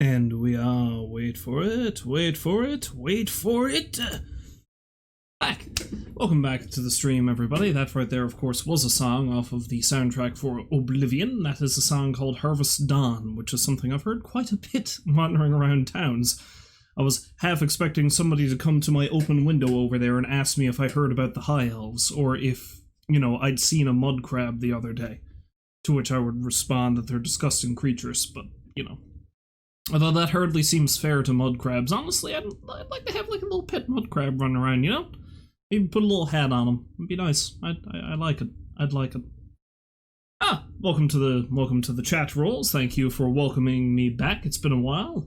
And we are, wait for it, wait for it, wait for it, back! Welcome back to the stream, everybody. That right there, of course, was a song off of the soundtrack for Oblivion. That is a song called Harvest Dawn, which is something I've heard quite a bit wandering around towns. I was half expecting somebody to come to my open window over there and ask me if I heard about the High Elves, or if, you know, I'd seen a mud crab the other day. To which I would respond that they're disgusting creatures, but, you know. Although that hardly seems fair to mud crabs. Honestly, I'd like to have like a little pet mud crab running around, you know? Maybe put a little hat on them. It'd be nice. I like it. I'd like it. Welcome to the chat rolls. Thank you for welcoming me back. It's been a while.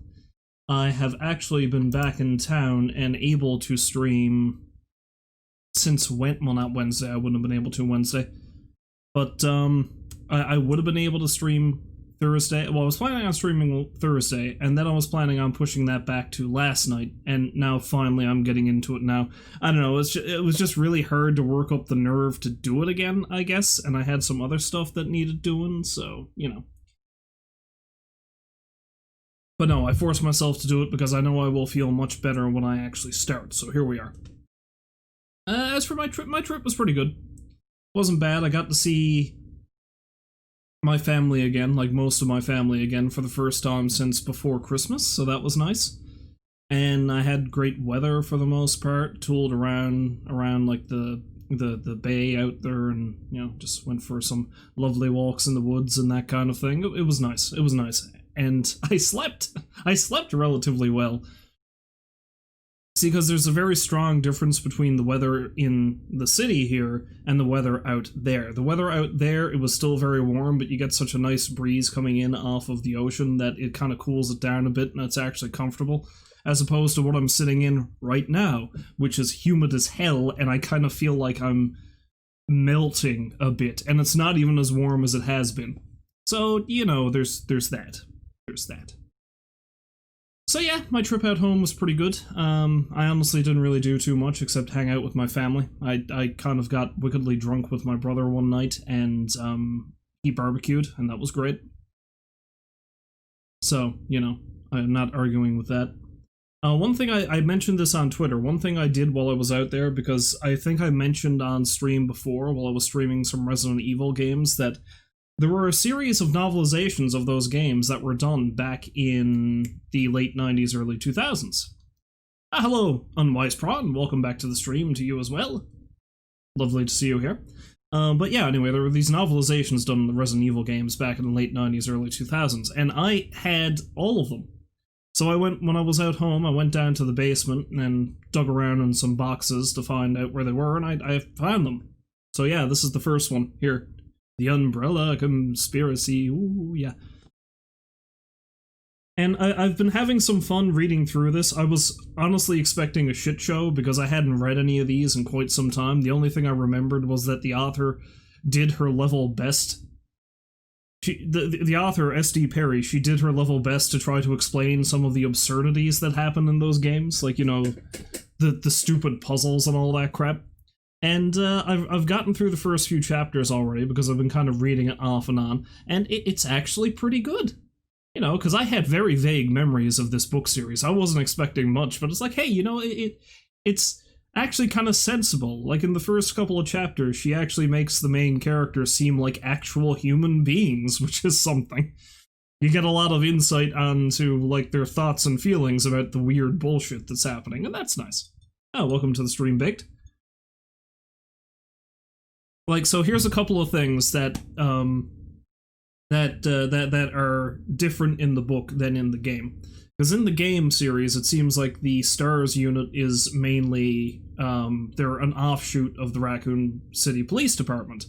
I have actually been back in town and able to stream since well, not Wednesday. I wouldn't have been able to Wednesday. But I would have been able to stream Thursday. Well, I was planning on streaming Thursday, and then I was planning on pushing that back to last night, and now finally I'm getting into it now. I don't know, it was just really hard to work up the nerve to do it again, I guess, and I had some other stuff that needed doing, so, you know. But no, I forced myself to do it because I know I will feel much better when I actually start, so here we are. As for my trip was pretty good. Wasn't bad. I got to see my family again, like most of my family again, for the first time since before Christmas, so that was nice. And I had great weather for the most part, tooled around like the bay out there, and, you know, just went for some lovely walks in the woods and that kind of thing. It was nice. It was nice. And I slept relatively well. See, because there's a very strong difference between the weather in the city here and the weather out there. The weather out there, it was still very warm, but you get such a nice breeze coming in off of the ocean that it kind of cools it down a bit, and it's actually comfortable, as opposed to what I'm sitting in right now, which is humid as hell, and I kind of feel like I'm melting a bit, and it's not even as warm as it has been. So, you know, there's that. There's that. So yeah, my trip out home was pretty good. I honestly didn't really do too much except hang out with my family. I kind of got wickedly drunk with my brother one night, and he barbecued, and that was great. So, you know, I'm not arguing with that. One thing I mentioned this on Twitter, one thing I did while I was out there, because I think I mentioned on stream before, while I was streaming some Resident Evil games, that there were a series of novelizations of those games that were done back in the late 90s, early 2000s. Hello, Unwise Prawn, welcome back to the stream to you as well. Lovely to see you here. But yeah, anyway, there were these novelizations done in the Resident Evil games back in the late 90s, early 2000s, and I had all of them. So when I was out home, I went down to the basement and dug around in some boxes to find out where they were, and I found them. So yeah, this is the first one, here. The Umbrella Conspiracy, ooh, yeah. And I've been having some fun reading through this. I was honestly expecting a shit show because I hadn't read any of these in quite some time. The only thing I remembered was that the author did her level best. The author, S.D. Perry, she did her level best to try to explain some of the absurdities that happen in those games. Like, you know, the stupid puzzles and all that crap. And I've gotten through the first few chapters already because I've been kind of reading it off and on, and it's actually pretty good. You know, because I had very vague memories of this book series. I wasn't expecting much, but it's like, hey, you know, it's actually kind of sensible. Like, in the first couple of chapters, she actually makes the main character seem like actual human beings, which is something. You get a lot of insight onto, like, their thoughts and feelings about the weird bullshit that's happening, and that's nice. Oh, welcome to the stream, Baked. Like, so here's a couple of things that that are different in the book than in the game. Because in the game series, it seems like the STARS unit is mainly they're an offshoot of the Raccoon City Police Department.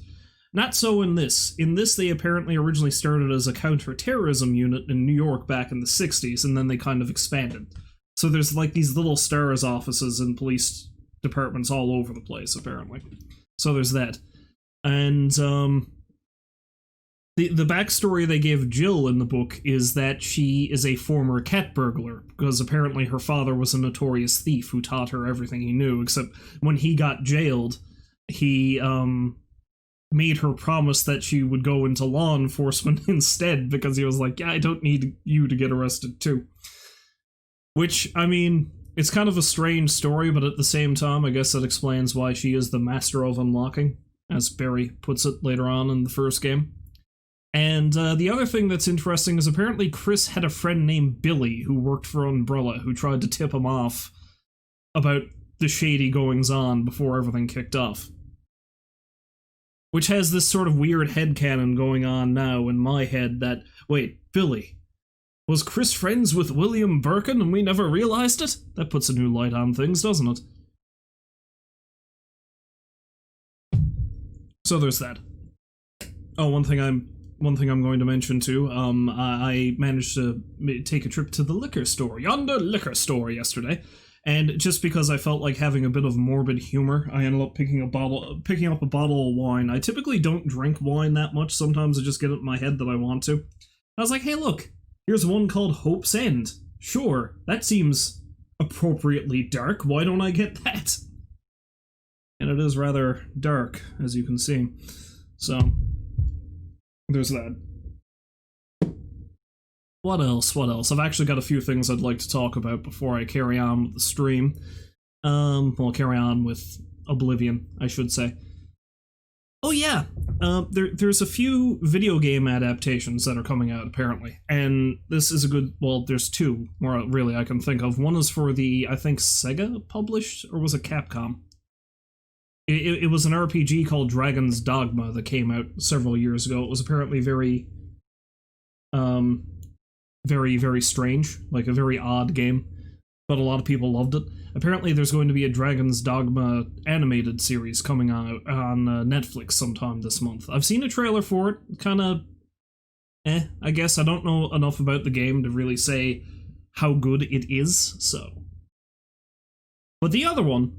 Not so in this. In this, they apparently originally started as a counterterrorism unit in New York back in the 60s, and then they kind of expanded. So there's like these little STARS offices and police departments all over the place, apparently. So there's that. And the backstory they gave Jill in the book is that she is a former cat burglar, because apparently her father was a notorious thief who taught her everything he knew, except when he got jailed, he made her promise that she would go into law enforcement instead, because he was like, yeah, I don't need you to get arrested too. Which, I mean, it's kind of a strange story, but at the same time, I guess that explains why she is the master of unlocking, as Barry puts it later on in the first game. And the other thing that's interesting is apparently Chris had a friend named Billy who worked for Umbrella, who tried to tip him off about the shady goings-on before everything kicked off. Which has this sort of weird headcanon going on now in my head that, wait, Billy, was Chris friends with William Birkin and we never realized it? That puts a new light on things, doesn't it? So there's that. Oh, one thing I'm going to mention too, I managed to take a trip to the liquor store, Yonder Liquor Store, yesterday. And just because I felt like having a bit of morbid humor, I ended up picking up a bottle of wine. I typically don't drink wine that much. Sometimes I just get it in my head that I want to. I was like, hey, look, here's one called Hope's End. Sure, that seems appropriately dark. Why don't I get that? And it is rather dark, as you can see. So, there's that. What else? I've actually got a few things I'd like to talk about before I carry on with the stream. Well, carry on with Oblivion, I should say. Oh yeah, there's a few video game adaptations that are coming out, apparently. And this is a good, well, there's two, more really I can think of. One is for the, I think Sega published, or was it Capcom? It was an RPG called Dragon's Dogma that came out several years ago. It was apparently very, very strange, like a very odd game, but a lot of people loved it. Apparently there's going to be a Dragon's Dogma animated series coming out on Netflix sometime this month. I've seen a trailer for it, kinda I guess. I don't know enough about the game to really say how good it is, so. But the other one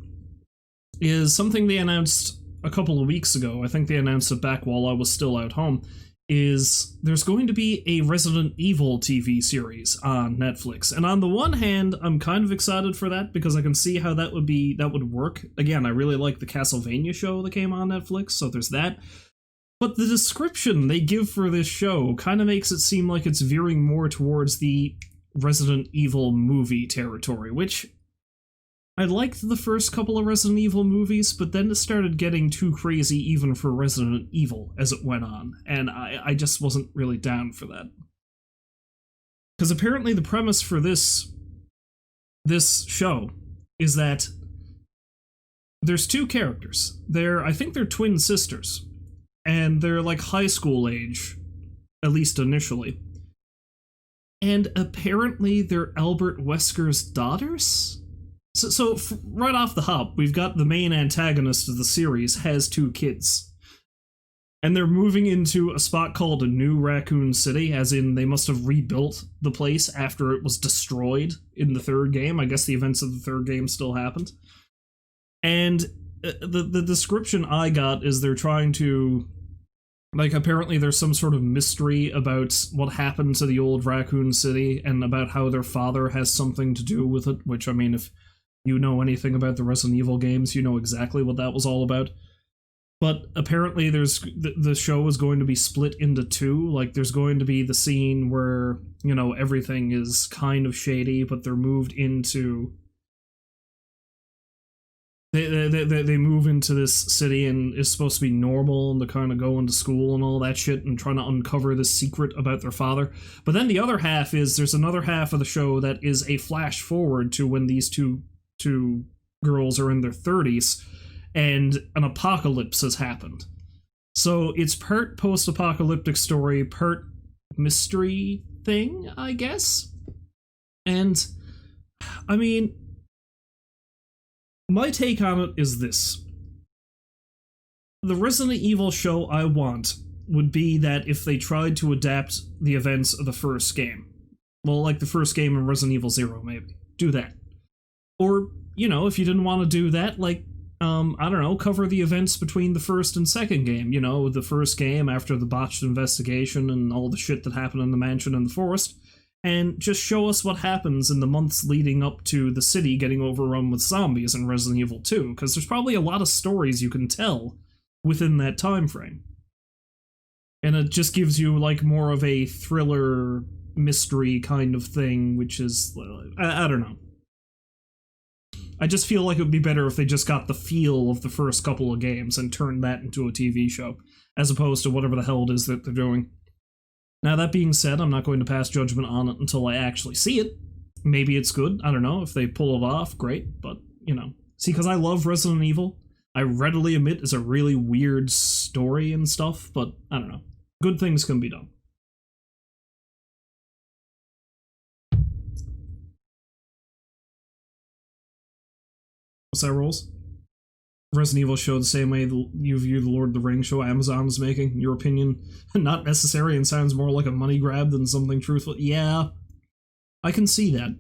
is something they announced a couple of weeks ago. I think they announced it back while I was still out home. Is there's going to be a Resident Evil TV series on Netflix. And on the one hand, I'm kind of excited for that because I can see how that would work. Again, I really like the Castlevania show that came on Netflix, so there's that. But the description they give for this show kind of makes it seem like it's veering more towards the Resident Evil movie territory, which I liked the first couple of Resident Evil movies, but then it started getting too crazy even for Resident Evil as it went on, and I just wasn't really down for that. Because apparently the premise for this show is that there's two characters. I think they're twin sisters, and they're like high school age, at least initially. And apparently they're Albert Wesker's daughters? So right off the hop, we've got the main antagonist of the series has two kids. And they're moving into a spot called a New Raccoon City, as in they must have rebuilt the place after it was destroyed in the third game. I guess the events of the third game still happened. And the description I got is they're trying to, like, apparently there's some sort of mystery about what happened to the old Raccoon City and about how their father has something to do with it, which, I mean, if you know anything about the Resident Evil games, you know exactly what that was all about. But apparently the show is going to be split into two. Like, there's going to be the scene where, you know, everything is kind of shady, but they're moved into... They move into this city and it's supposed to be normal and to kind of go into school and all that shit and trying to uncover the secret about their father. But then the other half is, there's another half of the show that is a flash forward to when these two girls are in their 30s and an apocalypse has happened. So it's part post-apocalyptic story, part mystery thing, I guess? And, I mean, my take on it is this. The Resident Evil show I want would be that if they tried to adapt the events of the first game. Well, like the first game in Resident Evil 0, maybe. Do that. Or, you know, if you didn't want to do that, like, I don't know, cover the events between the first and second game. You know, the first game after the botched investigation and all the shit that happened in the mansion and the forest. And just show us what happens in the months leading up to the city getting overrun with zombies in Resident Evil 2. Because there's probably a lot of stories you can tell within that time frame. And it just gives you, like, more of a thriller mystery kind of thing, which is, I don't know. I just feel like it would be better if they just got the feel of the first couple of games and turned that into a TV show, as opposed to whatever the hell it is that they're doing. Now, that being said, I'm not going to pass judgment on it until I actually see it. Maybe it's good, I don't know. If they pull it off, great, but, you know. See, because I love Resident Evil, I readily admit it's a really weird story and stuff, but I don't know. Good things can be done. What's that, Rolls? Resident Evil show the same way you view the Lord of the Rings show Amazon is making? Your opinion? Not necessary and sounds more like a money grab than something truthful. Yeah, I can see that.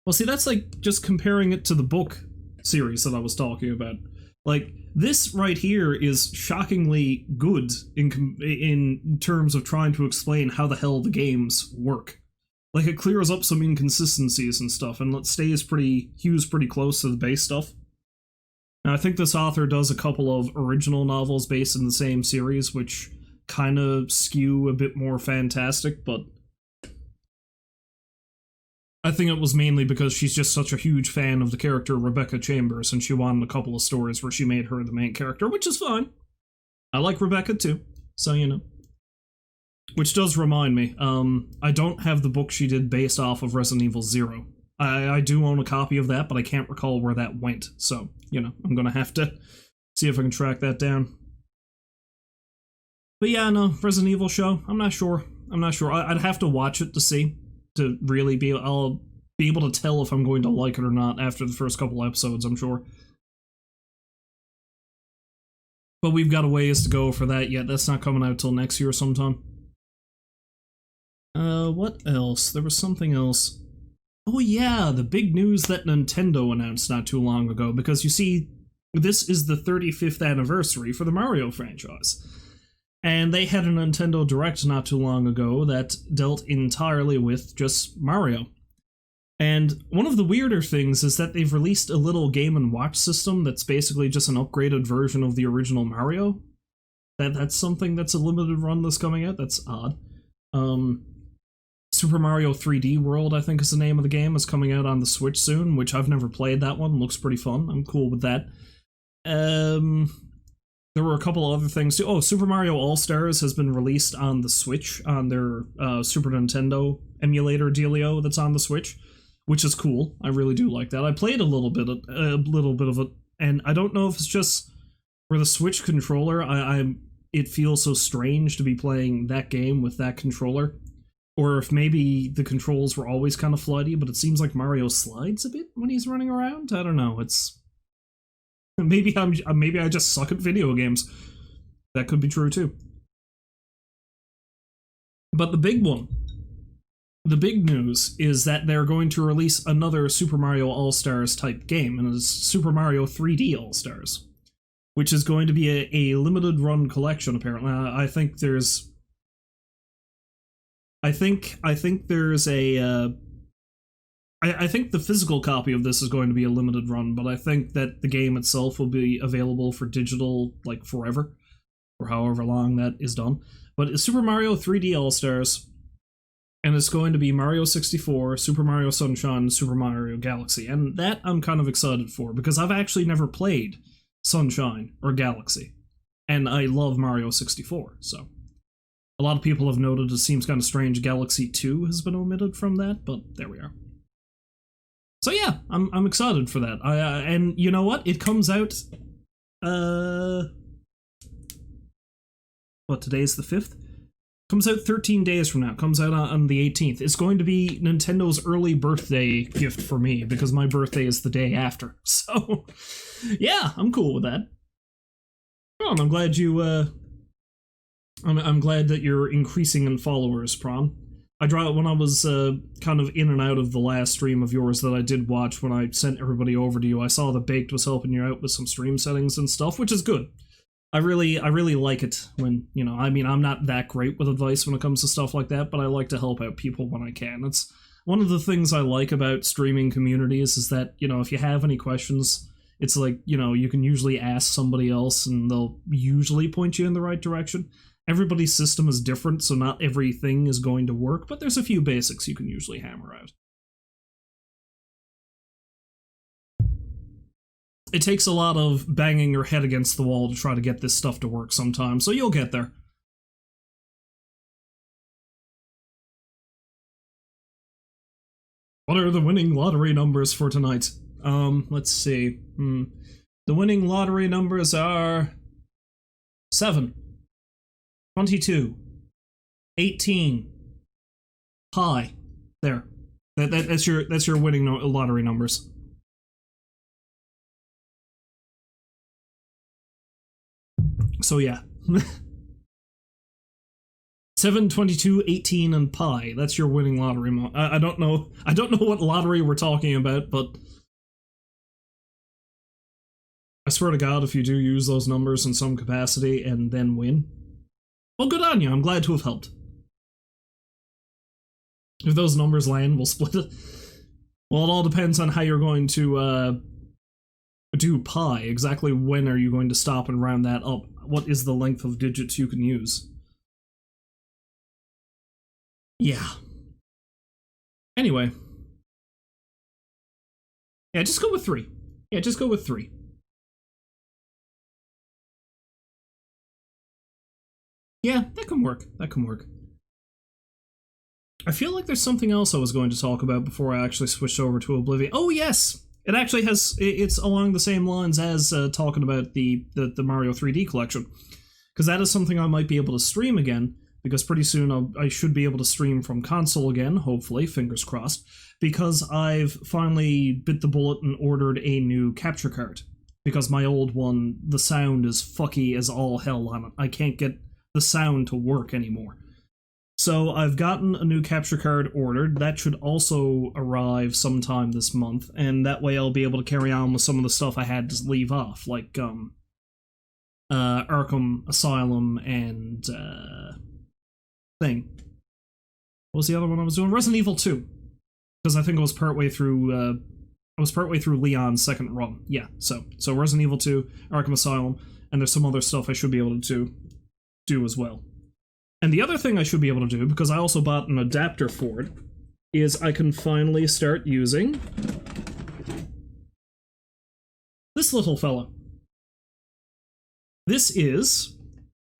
Well, see, that's like just comparing it to the book series that I was talking about. Like, this right here is shockingly good in terms of trying to explain how the hell the games work. Like, it clears up some inconsistencies and stuff, and it stays hews pretty close to the base stuff. Now, I think this author does a couple of original novels based in the same series, which kind of skew a bit more fantastic, but I think it was mainly because she's just such a huge fan of the character Rebecca Chambers, and she wanted a couple of stories where she made her the main character, which is fine. I like Rebecca too, so you know. Which does remind me, I don't have the book she did based off of Resident Evil 0. I do own a copy of that, but I can't recall where that went, so, you know, I'm gonna have to see if I can track that down. But yeah, no, Resident Evil show, I'm not sure. I'd have to watch it to see. To really I'll be able to tell if I'm going to like it or not after the first couple episodes, I'm sure. But we've got a ways to go for that yet. That's not coming out till next year sometime. What else? There was something else. Oh yeah, the big news that Nintendo announced not too long ago, because you see, this is the 35th anniversary for the Mario franchise. And they had a Nintendo Direct not too long ago that dealt entirely with just Mario. And one of the weirder things is that they've released a little Game & Watch system that's basically just an upgraded version of the original Mario. That's something that's a limited run that's coming out. That's odd. Super Mario 3D World, I think is the name of the game, is coming out on the Switch soon, which I've never played that one. Looks pretty fun. I'm cool with that. There were a couple of other things too. Oh, Super Mario All-Stars has been released on the Switch, on their Super Nintendo emulator dealio that's on the Switch, which is cool. I really do like that. I played a little bit of it, and I don't know if it's just for the Switch controller, it feels so strange to be playing that game with that controller, or if maybe the controls were always kind of flighty, but it seems like Mario slides a bit when he's running around. I don't know. Maybe I just suck at video games. That could be true too. But the big news is that they're going to release another Super Mario All-Stars type game, and it's Super Mario 3D All-Stars, which is going to be a limited run collection apparently. I think there's I think the physical copy of this is going to be a limited run, but I think that the game itself will be available for digital, like, forever, or however long that is done. But it's Super Mario 3D All-Stars, and it's going to be Mario 64, Super Mario Sunshine, and Super Mario Galaxy, and that I'm kind of excited for, because I've actually never played Sunshine or Galaxy, and I love Mario 64, so. A lot of people have noted it seems kind of strange Galaxy 2 has been omitted from that, but there we are. So yeah, I'm excited for that. And you know what? It comes out, today's the 5th? Comes out 13 days from now. Comes out on the 18th. It's going to be Nintendo's early birthday gift for me, because my birthday is the day after. So, yeah, I'm cool with that. Oh, I'm glad you, I'm glad that you're increasing in followers, Prawn. When I was kind of in and out of the last stream of yours that I did watch when I sent everybody over to you, I saw that Baked was helping you out with some stream settings and stuff, which is good. I really like it when, you know, I mean, I'm not that great with advice when it comes to stuff like that, but I like to help out people when I can. It's one of the things I like about streaming communities is that, you know, if you have any questions, It's like, you know, you can usually ask somebody else and they'll usually point you in the right direction. Everybody's system is different, so not everything is going to work, but there's a few basics you can usually hammer out. It takes a lot of banging your head against the wall to try to get this stuff to work sometimes, so you'll get there. What are the winning lottery numbers for tonight? Let's see. The winning lottery numbers are 7, 22, 18, pi. There. That's your winning lottery numbers. So yeah. 7, 22, 18, and pi. That's your winning lottery. I don't know what lottery we're talking about, but I swear to God, if you do use those numbers in some capacity and then win, well, good on you. I'm glad to have helped. If those numbers land, we'll split it. Well, it all depends on how you're going to do pi. Exactly when are you going to stop and round that up? What is the length of digits you can use? Yeah. Anyway. Yeah, just go with 3. Yeah, just go with 3. Yeah, that can work. That can work. I feel like there's something else I was going to talk about before I actually switched over to Oblivion. Oh, yes! It actually has... It's along the same lines as talking about the Mario 3D collection. Because that is something I might be able to stream again, because pretty soon I should be able to stream from console again, hopefully, fingers crossed, because I've finally bit the bullet and ordered a new capture card. Because my old one, the sound is fucky as all hell on it. I can't get the sound to work anymore. So I've gotten a new capture card ordered. That should also arrive sometime this month, and that way I'll be able to carry on with some of the stuff I had to leave off, like Arkham Asylum and thing. What was the other one I was doing? Resident Evil 2, because I think I was partway through Leon's second run. Yeah, so Resident Evil 2, Arkham Asylum, and there's some other stuff I should be able to do as well. And the other thing I should be able to do, because I also bought an adapter for it, is I can finally start using this little fella. This is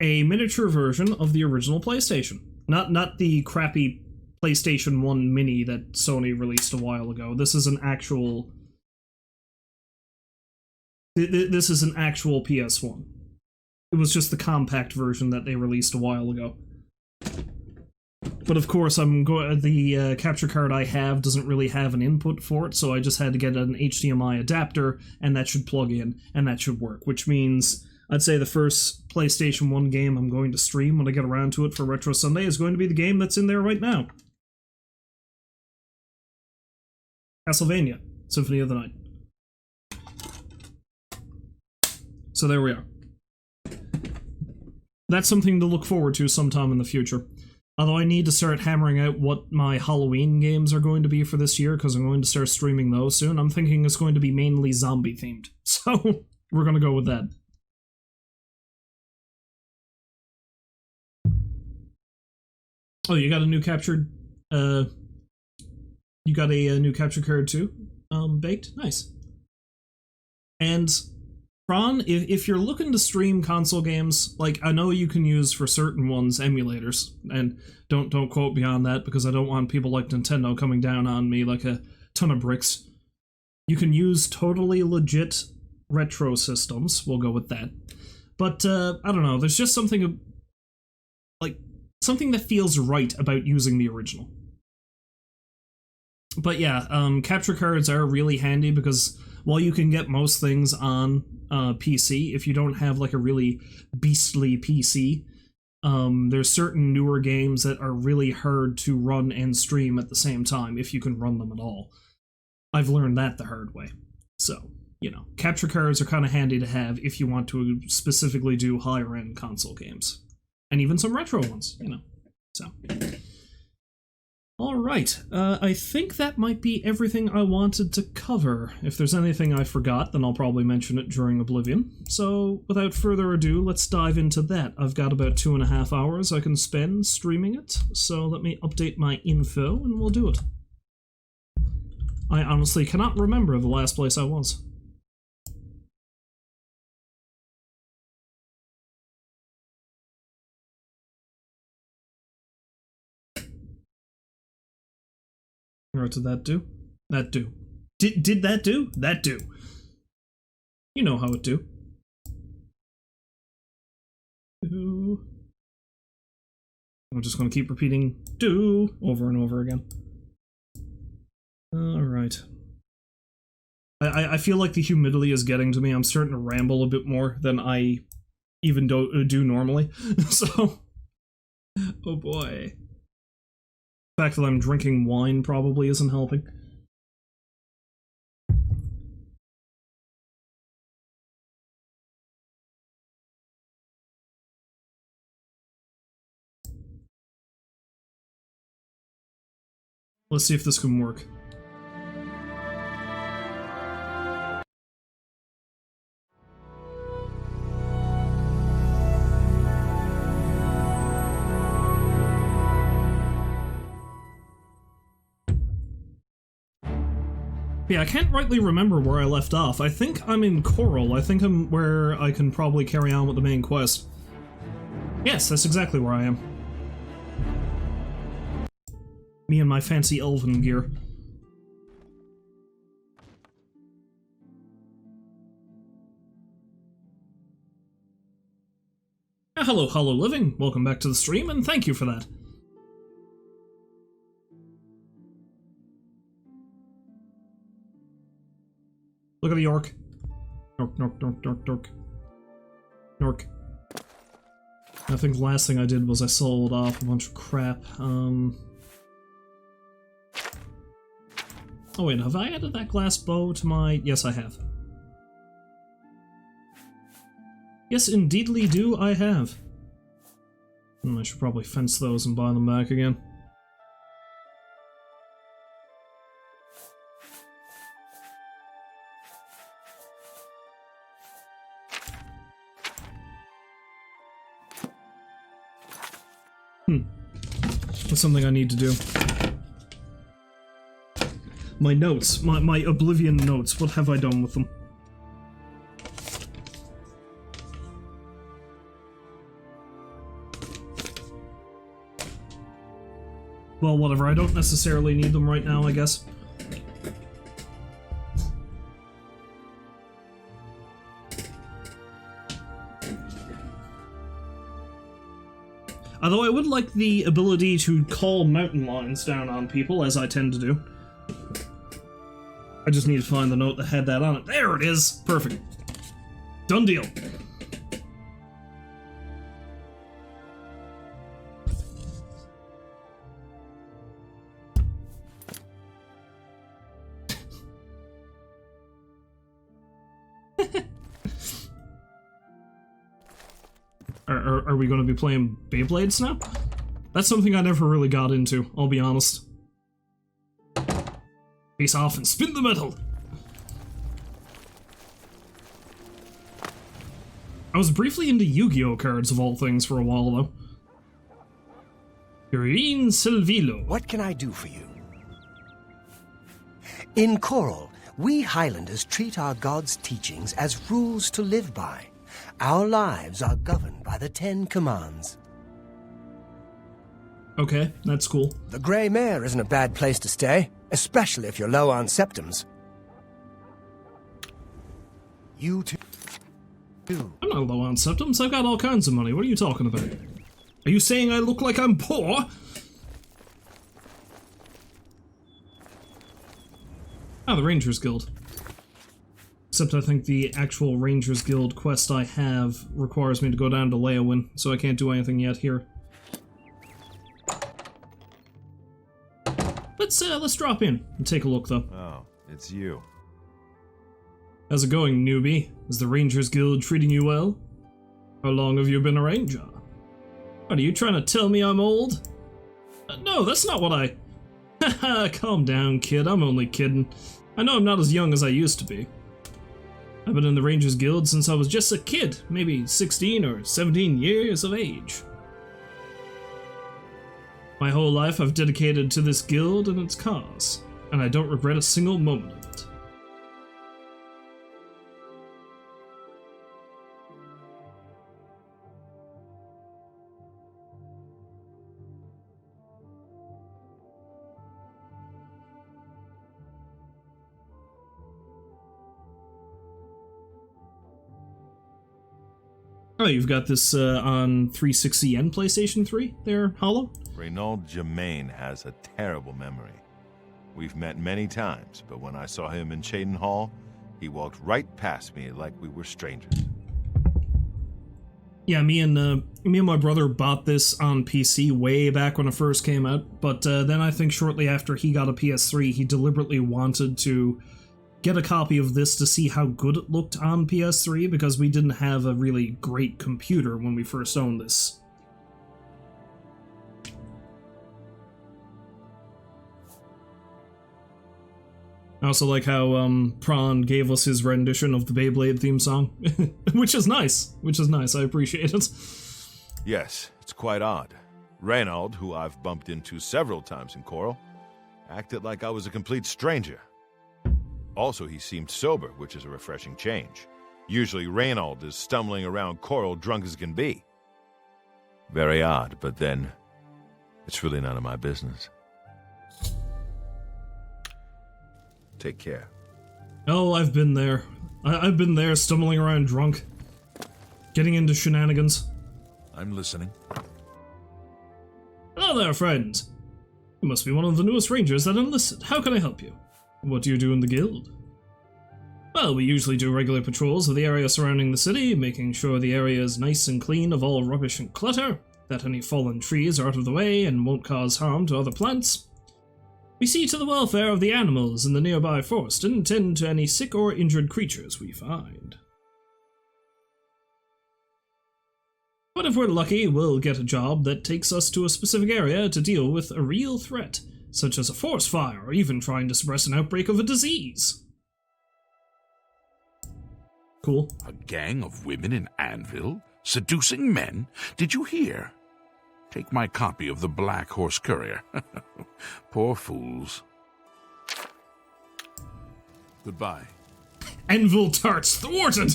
a miniature version of the original PlayStation. Not the crappy PlayStation 1 Mini that Sony released a while ago. This is an actual... This is an actual PS1. It was just the compact version that they released a while ago. But of course, the capture card I have doesn't really have an input for it, so I just had to get an HDMI adapter, and that should plug in, and that should work, which means I'd say the first PlayStation 1 game I'm going to stream when I get around to it for Retro Sunday is going to be the game that's in there right now. Castlevania, Symphony of the Night. So there we are. That's something to look forward to sometime in the future. Although I need to start hammering out what my Halloween games are going to be for this year, because I'm going to start streaming those soon. I'm thinking it's going to be mainly zombie-themed. So, we're going to go with that. Oh, you got a new captured... you got a new capture card too? Baked? Nice. And... Ron, if you're looking to stream console games, like, I know you can use for certain ones emulators, and don't quote me on that, because I don't want people like Nintendo coming down on me like a ton of bricks. You can use totally legit retro systems, we'll go with that. But, I don't know, there's just something, like, something that feels right about using the original. But yeah, capture cards are really handy, because while you can get most things on PC, if you don't have like a really beastly PC, there's certain newer games that are really hard to run and stream at the same time, if you can run them at all. I've learned that the hard way. So, you know, capture cards are kind of handy to have if you want to specifically do higher end console games. And even some retro ones, you know. So, Alright, I think that might be everything I wanted to cover. If there's anything I forgot, then I'll probably mention it during Oblivion. So, without further ado, let's dive into that. I've got about 2.5 hours I can spend streaming it, so let me update my info and we'll do it. I honestly cannot remember the last place I was. What did that do? That do. Did that do? That do. You know how it do. Do. I'm just gonna keep repeating do over and over again. Alright. I feel like the humidity is getting to me. I'm starting to ramble a bit more than I even do normally. So, oh boy. The fact that I'm drinking wine probably isn't helping. Let's see if this can work. Yeah, I can't rightly remember where I left off. I think I'm in Chorrol. I think I'm where I can probably carry on with the main quest. Yes, that's exactly where I am. Me and my fancy elven gear. Hello, Hollow Living. Welcome back to the stream, and thank you for that. Look at the orc. Nork, nork, nork, nork, nork. Nork. I think the last thing I did was I sold off a bunch of crap. Oh wait, have I added that glass bow to my... Yes, I have. Yes, indeedly do I have. I should probably fence those and buy them back again. That's something I need to do. My notes, my Oblivion notes, what have I done with them? Well, whatever, I don't necessarily need them right now, I guess. Although I would like the ability to call mountain lions down on people, as I tend to do. I just need to find the note that had that on it. There it is! Perfect. Done deal. Are we going to be playing Beyblades now? That's something I never really got into, I'll be honest. Face off and spin the metal! I was briefly into Yu-Gi-Oh cards of all things for a while, though. Green Silvilo. What can I do for you? In Chorrol, we Highlanders treat our gods' teachings as rules to live by. Our lives are governed by the 10 Commands. Okay, that's cool. The Grey Mare isn't a bad place to stay, especially if you're low on septums. You too. I'm not low on septums, I've got all kinds of money. What are you talking about? Are you saying I look like I'm poor? Ah, the Rangers Guild. Except I think the actual Rangers Guild quest I have requires me to go down to Leowin, so I can't do anything yet here. Let's drop in and take a look, though. Oh, it's you. How's it going, newbie? Is the Rangers Guild treating you well? How long have you been a ranger? What, are you trying to tell me I'm old? No, that's not what I... Haha, calm down, kid. I'm only kidding. I know I'm not as young as I used to be. I've been in the Rangers Guild since I was just a kid, maybe 16 or 17 years of age. My whole life I've dedicated to this guild and its cause, and I don't regret a single moment of it. Oh, you've got this on 360 and PlayStation 3 there, Hollow? Renaud Germain has a terrible memory. We've met many times, but when I saw him in Chaden Hall, he walked right past me like we were strangers. Yeah, me and my brother bought this on PC way back when it first came out, but then I think shortly after he got a PS3, he deliberately wanted to get a copy of this to see how good it looked on PS3, because we didn't have a really great computer when we first owned this. I also like how Prawn gave us his rendition of the Beyblade theme song, which is nice, I appreciate it. Yes, it's quite odd. Renaud, who I've bumped into several times in Chorrol, acted like I was a complete stranger. Also, he seemed sober, which is a refreshing change. Usually Renaud is stumbling around Chorrol drunk as can be. Very odd, but then, it's really none of my business. Take care. Oh, I've been there. I've been there, stumbling around drunk. Getting into shenanigans. I'm listening. Hello there, friend. You must be one of the newest rangers that enlisted. How can I help you? What do you do in the guild? Well, we usually do regular patrols of the area surrounding the city, making sure the area is nice and clean of all rubbish and clutter, that any fallen trees are out of the way and won't cause harm to other plants. We see to the welfare of the animals in the nearby forest and tend to any sick or injured creatures we find. But if we're lucky, we'll get a job that takes us to a specific area to deal with a real threat, such as a forest fire or even trying to suppress an outbreak of a disease. Cool. A gang of women in Anvil? Seducing men? Did you hear? Take my copy of the Black Horse Courier. Poor fools. Goodbye. Anvil tarts thwarted!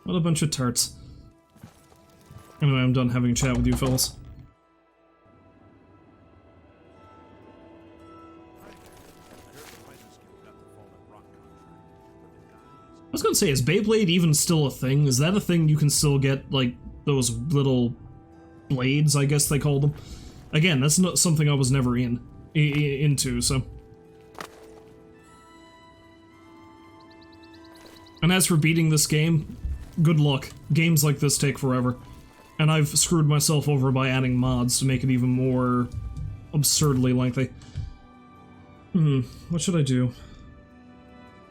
What a bunch of tarts. Anyway, I'm done having a chat with you fellas. I was gonna say, is Beyblade even still a thing? Is that a thing you can still get, like, those little blades, I guess they call them? Again, that's not something I was never into, so... And as for beating this game, good luck. Games like this take forever. And I've screwed myself over by adding mods to make it even more absurdly lengthy. What should I do?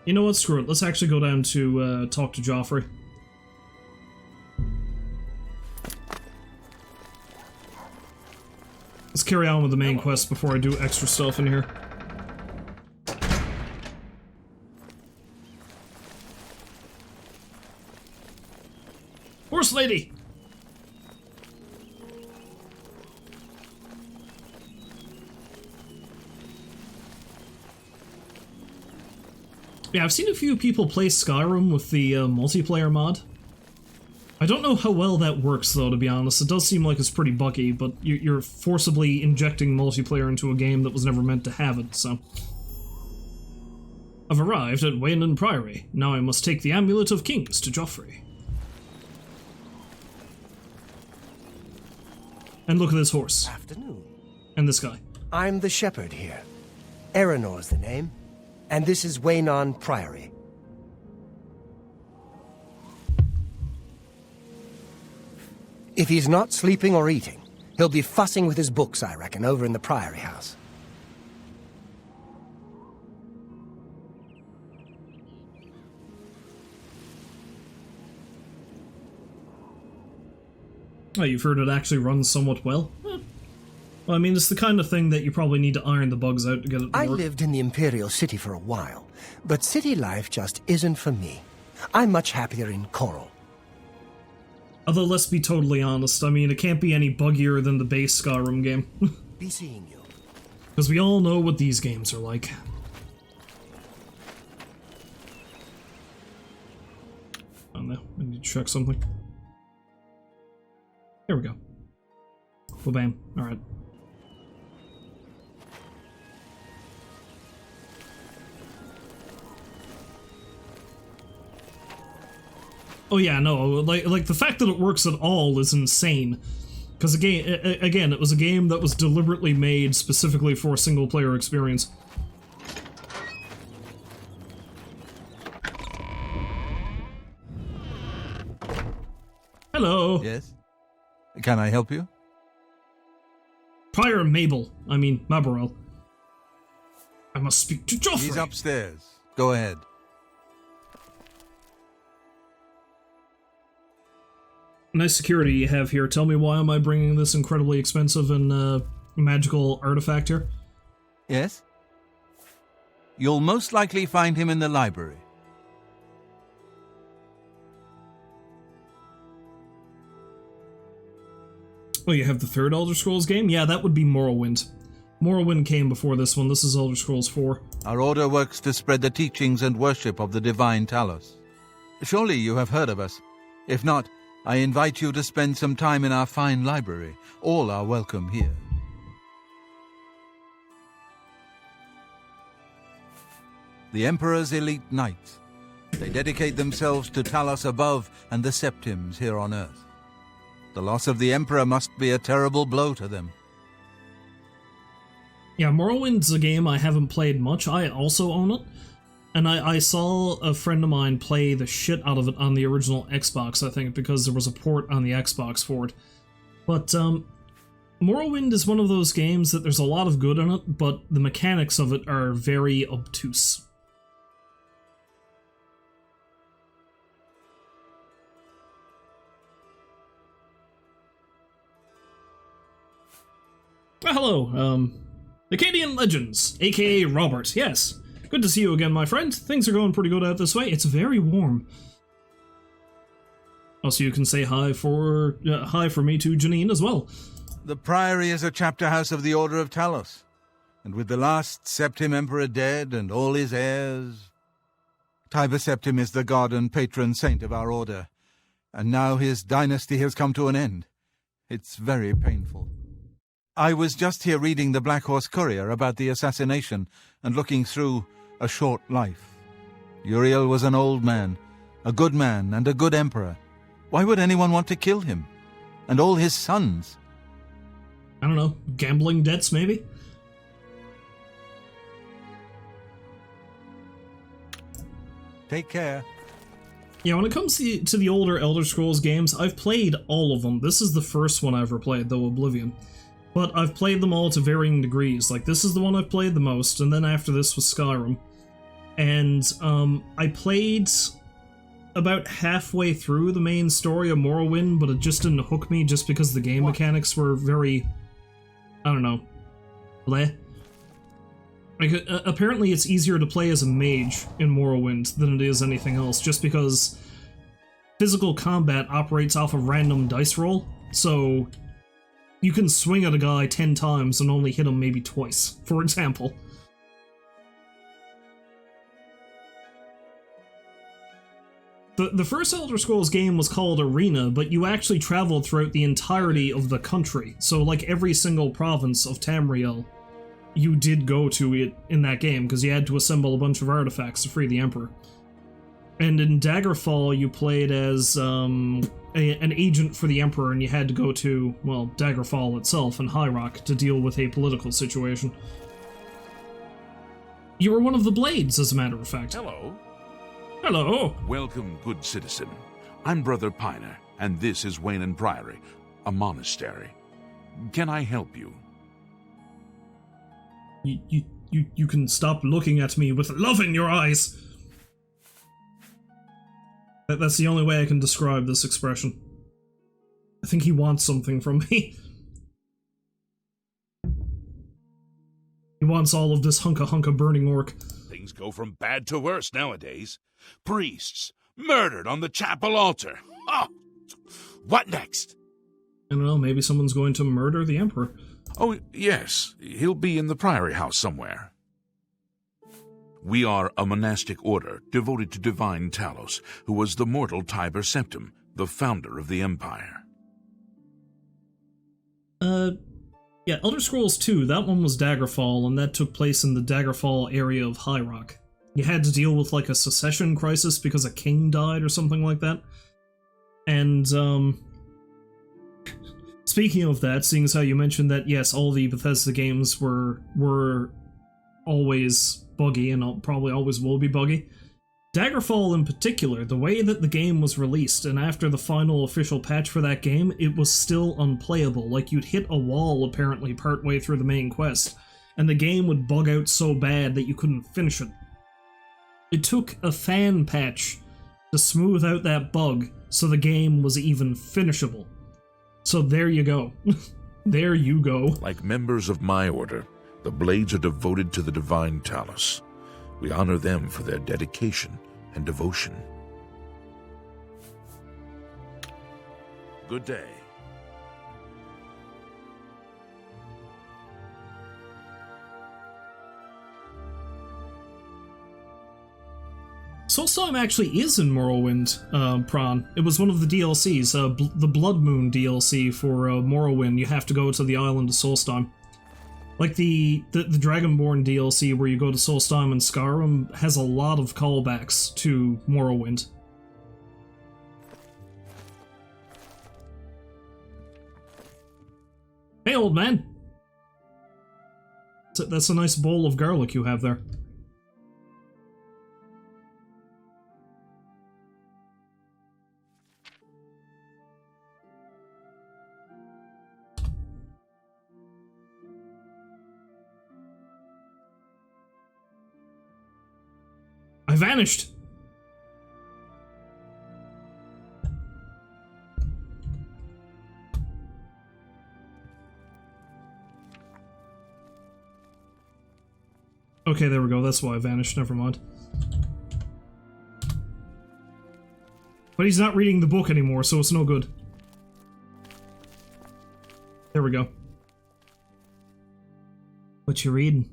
You know what, screw it. Let's actually go down to talk to Jauffre. Let's carry on with the main quest before I do extra stuff in here. Horse lady! Yeah, I've seen a few people play Skyrim with the multiplayer mod. I don't know how well that works, though, to be honest. It does seem like it's pretty buggy, but you're forcibly injecting multiplayer into a game that was never meant to have it, so... I've arrived at Wayland Priory. Now I must take the Amulet of Kings to Jauffre. And look at this horse. Afternoon. And this guy. I'm the shepherd here. Eranor's the name. And this is Wayland Priory. If he's not sleeping or eating, he'll be fussing with his books, I reckon, over in the Priory house. Oh, you've heard it actually runs somewhat well? Well, I mean, it's the kind of thing that you probably need to iron the bugs out to get it to I work. lived in the Imperial City for a while, but city life just isn't for me. I'm much happier in Chorrol. Although, let's be totally honest, I mean, it can't be any buggier than the base Skyrim game. Be seeing you. Because we all know what these games are like. Oh no, I need to check something. Here we go. Well, bam. Alright. Oh yeah, no, like the fact that it works at all is insane. Because again, it was a game that was deliberately made specifically for a single-player experience. Hello! Yes? Can I help you? Prior Mabel. I mean, Maborel. I must speak to Jauffre! He's upstairs. Go ahead. Nice security you have here. Tell me, why am I bringing this incredibly expensive and magical artifact here? Yes? You'll most likely find him in the library. Oh, you have the third Elder Scrolls game? Yeah, that would be Morrowind. Morrowind came before this one. This is Elder Scrolls 4. Our order works to spread the teachings and worship of the divine Talos. Surely you have heard of us. If not, I invite you to spend some time in our fine library. All are welcome here. The Emperor's elite knights. They dedicate themselves to Talos above and the Septims here on Earth. The loss of the Emperor must be a terrible blow to them. Yeah, Morrowind's a game I haven't played much. I also own it. And I saw a friend of mine play the shit out of it on the original Xbox, I think, because there was a port on the Xbox for it. But, Morrowind is one of those games that there's a lot of good in it, but the mechanics of it are very obtuse. Well, hello, Acadian Legends, aka Robert, yes. Good to see you again, my friend. Things are going pretty good out this way. It's very warm. Also, you can say hi for me to Janine as well. The Priory is a chapter house of the Order of Talos. And with the last Septim Emperor dead and all his heirs... Tiber Septim is the god and patron saint of our order. And now his dynasty has come to an end. It's very painful. I was just here reading the Black Horse Courier about the assassination and looking through A Short Life. Uriel was an old man and a good emperor. Why would anyone want to kill him? And all his sons? I don't know, gambling debts maybe? Take care. Yeah, when it comes to the older Elder Scrolls games, I've played all of them. This is the first one I ever played, though, Oblivion. But I've played them all to varying degrees. Like, this is the one I've played the most, and then after this was Skyrim. And, I played about halfway through the main story of Morrowind, but it just didn't hook me just because the game mechanics were very... I don't know. Bleh. Like, apparently it's easier to play as a mage in Morrowind than it is anything else, just because physical combat operates off a random dice roll, so you can swing at a guy 10 times and only hit him maybe twice, for example. The first Elder Scrolls game was called Arena, but you actually traveled throughout the entirety of the country, so like every single province of Tamriel, you did go to it in that game, because you had to assemble a bunch of artifacts to free the Emperor. And in Daggerfall, you played as an agent for the Emperor, and you had to go to, well, Daggerfall itself and High Rock to deal with a political situation. You were one of the Blades, as a matter of fact. Hello. Hello! Welcome, good citizen. I'm Brother Piner, and this is Wayland Priory, a monastery. Can I help you? You can stop looking at me with love in your eyes! That's the only way I can describe this expression. I think he wants something from me. wants all of this hunka burning orc. Things go from bad to worse nowadays. Priests murdered on the chapel altar. Oh, what next? I don't know, maybe someone's going to murder the Emperor. Oh, yes. He'll be in the priory house somewhere. We are a monastic order devoted to divine Talos, who was the mortal Tiber Septim, the founder of the Empire. Yeah, Elder Scrolls 2, that one was Daggerfall, and that took place in the Daggerfall area of High Rock. You had to deal with, like, a succession crisis because a king died or something like that. And, speaking of that, seeing as how you mentioned that, yes, all the Bethesda games were always buggy, and probably always will be buggy. Daggerfall in particular, the way that the game was released, and after the final official patch for that game, it was still unplayable. Like, you'd hit a wall, apparently, partway through the main quest, and the game would bug out so bad that you couldn't finish it. It took a fan patch to smooth out that bug, so the game was even finishable. So there you go. There you go. Like members of my order, the Blades are devoted to the divine Talos. We honor them for their dedication and devotion. Good day. Solstheim actually is in Morrowind, Prawn. It was one of the DLCs, the Blood Moon DLC for Morrowind. You have to go to the island of Solstheim. Like the Dragonborn DLC where you go to Solstheim and Skyrim has a lot of callbacks to Morrowind. Hey, old man! That's a nice bowl of garlic you have there. I vanished! Okay, there we go. That's why I vanished. Never mind. But he's not reading the book anymore, so it's no good. There we go. What you reading?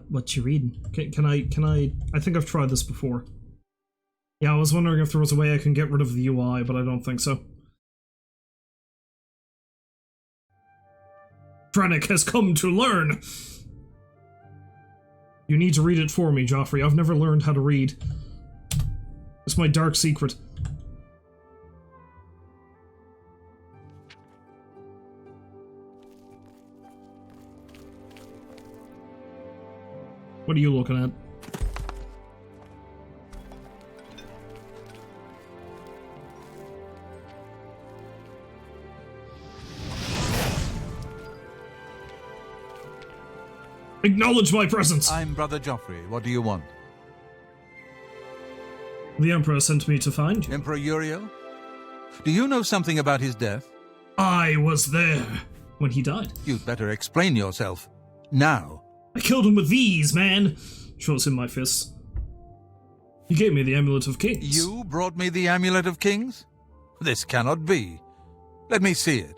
What you reading? Can I think I've tried this before. Yeah, I was wondering if there was a way I can get rid of the UI, but I don't think so. Dranik has come to learn! You need to read it for me, Jauffre. I've never learned how to read. It's my dark secret. What are you looking at? Acknowledge my presence! I'm Brother Jauffre. What do you want? The Emperor sent me to find you. Emperor Uriel? Do you know something about his death? I was there when he died. You'd better explain yourself. Now. I killed him with these, man! Shows him my fists. He gave me the Amulet of Kings. You brought me the Amulet of Kings? This cannot be. Let me see it.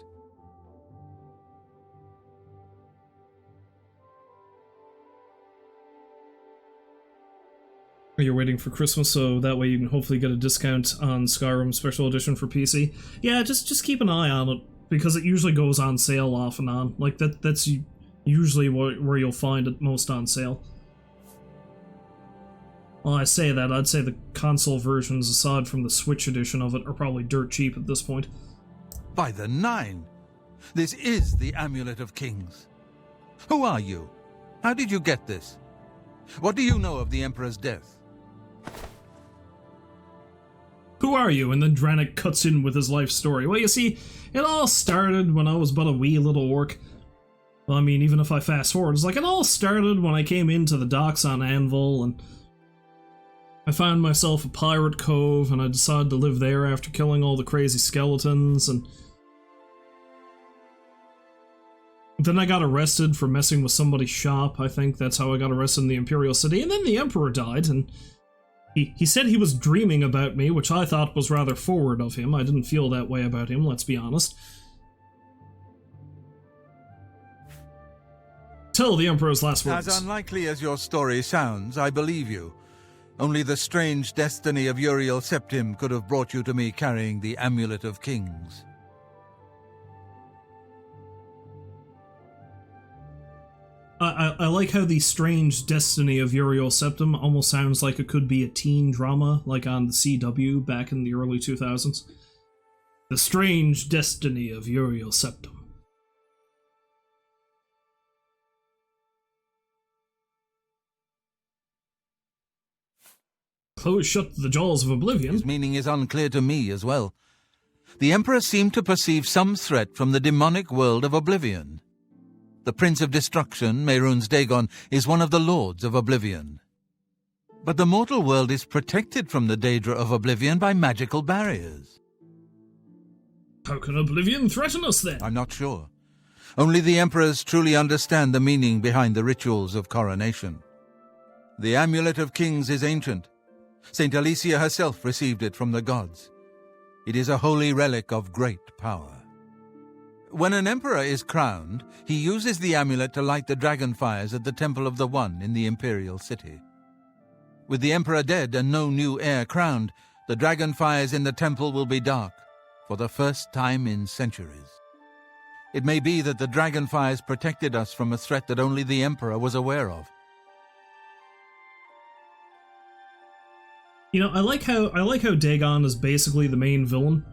You're waiting for Christmas, so that way you can hopefully get a discount on Skyrim Special Edition for PC. Yeah, just keep an eye on it, because it usually goes on sale off and on. Like, that's usually where you'll find it most on sale. Well, I say that, I'd say the console versions, aside from the Switch edition of it, are probably dirt cheap at this point. By the Nine! This is the Amulet of Kings. Who are you? How did you get this? What do you know of the Emperor's death? Who are you? And then Dranik cuts in with his life story. Well, you see, it all started when I was but a wee little orc. Well, I mean, even if I fast forward, it's like it all started when I came into the docks on Anvil, and I found myself a pirate cove, and I decided to live there after killing all the crazy skeletons, and Then I got arrested for messing with somebody's shop. I think that's how I got arrested in the Imperial City. And then the Emperor died, and he said he was dreaming about me, which I thought was rather forward of him. I didn't feel that way about him, let's be honest. Tell the Emperor's last words. As unlikely as your story sounds, I believe you. Only the strange destiny of Uriel Septim could have brought you to me carrying the Amulet of Kings. I like how the strange destiny of Uriel Septim almost sounds like it could be a teen drama, like on the CW back in the early 2000s. The strange destiny of Uriel Septim. Close shut the jaws of Oblivion. His meaning is unclear to me as well. The Emperor seemed to perceive some threat from the demonic world of Oblivion. The Prince of Destruction, Mehrunes Dagon, is one of the Lords of Oblivion. But the mortal world is protected from the Daedra of Oblivion by magical barriers. How can Oblivion threaten us then? I'm not sure. Only the Emperors truly understand the meaning behind the rituals of coronation. The Amulet of Kings is ancient. Saint Alicia herself received it from the gods. It is a holy relic of great power. When an emperor is crowned, he uses the amulet to light the dragon fires at the Temple of the One in the imperial city. With the emperor dead and no new heir crowned, the dragon fires in the temple will be dark, for the first time in centuries. It may be that the dragon fires protected us from a threat that only the emperor was aware of. You know, I like how Dagon is basically the main villain.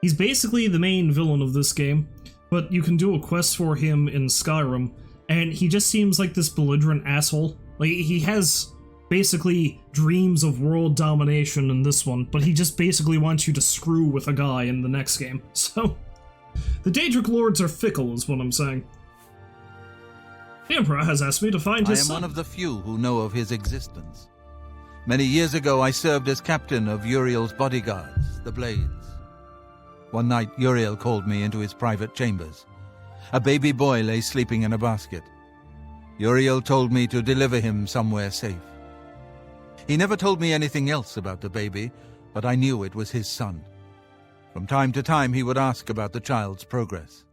He's basically the main villain of this game, but you can do a quest for him in Skyrim, and he just seems like this belligerent asshole. Like, he has basically dreams of world domination in this one, but he just basically wants you to screw with a guy in the next game. So, the Daedric Lords are fickle, is what I'm saying. The Emperor has asked me to find his son. I am one of the few who know of his existence. Many years ago, I served as captain of Uriel's bodyguards, the Blades. One night, Uriel called me into his private chambers. A baby boy lay sleeping in a basket. Uriel told me to deliver him somewhere safe. He never told me anything else about the baby, but I knew it was his son. From time to time, he would ask about the child's progress.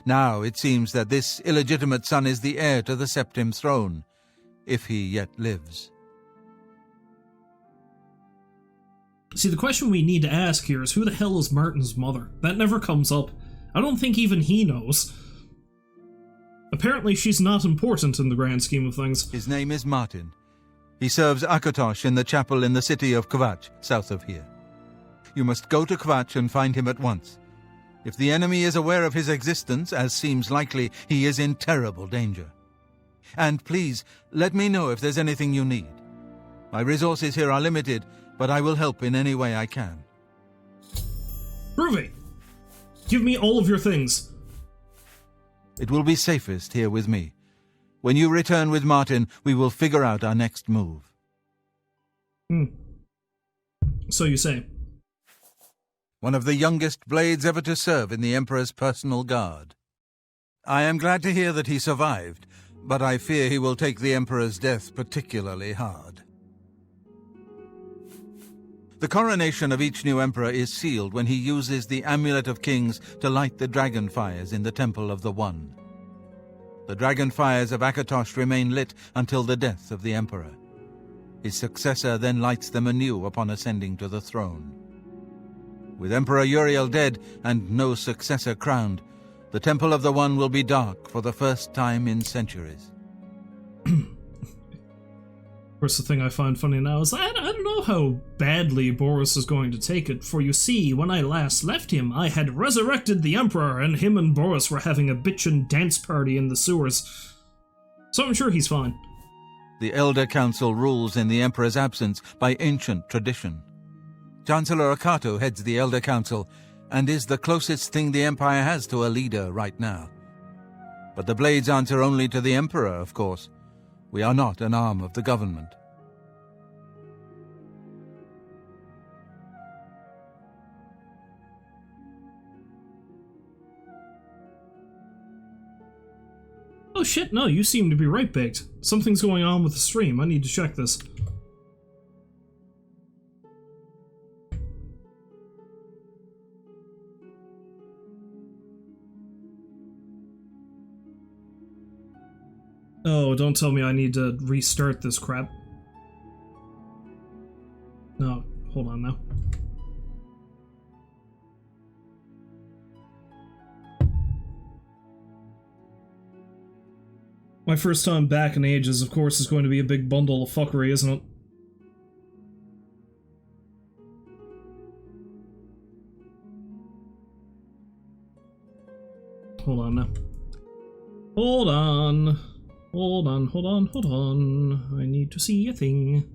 Now it seems that this illegitimate son is the heir to the Septim throne, if he yet lives. See, the question we need to ask here is who the hell is Martin's mother? That never comes up. I don't think even he knows. Apparently she's not important in the grand scheme of things. His name is Martin. He serves Akatosh in the chapel in the city of Kvatch, south of here. You must go to Kvatch and find him at once. If the enemy is aware of his existence, as seems likely, he is in terrible danger. And please, let me know if there's anything you need. My resources here are limited, but I will help in any way I can. Groovy! Give me all of your things. It will be safest here with me. When you return with Martin, we will figure out our next move. So you say. One of the youngest blades ever to serve in the Emperor's personal guard. I am glad to hear that he survived, but I fear he will take the Emperor's death particularly hard. The coronation of each new emperor is sealed when he uses the Amulet of Kings to light the dragon fires in the Temple of the One. The dragon fires of Akatosh remain lit until the death of the emperor. His successor then lights them anew upon ascending to the throne. With Emperor Uriel dead and no successor crowned, the Temple of the One will be dark for the first time in centuries. Of course, the thing I find funny now is I don't know how badly Boris is going to take it, for you see, when I last left him, I had resurrected the Emperor, and him and Boris were having a bitchin' dance party in the sewers. So I'm sure he's fine. The Elder Council rules in the Emperor's absence by ancient tradition. Chancellor Akato heads the Elder Council, and is the closest thing the Empire has to a leader right now. But the Blades answer only to the Emperor, of course. We are not an arm of the government. Oh shit, no, you seem to be right, Baked. Something's going on with the stream. I need to check this. Oh, don't tell me I need to restart this crap. No, hold on now. My first time back in ages, of course, is going to be a big bundle of fuckery, isn't it? Hold on now. Hold on. Hold on, hold on, hold on. I need to see a thing.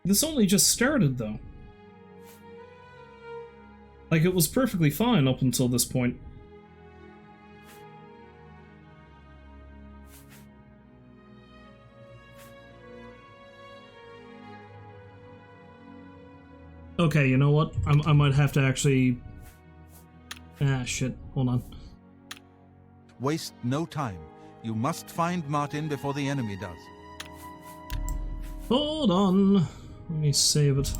This only just started, though. Like, it was perfectly fine up until this point. Okay, you know what? I might have to actually... Ah, shit. Hold on. Waste no time. You must find Martin before the enemy does. Hold on. Let me save it.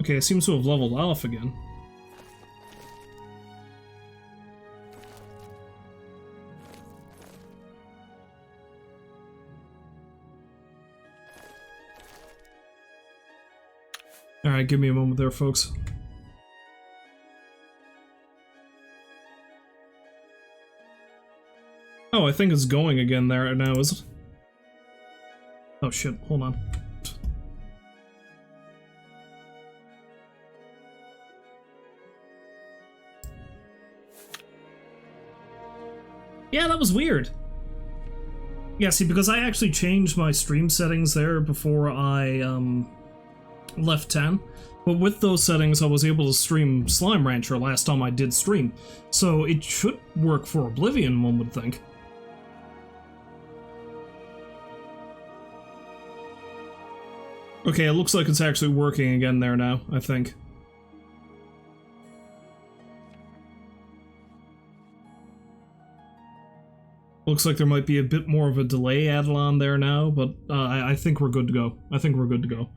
Okay, it seems to have leveled off again. Alright, give me a moment there, folks. Oh, I think it's going again there now, is it? Oh shit, hold on. Yeah, that was weird. Yeah, see, because I actually changed my stream settings there before I, left 10. But with those settings, I was able to stream Slime Rancher last time I did stream. So it should work for Oblivion, one would think. Okay, it looks like it's actually working again there now, I think. Looks like there might be a bit more of a delay added on there now, but I think we're good to go. I think we're good to go.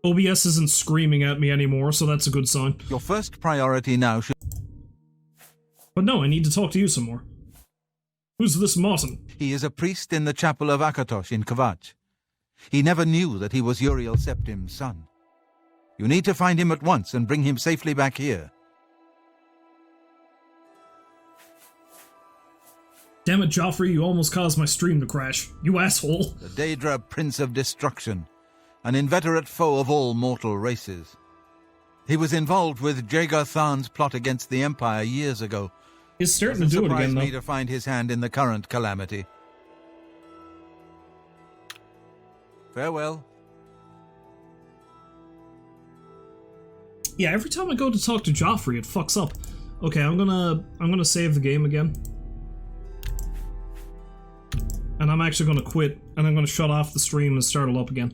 OBS isn't screaming at me anymore, so that's a good sign. Your first priority now should... But no, I need to talk to you some more. Who's this Martin? He is a priest in the chapel of Akatosh in Kvatch. He never knew that he was Uriel Septim's son. You need to find him at once and bring him safely back here. Damn it, Jauffre, you almost caused my stream to crash. You asshole. The Daedra Prince of Destruction, an inveterate foe of all mortal races. He was involved with Jagar Tharn's plot against the Empire years ago. He's starting to do it again, though. Me to find his hand in the current calamity. Farewell. Yeah, every time I go to talk to Jauffre, it fucks up. Okay, I'm gonna save the game again. And I'm actually gonna quit, and I'm gonna shut off the stream and start it up again.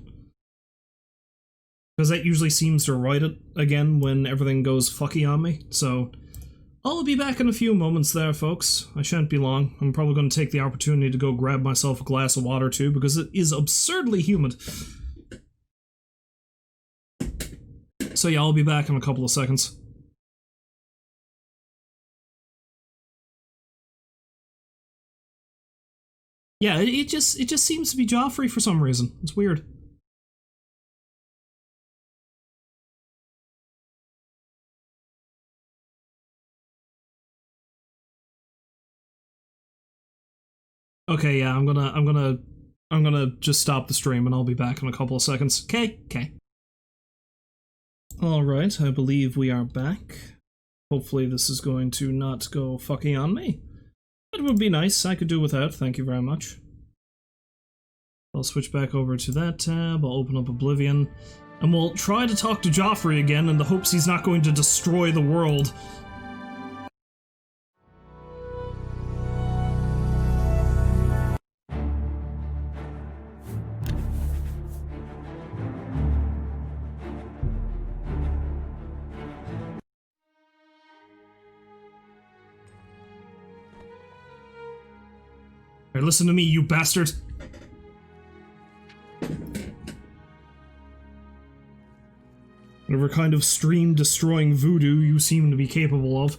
Because that usually seems to right it again when everything goes fucky on me, so... I'll be back in a few moments there, folks. I shan't be long. I'm probably going to take the opportunity to go grab myself a glass of water, too, because it is absurdly humid. So yeah, I'll be back in a couple of seconds. Yeah, it just seems to be Jauffre for some reason. It's weird. Okay, yeah, I'm gonna just stop the stream and I'll be back in a couple of seconds. Okay. Alright, I believe we are back. Hopefully this is going to not go fucking on me. It would be nice, I could do without, thank you very much. I'll switch back over to that tab, I'll open up Oblivion, and we'll try to talk to Jauffre again in the hopes he's not going to destroy the world. Hey, listen to me, you bastard! Whatever kind of stream-destroying voodoo you seem to be capable of.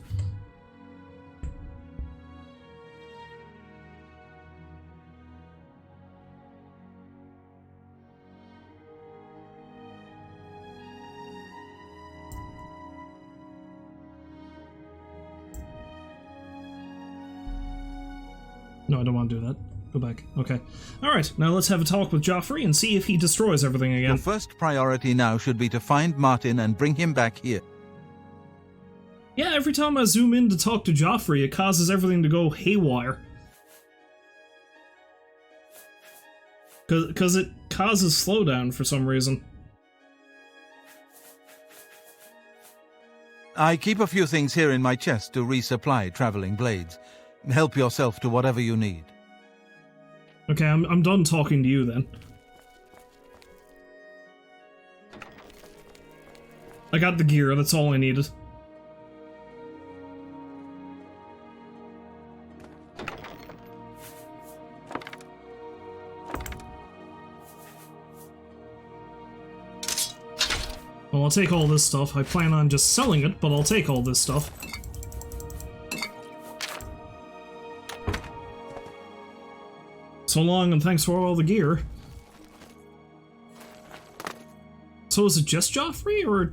No, I don't want to do that. Go back. Okay. Alright, now let's have a talk with Jauffre and see if he destroys everything again. Your first priority now should be to find Martin and bring him back here. Yeah, every time I zoom in to talk to Jauffre, it causes everything to go haywire. Because it causes slowdown for some reason. I keep a few things here in my chest to resupply traveling blades. Help yourself to whatever you need. Okay, I'm done talking to you then. I got the gear, that's all I needed. Well, I'll take all this stuff. I plan on just selling it, but I'll take all this stuff. So long, and thanks for all the gear. So is it just Jauffre, or...?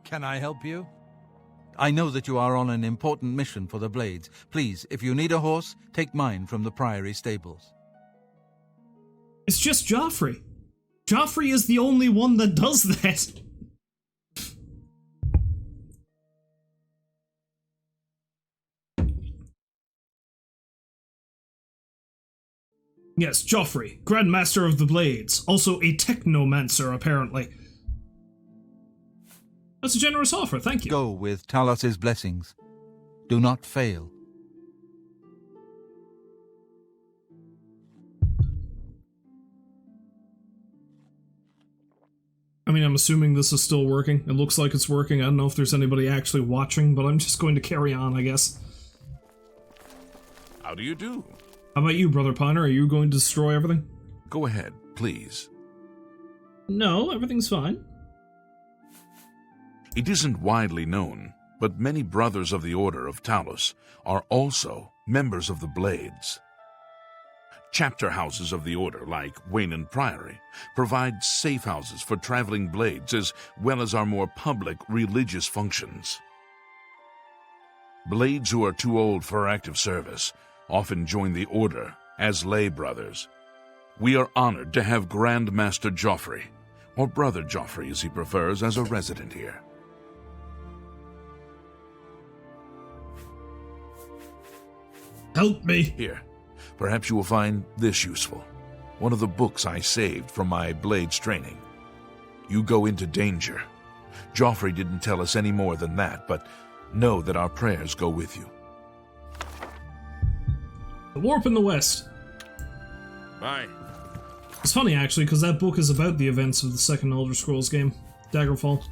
Can I help you? I know that you are on an important mission for the Blades. Please, if you need a horse, take mine from the Priory stables. It's just Jauffre. Jauffre is the only one that does that. Yes, Jauffre, Grandmaster of the Blades, also a technomancer, apparently. That's a generous offer, thank you. Go with Talos's blessings. Do not fail. I mean, I'm assuming this is still working. It looks like it's working. I don't know if there's anybody actually watching, but I'm just going to carry on, I guess. How do you do? How about you, Brother Piner? Are you going to destroy everything? Go ahead, please. No, everything's fine. It isn't widely known, but many brothers of the Order of Talos are also members of the Blades. Chapter houses of the Order, like Wayland Priory, provide safe houses for traveling blades as well as our more public religious functions. Blades who are too old for active service often join the Order as lay brothers. We are honored to have Grandmaster Jauffre, or Brother Jauffre as he prefers, as a resident here. Help me! Here, perhaps you will find this useful. One of the books I saved from my Blades training. You go into danger. Jauffre didn't tell us any more than that, but know that our prayers go with you. The Warp in the West. Bye. It's funny, actually, because that book is about the events of the second Elder Scrolls game, Daggerfall.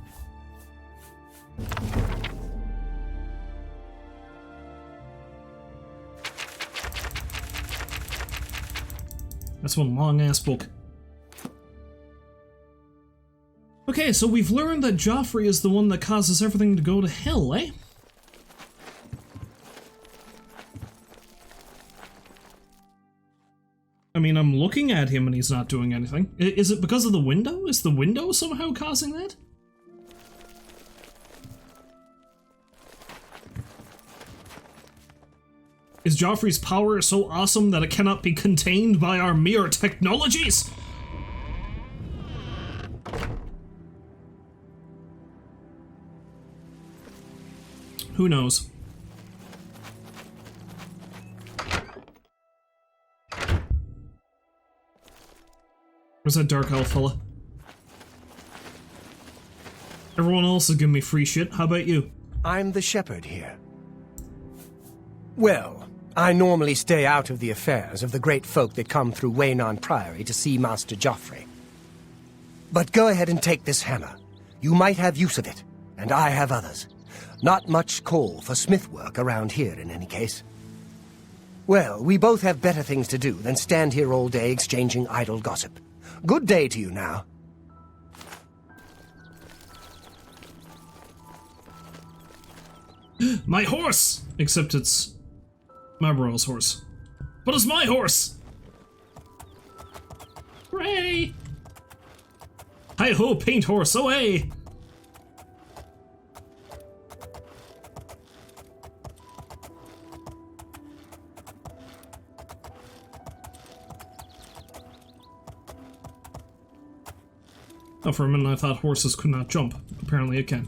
That's one long-ass book. Okay, so we've learned that Jauffre is the one that causes everything to go to hell, eh? I mean, I'm looking at him and he's not doing anything. Is it because of the window? Is the window somehow causing that? Is Jauffre's power so awesome that it cannot be contained by our mere technologies? Who knows? Where's that dark elf fella? Everyone else is giving me free shit. How about you? I'm the shepherd here. Well, I normally stay out of the affairs of the great folk that come through Waynon Priory to see Master Jauffre. But go ahead and take this hammer. You might have use of it, and I have others. Not much call for smith work around here in any case. Well, we both have better things to do than stand here all day exchanging idle gossip. Good day to you now. My horse! Except it's Mabro's horse. But it's my horse! Hooray! Hi-ho, paint horse, away! Oh, for a minute I thought horses could not jump. Apparently it can.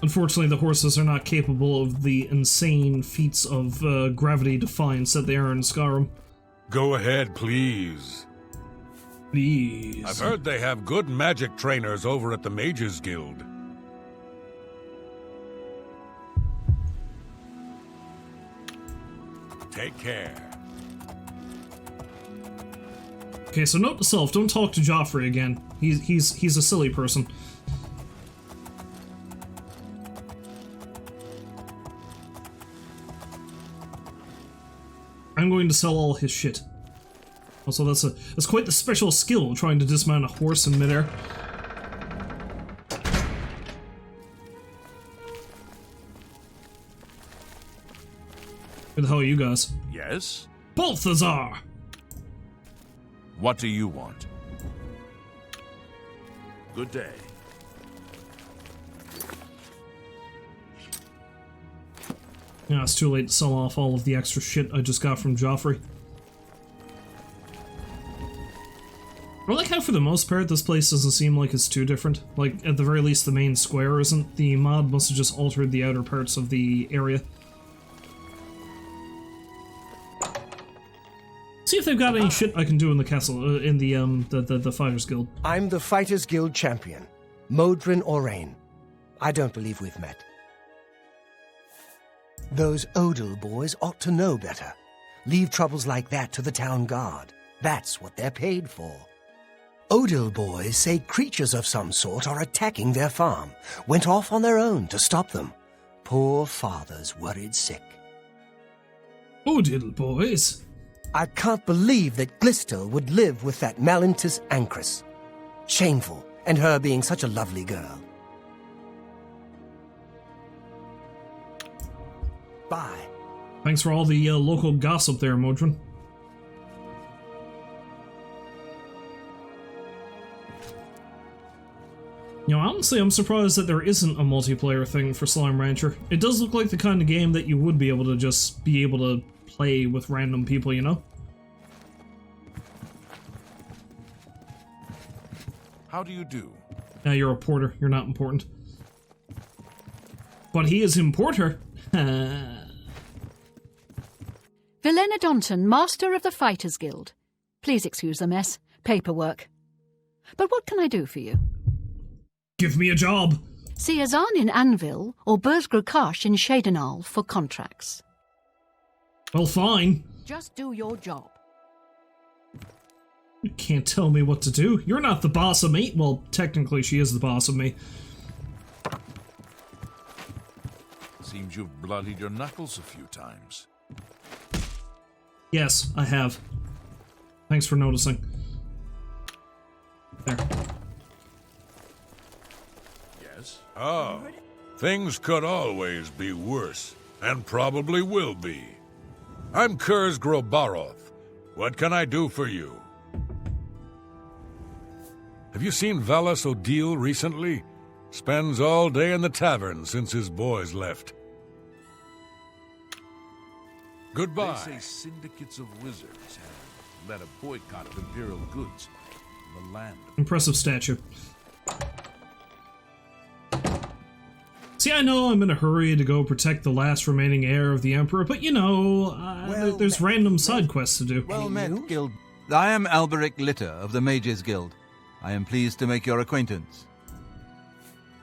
Unfortunately, the horses are not capable of the insane feats of gravity defiance that they are in Skyrim. Go ahead, please. Please. I've heard they have good magic trainers over at the Mages Guild. Take care. Okay, so note to self, don't talk to Jauffre again. He's a silly person. I'm going to sell all his shit. Also, that's quite the special skill, trying to dismount a horse in midair. Who the hell are you guys? Yes? Balthazar! What do you want? Good day. Yeah, it's too late to sell off all of the extra shit I just got from Jauffre. I like how for the most part this place doesn't seem like it's too different. Like, at the very least the main square isn't. The mod must have just altered the outer parts of the area. See if they've got any shit I can do in the castle, in the Fighters Guild. I'm the Fighters Guild champion, Modron Orain. I don't believe we've met. Those Odil boys ought to know better. Leave troubles like that to the town guard. That's what they're paid for. Odil boys say creatures of some sort are attacking their farm. Went off on their own to stop them. Poor father's worried sick. Odil boys? I can't believe that Glistel would live with that Malintis Ancrus. Shameful, and her being such a lovely girl. Bye. Thanks for all the local gossip there, Modron. You know, honestly, I'm surprised that there isn't a multiplayer thing for Slime Rancher. It does look like the kind of game that you would be able to just be able to play with random people, you know? How do you do? Now you're a porter. You're not important. But he is importer. Villenadonton, Master of the Fighters Guild. Please excuse the mess. Paperwork. But what can I do for you? Give me a job. See Azan in Anvil or Burzgrokash in Shadenal for contracts. Well, fine. Just do your job. You can't tell me what to do. You're not the boss of me. Well, technically she is the boss of me. Seems you've bloodied your knuckles a few times. Yes, I have. Thanks for noticing. There. Yes? Oh, things could always be worse, and probably will be. I'm Kurz Grobaroth. What can I do for you? Have you seen Valas Odile recently? Spends all day in the tavern since his boys left. Goodbye. They say syndicates of wizards have led a boycott of imperial goods in the land. Impressive statue. See, I know I'm in a hurry to go protect the last remaining heir of the Emperor, but you know, there's random side quests to do. Well met, Guild. I am Alberic Litter of the Mages Guild. I am pleased to make your acquaintance.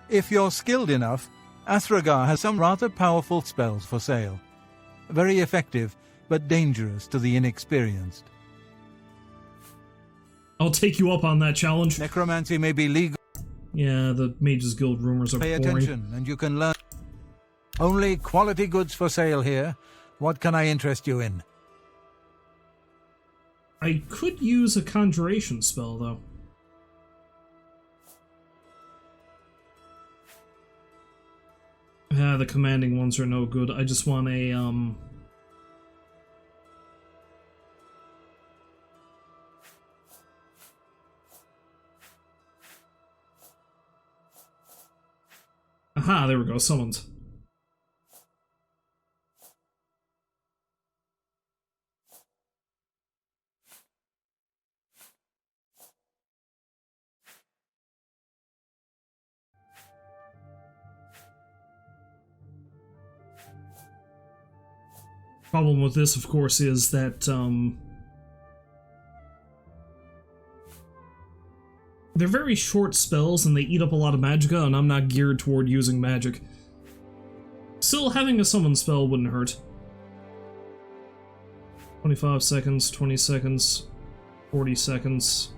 If you're skilled enough, Athragar has some rather powerful spells for sale. Very effective, but dangerous to the inexperienced. I'll take you up on that challenge. Necromancy may be legal. Yeah, the Mages Guild rumors are Pay boring. attention, and you can learn. Only quality goods for sale here. What can I interest you in? I could use a conjuration spell, though. Yeah, the commanding ones are no good. I just want a, Aha, there we go, summoned. Problem with this, of course, is that, they're very short spells and they eat up a lot of magicka, and I'm not geared toward using magic. Still, having a summon spell wouldn't hurt. 25 seconds, 20 seconds, 40 seconds.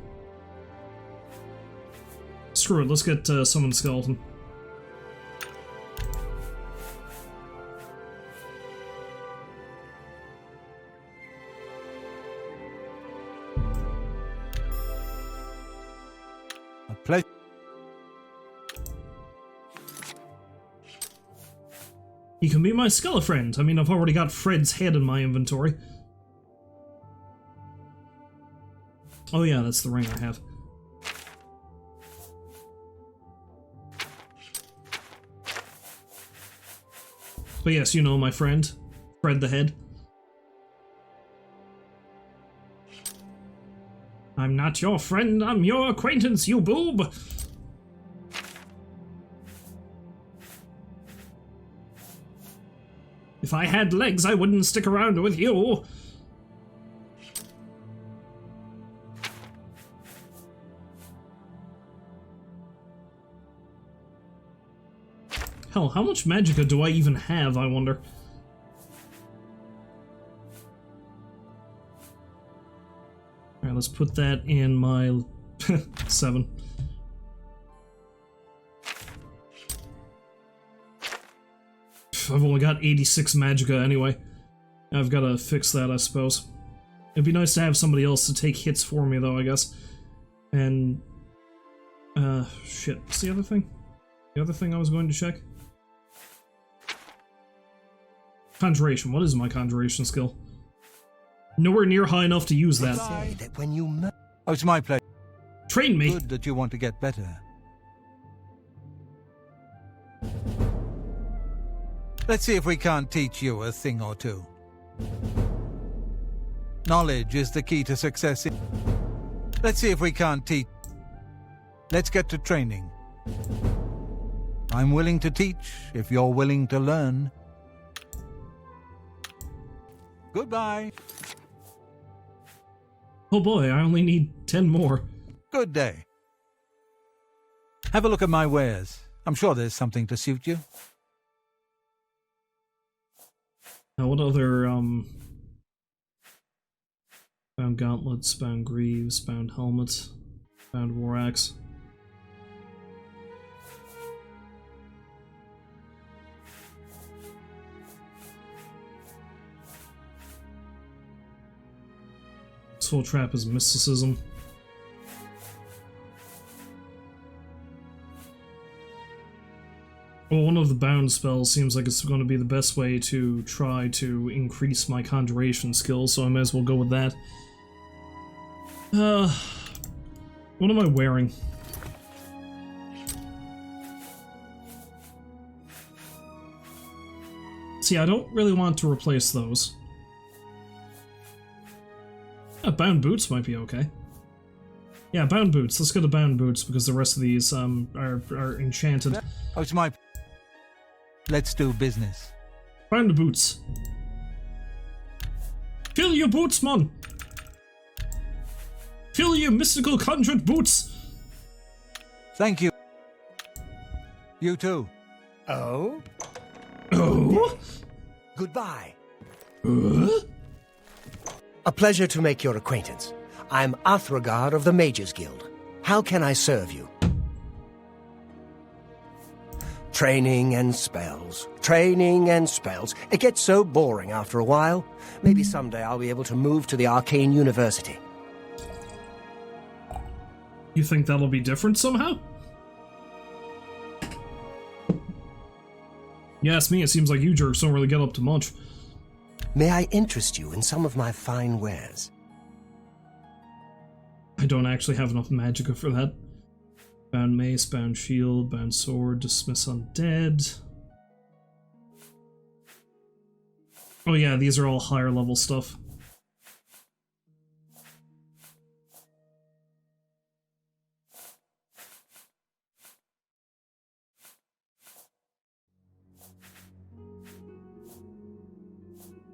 Screw it, let's get Summon Skeleton. Pleasure. You can be my Skelefriend. I mean, I've already got Fred's head in my inventory. Oh yeah, that's the ring I have. But yes, you know my friend, Fred the Head. I'm not your friend, I'm your acquaintance, you boob! If I had legs, I wouldn't stick around with you! Hell, how much magicka do I even have, I wonder? Alright, let's put that in my 7. I've only got 86 magicka anyway. I've got to fix that, I suppose. It'd be nice to have somebody else to take hits for me, though, I guess. And... shit. What's the other thing? The other thing I was going to check? Conjuration. What is my conjuration skill? Nowhere near high enough to use that. Say that when you Oh, it's my pleasure. Train me! Good that you want to get better. Let's see if we can't teach you a thing or two. Knowledge is the key to success. Let's see if we can't teach. Let's get to training. I'm willing to teach if you're willing to learn. Goodbye. Oh boy, I only need 10 more. Good day. Have a look at my wares. I'm sure there's something to suit you. Now what other, bound gauntlets, bound greaves, bound helmet, bound war axe. Soul Trap is mysticism. Well, one of the bound spells seems like it's going to be the best way to try to increase my conjuration skills, so I might as well go with that. What am I wearing? See, I don't really want to replace those. Bound boots might be okay. Yeah, bound boots. Let's go to bound boots because the rest of these are enchanted. Oh, it's my... Let's do business. Bound boots. Fill your boots, man! kill, you mystical conjured boots! Thank you. You too. Oh? Oh? Goodbye. A pleasure to make your acquaintance. I'm Athragard of the Mages Guild. How can I serve you? Training and spells. Training and spells. It gets so boring after a while. Maybe someday I'll be able to move to the Arcane University. You think that'll be different somehow? Yeah, it's me. It seems like you jerks don't really get up to much. May I interest you in some of my fine wares? I don't actually have enough magicka for that. Bound mace, bound shield, bound sword, dismiss undead. Oh yeah, these are all higher level stuff.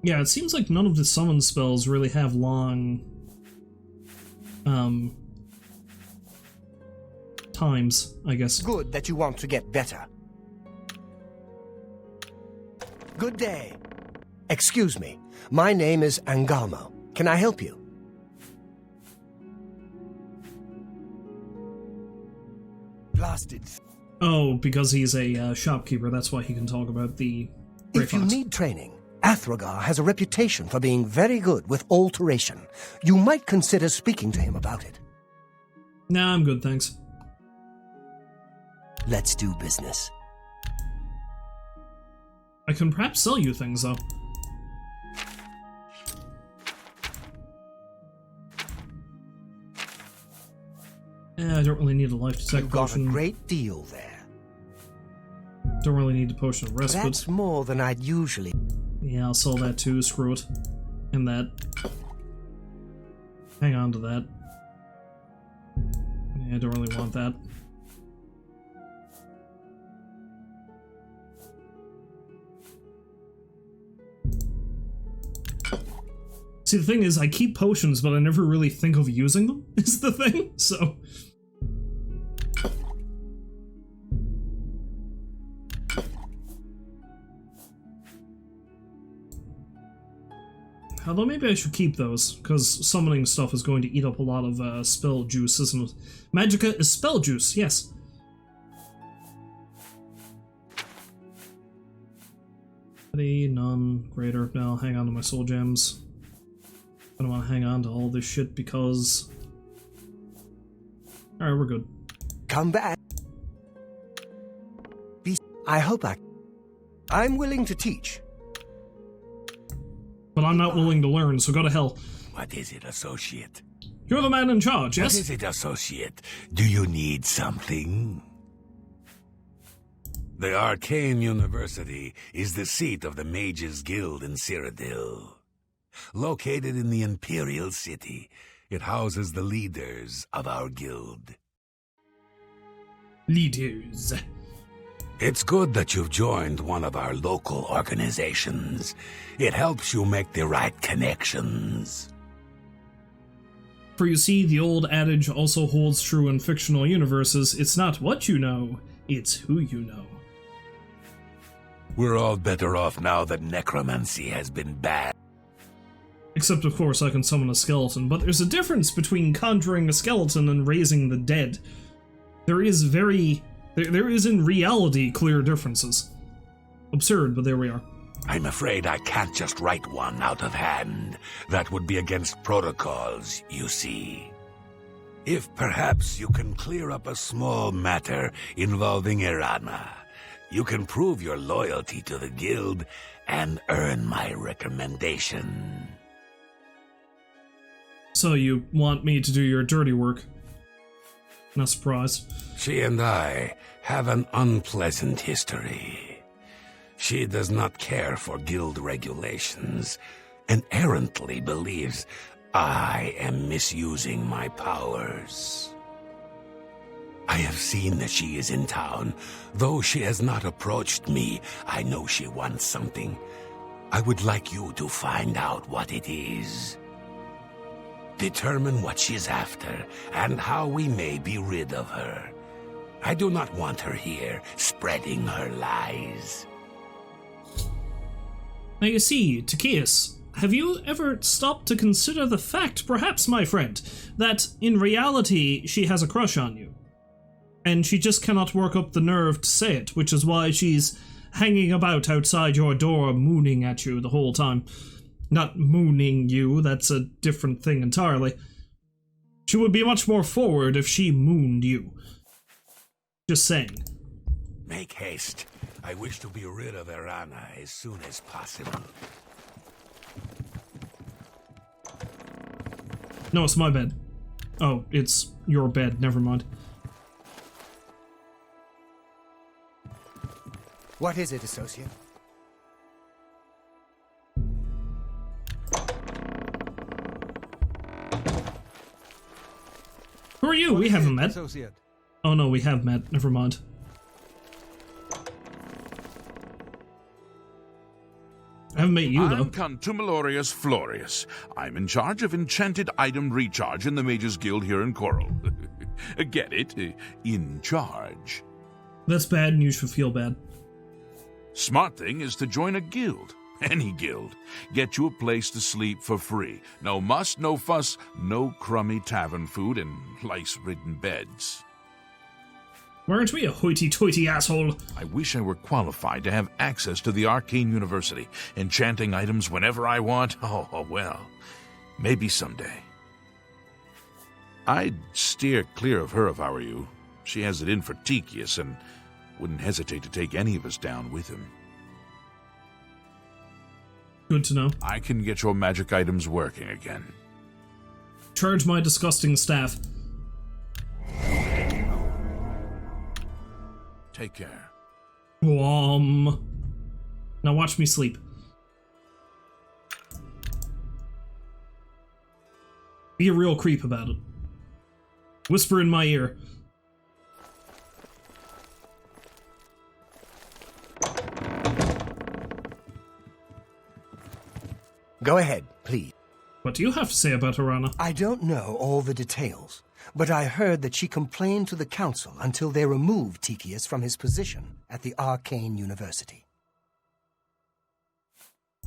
Yeah, it seems like none of the summon spells really have long times, I guess. Good that you want to get better. Good day. Excuse me. My name is Angalmo. Can I help you? Blasted. Oh, because he's a shopkeeper, that's why he can talk about the If you need training, Athragar has a reputation for being very good with alteration. You might consider speaking to him about it. Nah, I'm good, thanks. Let's do business. I can perhaps sell you things, though. I don't really need a life detect You've got a potion. great deal there. Don't really need a potion of respite. That's more than I'd usually... Yeah, I'll sell that too, screw it. And that. Hang on to that. Yeah, I don't really want that. See, the thing is, I keep potions, but I never really think of using them, is the thing, so... Although maybe I should keep those, because summoning stuff is going to eat up a lot of spell juice, isn't it? Magicka is spell juice, yes. None, greater. No, I'll hang on to my soul gems. I don't want to hang on to all this shit because... Alright, we're good. Come back. I hope I'm willing to teach. But I'm not willing to learn, so go to hell. What is it, associate? You're the man in charge, yes? What is it, associate? Do you need something? The Arcane University is the seat of the Mages Guild in Cyrodiil. Located in the Imperial City, it houses the leaders of our guild. Leaders. It's good that you've joined one of our local organizations. It helps you make the right connections. For you see, the old adage also holds true in fictional universes. It's not what you know, it's who you know. We're all better off now that necromancy has been banned. Except, of course, I can summon a skeleton, but there's a difference between conjuring a skeleton and raising the dead. There is in reality clear differences. Absurd, but there we are. I'm afraid I can't just write one out of hand. That would be against protocols, you see. If perhaps you can clear up a small matter involving Irana, you can prove your loyalty to the guild and earn my recommendation. So you want me to do your dirty work? Not surprised. She and I have an unpleasant history. She does not care for guild regulations and errantly believes I am misusing my powers. I have seen that she is in town. Though she has not approached me, I know she wants something. I would like you to find out what it is. Determine what she's after, and how we may be rid of her. I do not want her here, spreading her lies. Now you see, Takias, have you ever stopped to consider the fact, perhaps, my friend, that in reality she has a crush on you? And she just cannot work up the nerve to say it, which is why she's hanging about outside your door mooning at you the whole time. Not mooning you, that's a different thing entirely. She would be much more forward if she mooned you. Just saying. Make haste. I wish to be rid of Erana as soon as possible. No, it's my bed. Oh, it's your bed, never mind. What is it, associate? Who are you? We haven't met. Associate. Oh no, we have met. Never mind. I haven't met you, though. I'm Contumelius Florius. I'm in charge of enchanted item recharge in the Mages Guild here in Chorrol. Get it? In charge. That's bad and you should feel bad. Smart thing is to join a guild. Any guild. Get you a place to sleep for free. No muss, no fuss, no crummy tavern food, and lice-ridden beds. Why aren't we a hoity-toity asshole? I wish I were qualified to have access to the Arcane University, enchanting items whenever I want. Oh, well, maybe someday. I'd steer clear of her if I were you. She has it in for Tychius and wouldn't hesitate to take any of us down with him. Good to know. I can get your magic items working again. Charge my disgusting staff. Take care. Now watch me sleep. Be a real creep about it. Whisper in my ear. Go ahead, please. What do you have to say about Erana? I don't know all the details, but I heard that she complained to the council until they removed Tychius from his position at the Arcane University.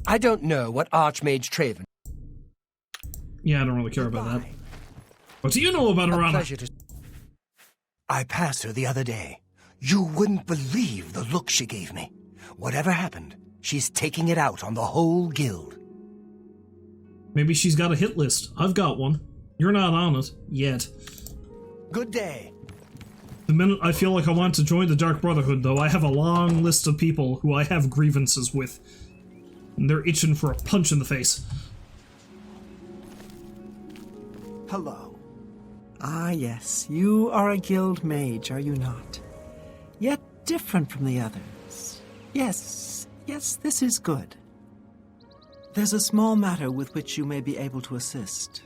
I don't know what Archmage Traven... Yeah, I don't really care about that. What do you know about Erana? Pleasure to... I passed her the other day. You wouldn't believe the look she gave me. Whatever happened, she's taking it out on the whole guild. Maybe she's got a hit list. I've got one. You're not on it. Yet. Good day. The minute I feel like I want to join the Dark Brotherhood, though, I have a long list of people who I have grievances with. And they're itching for a punch in the face. Hello. Ah, yes, you are a guild mage, are you not? Yet different from the others. Yes, this is good. There's a small matter with which you may be able to assist.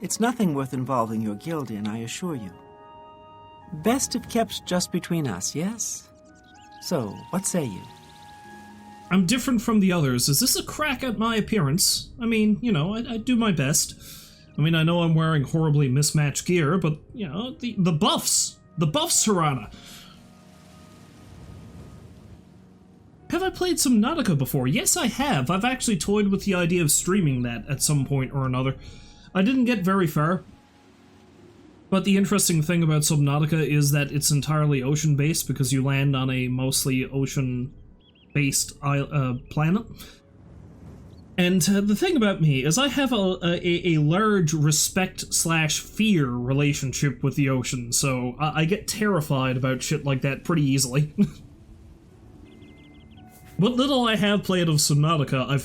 It's nothing worth involving your guild in, I assure you. Best if kept just between us, yes? So, what say you? I'm different from the others. Is this a crack at my appearance? I mean, you know, I do my best. I mean, I know I'm wearing horribly mismatched gear, but, you know, the buffs. The buffs, Erana. Have I played Subnautica before? Yes, I have. I've actually toyed with the idea of streaming that at some point or another. I didn't get very far. But the interesting thing about Subnautica is that it's entirely ocean-based because you land on a mostly ocean-based planet. And the thing about me is I have a large respect/fear relationship with the ocean, so I get terrified about shit like that pretty easily. What little I have played of Subnautica, I've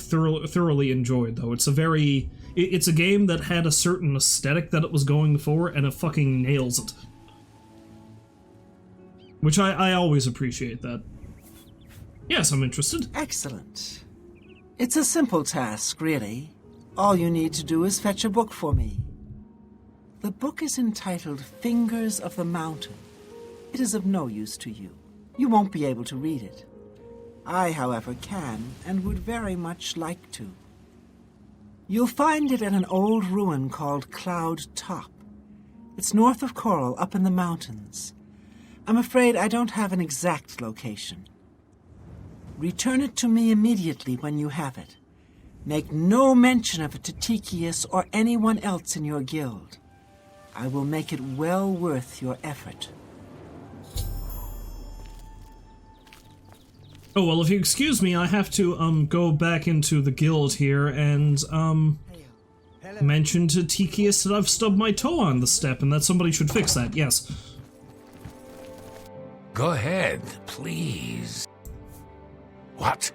thoroughly enjoyed, though. It's a game that had a certain aesthetic that it was going for, and it fucking nails it. Which I always appreciate that. Yes, I'm interested. Excellent. It's a simple task, really. All you need to do is fetch a book for me. The book is entitled Fingers of the Mountain. It is of no use to you. You won't be able to read it. I, however, can, and would very much like to. You'll find it at an old ruin called Cloud Top. It's north of Chorrol, up in the mountains. I'm afraid I don't have an exact location. Return it to me immediately when you have it. Make no mention of it to Tychius or anyone else in your guild. I will make it well worth your effort. Oh, well, if you excuse me, I have to, go back into the guild here and, mention to Tychius that I've stubbed my toe on the step and that somebody should fix that, yes. Go ahead, please. What?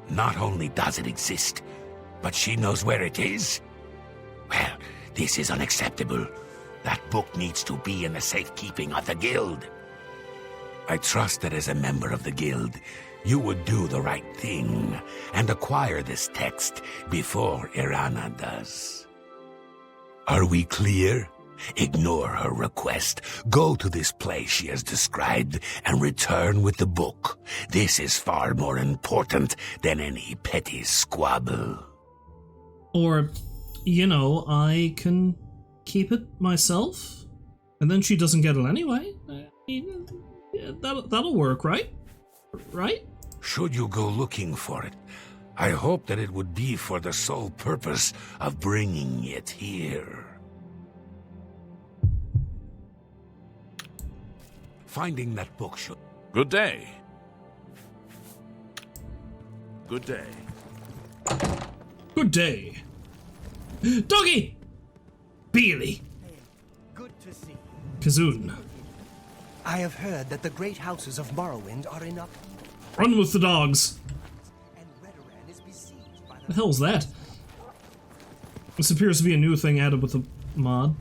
Not only does it exist, but she knows where it is? Well, this is unacceptable. That book needs to be in the safekeeping of the guild. I trust that as a member of the guild, you would do the right thing and acquire this text before Irana does. Are we clear? Ignore her request. Go to this place she has described and return with the book. This is far more important than any petty squabble. Or, you know, I can keep it myself, and then she doesn't get it anyway. I mean, yeah, that'll work, right? Right? Should you go looking for it, I hope that it would be for the sole purpose of bringing it here. Finding that book should... Good day. Good day. Good day. Doggy! Beely. Good to see you. Kazoon. I have heard that the great houses of Morrowind are in up. Run with the dogs. And Redoran is besieged by The hell's that? This appears to be a new thing added with the mod.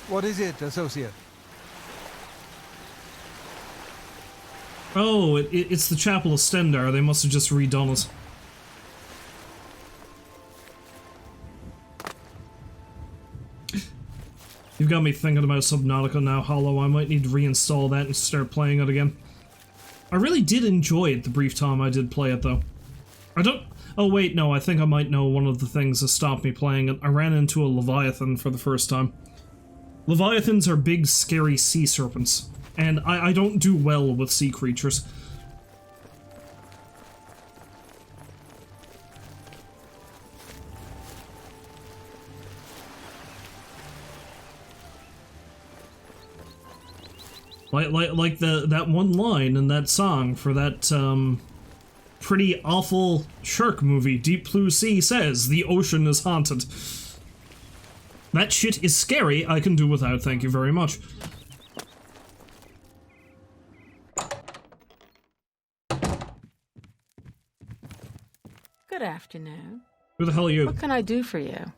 What is it, Associate? Oh, it's the Chapel of Stendarr. They must have just redone it. You've got me thinking about Subnautica now, Hollow. I might need to reinstall that and start playing it again. I really did enjoy it the brief time I did play it, though. I don't... Oh, wait, no, I think I might know one of the things that stopped me playing it. I ran into a Leviathan for the first time. Leviathans are big, scary sea serpents, and I don't do well with sea creatures. Like that one line in that song for that, pretty awful shark movie, Deep Blue Sea, says, "The ocean is haunted." That shit is scary. I can do without, thank you very much. Good afternoon. Who the hell are you? What can I do for you?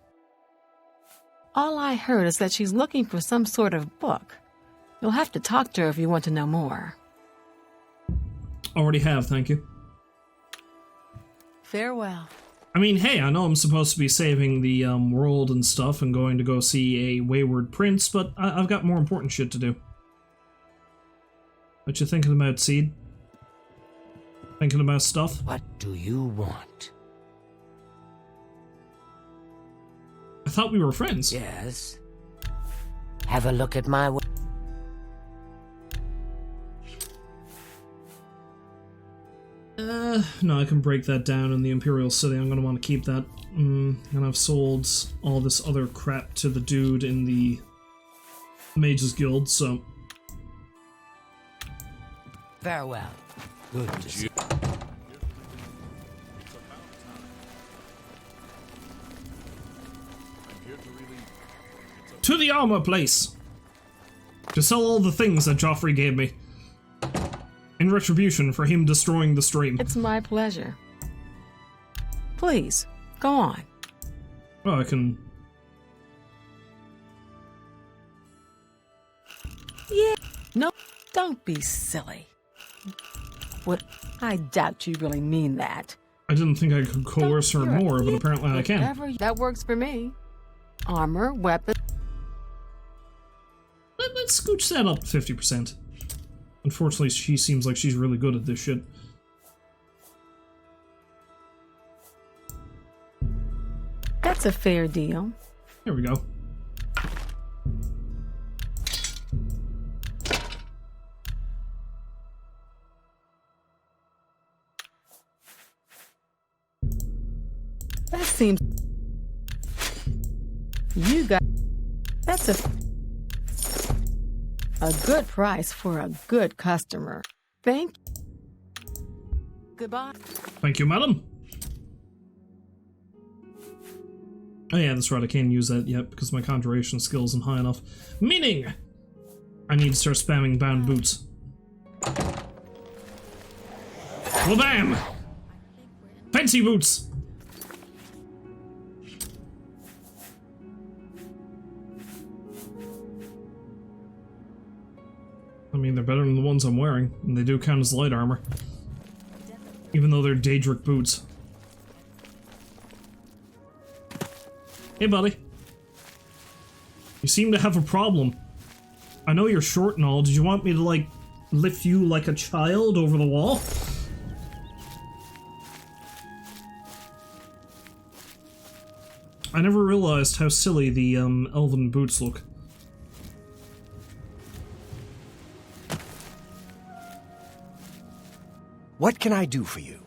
All I heard is that she's looking for some sort of book. You'll have to talk to her if you want to know more. Already have, thank you. Farewell. I mean, hey, I know I'm supposed to be saving the world and stuff and going to go see a wayward prince, but I've got more important shit to do. What you thinking about, Seed? Thinking about stuff? What do you want? I thought we were friends. Yes. Have a look at my... No, I can break that down in the Imperial City. I'm gonna want to keep that. And I've sold all this other crap to the dude in the Mages Guild, so... Farewell. Good to see you. To the armor place! To sell all the things that Jauffre gave me. In retribution for him destroying the stream. It's my pleasure. Please, go on. Well, I can... Yeah. No, don't be silly. What? I doubt you really mean that. I didn't think I could coerce her more, but apparently I can. Whatever, that works for me. Armor, weapon. Let's scooch that up 50%. Unfortunately, she seems like she's really good at this shit. That's a fair deal. Here we go. That seems... You got... That's a good price for a good customer. Thank... Goodbye. Thank you, madam. Oh yeah, that's right, I can't use that yet because my conjuration skill isn't high enough. Meaning, I need to start spamming bound boots. Well, bam! Fancy boots! I mean, they're better than the ones I'm wearing, and they do count as light armor. Even though they're Daedric boots. Hey, buddy. You seem to have a problem. I know you're short and all. Did you want me to, like, lift you like a child over the wall? I never realized how silly the, elven boots look. What can I do for you?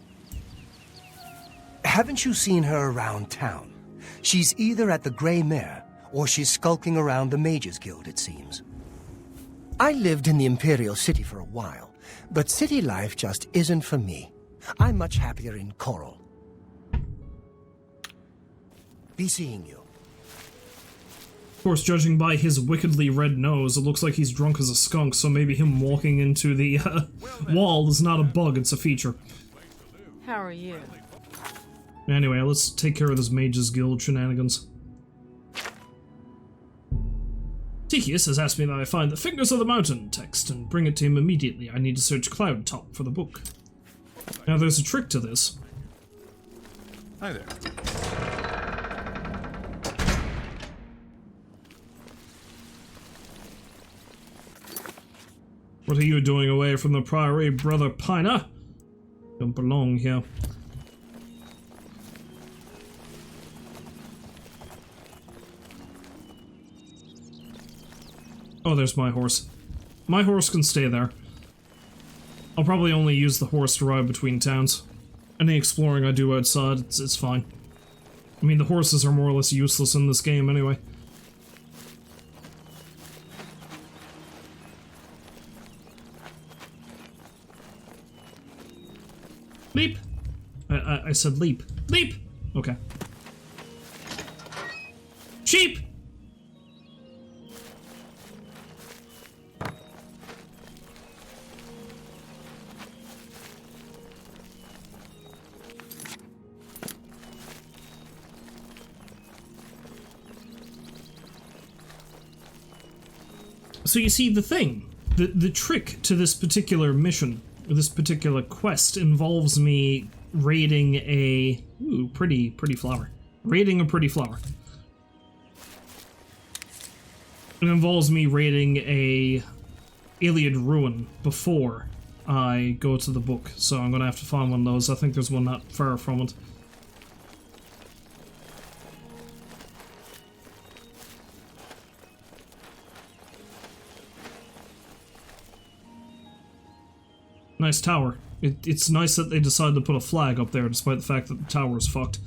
Haven't you seen her around town? She's either at the Grey Mare, or she's skulking around the Mages Guild, it seems. I lived in the Imperial City for a while, but city life just isn't for me. I'm much happier in Chorrol. Be seeing you. Of course, judging by his wickedly red nose, it looks like he's drunk as a skunk, so maybe him walking into the wall is not a bug, it's a feature. How are you? Anyway, let's take care of this Mages Guild shenanigans. Tychius has asked me that I find the Fingers of the Mountain text and bring it to him immediately. I need to search Cloud Top for the book. Now there's a trick to this. Hi there. What are you doing away from the Priory, Brother Piner? Don't belong here. Oh, there's my horse. My horse can stay there. I'll probably only use the horse to ride between towns. Any exploring I do outside, it's fine. I mean, the horses are more or less useless in this game anyway. Leap! I said leap. Leap! Okay. Sheep! So you see, the thing, the trick to this particular mission, or this particular quest, involves me raiding a... Ooh, pretty flower. Raiding a pretty flower. It involves me raiding a Iliad ruin before I go to the book, so I'm gonna have to find one of those. I think there's one not far from it. Nice tower. It's nice that they decided to put a flag up there, despite the fact that the tower is fucked.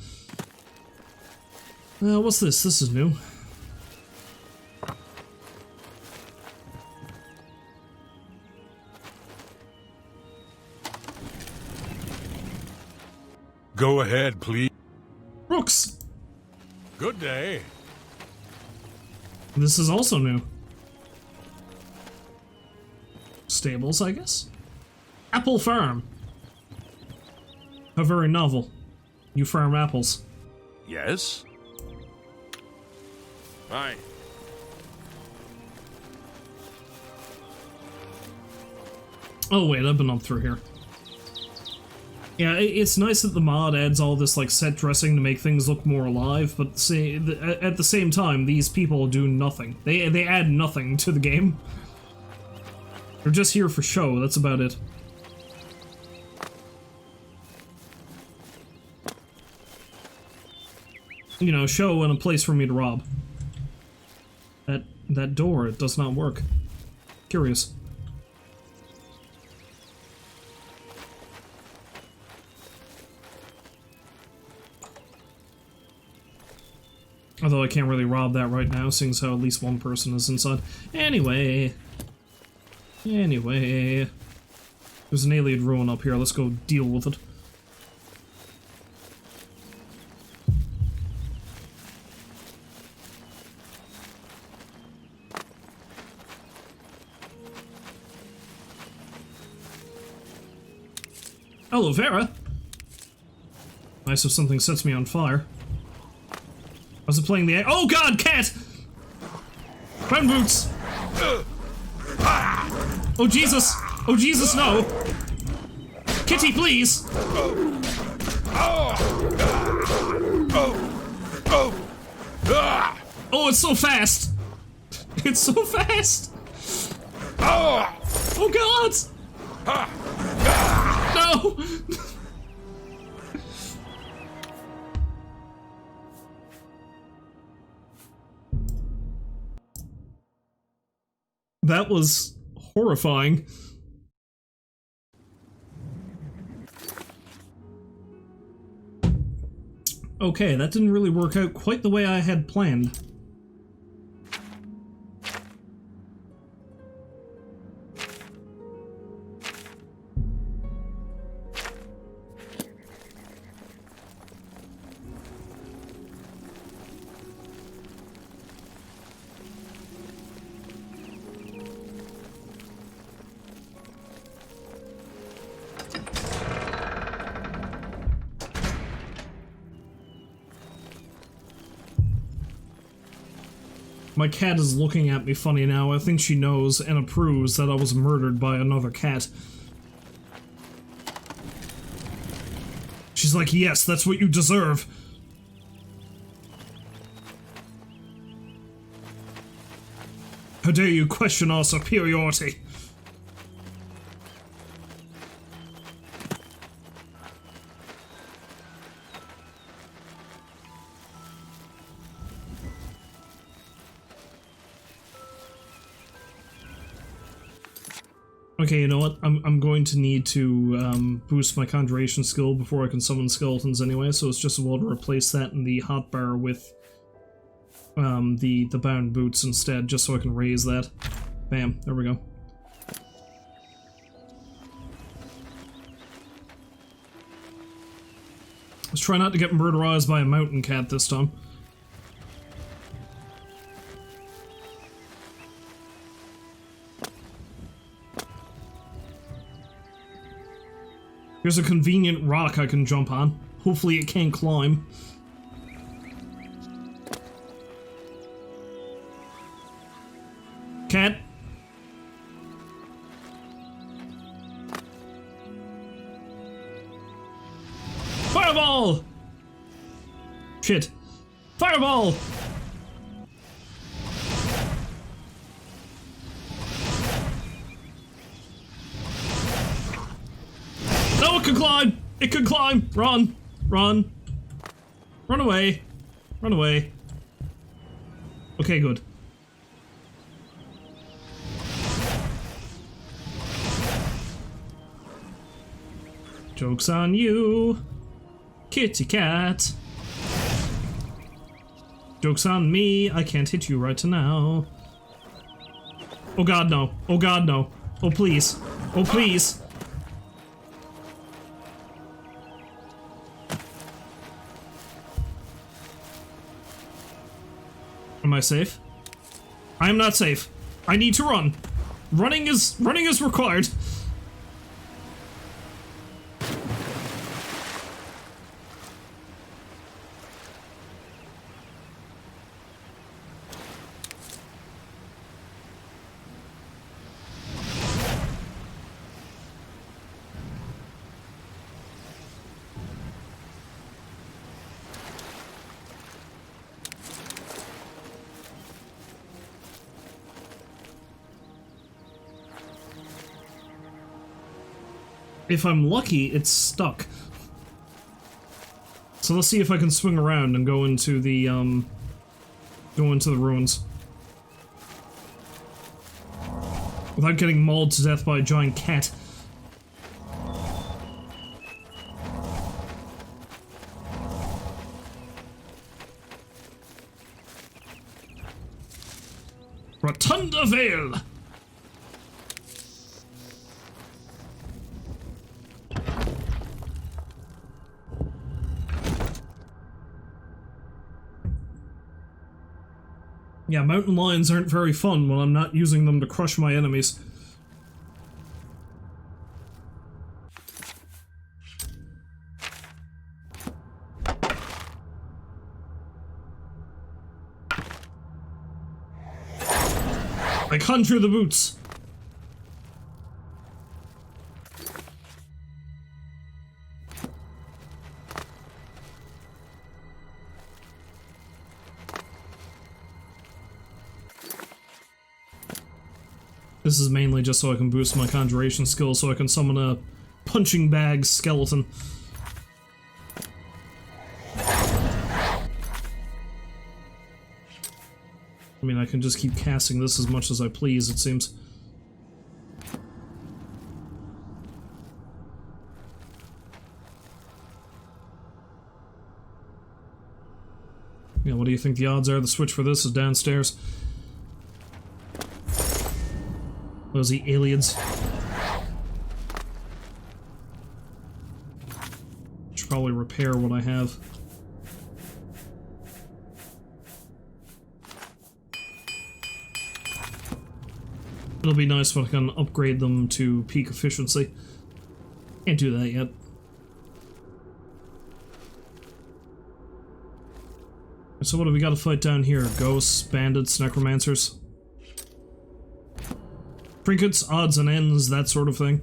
What's this? This is new. Go ahead, please. Rooks! Good day. This is also new. Stables, I guess? Apple Farm. How very novel. You farm apples. Yes? Hi. Oh wait, I've been up through here. Yeah, it's nice that the mod adds all this like set dressing to make things look more alive, but at the same time, these people do nothing. They add nothing to the game. They're just here for show, that's about it. you know, show and a place for me to rob. That door, it does not work. Curious. Although I can't really rob that right now, seeing as how at least one person is inside. Anyway. There's an alien ruin up here, let's go deal with it. Aloe vera? Nice if something sets me on fire. I was playing the— oh god, cat! Brown boots! Oh Jesus! Oh Jesus, no! Kitty, please! Oh, it's so fast! It's so fast! Oh god! No! That was horrifying. Okay, that didn't really work out quite the way I had planned. My cat is looking at me funny now. I think she knows and approves that I was murdered by another cat. She's like, yes, that's what you deserve. How dare you question our superiority? Okay, you know what? I'm going to need to boost my conjuration skill before I can summon skeletons anyway, so it's just as well to replace that in the hotbar with the bound boots instead, just so I can raise that. Bam, there we go. Let's try not to get murderized by a mountain cat this time. Here's a convenient rock I can jump on. Hopefully it can't climb. Cat? Fireball! Shit. Fireball! No, it can climb! It can climb! Run! Run! Run away! Run away. Okay, good. Joke's on you, kitty cat. Joke's on me, I can't hit you right now. Oh god, no. Oh god, no. Oh please. Oh please. Am I safe? I am not safe. I need to run. Running is required. If I'm lucky, it's stuck. So let's see if I can swing around and go into the ruins. Without getting mauled to death by a giant cat. Rotunda Vale! Yeah, mountain lions aren't very fun when I'm not using them to crush my enemies. I conjure the boots. This is mainly just so I can boost my conjuration skill so I can summon a punching bag skeleton. I mean, I can just keep casting this as much as I please, it seems. Yeah, what do you think the odds are? The switch for this is downstairs. Those the aliens. Should probably repair what I have. It'll be nice when I can upgrade them to peak efficiency. Can't do that yet. So what do we got to fight down here? Ghosts, bandits, necromancers? Trinkets, odds and ends, that sort of thing.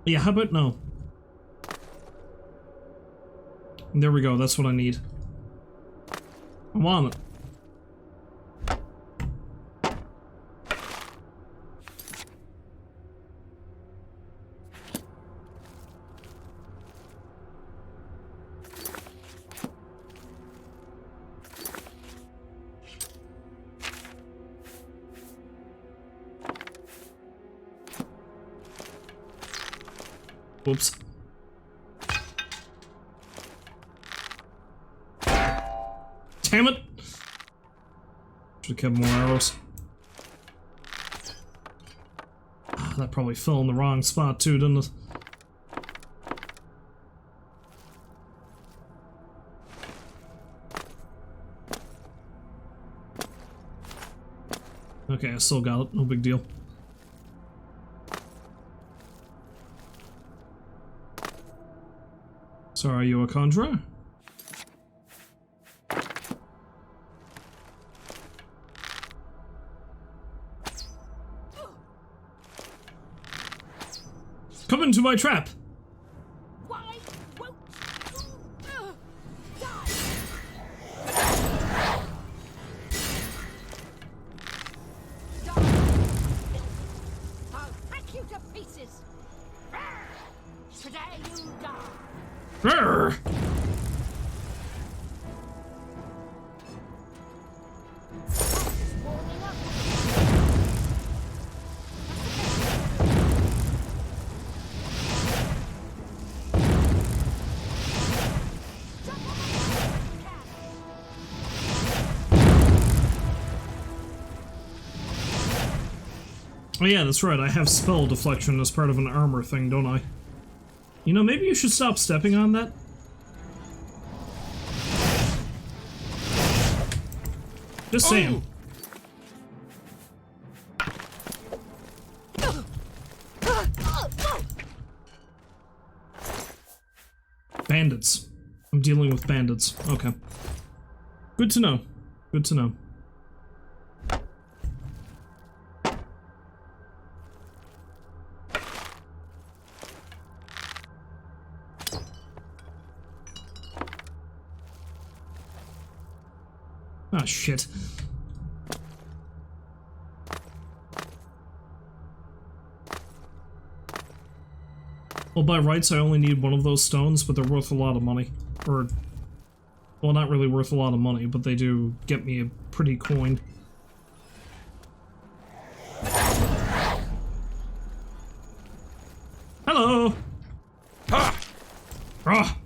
Yeah, how about no? There we go, that's what I need. I'm on it. Whoops. Damn it! Should've kept more arrows. That probably fell in the wrong spot too, didn't it? Okay, I still got it. No big deal. So are you a conjurer? Come into my trap! Why won't you die? I'll hack you to pieces! Today you die! Rrr. Oh yeah, that's right, I have spell deflection as part of an armor thing, don't I? You know, maybe you should stop stepping on that. Just saying. Bandits. I'm dealing with bandits. Okay. Good to know. Good to know. Ah, shit. Well, by rights, I only need one of those stones, but they're worth a lot of money. Or, well, not really worth a lot of money, but they do get me a pretty coin. Hello! Ha! Ah!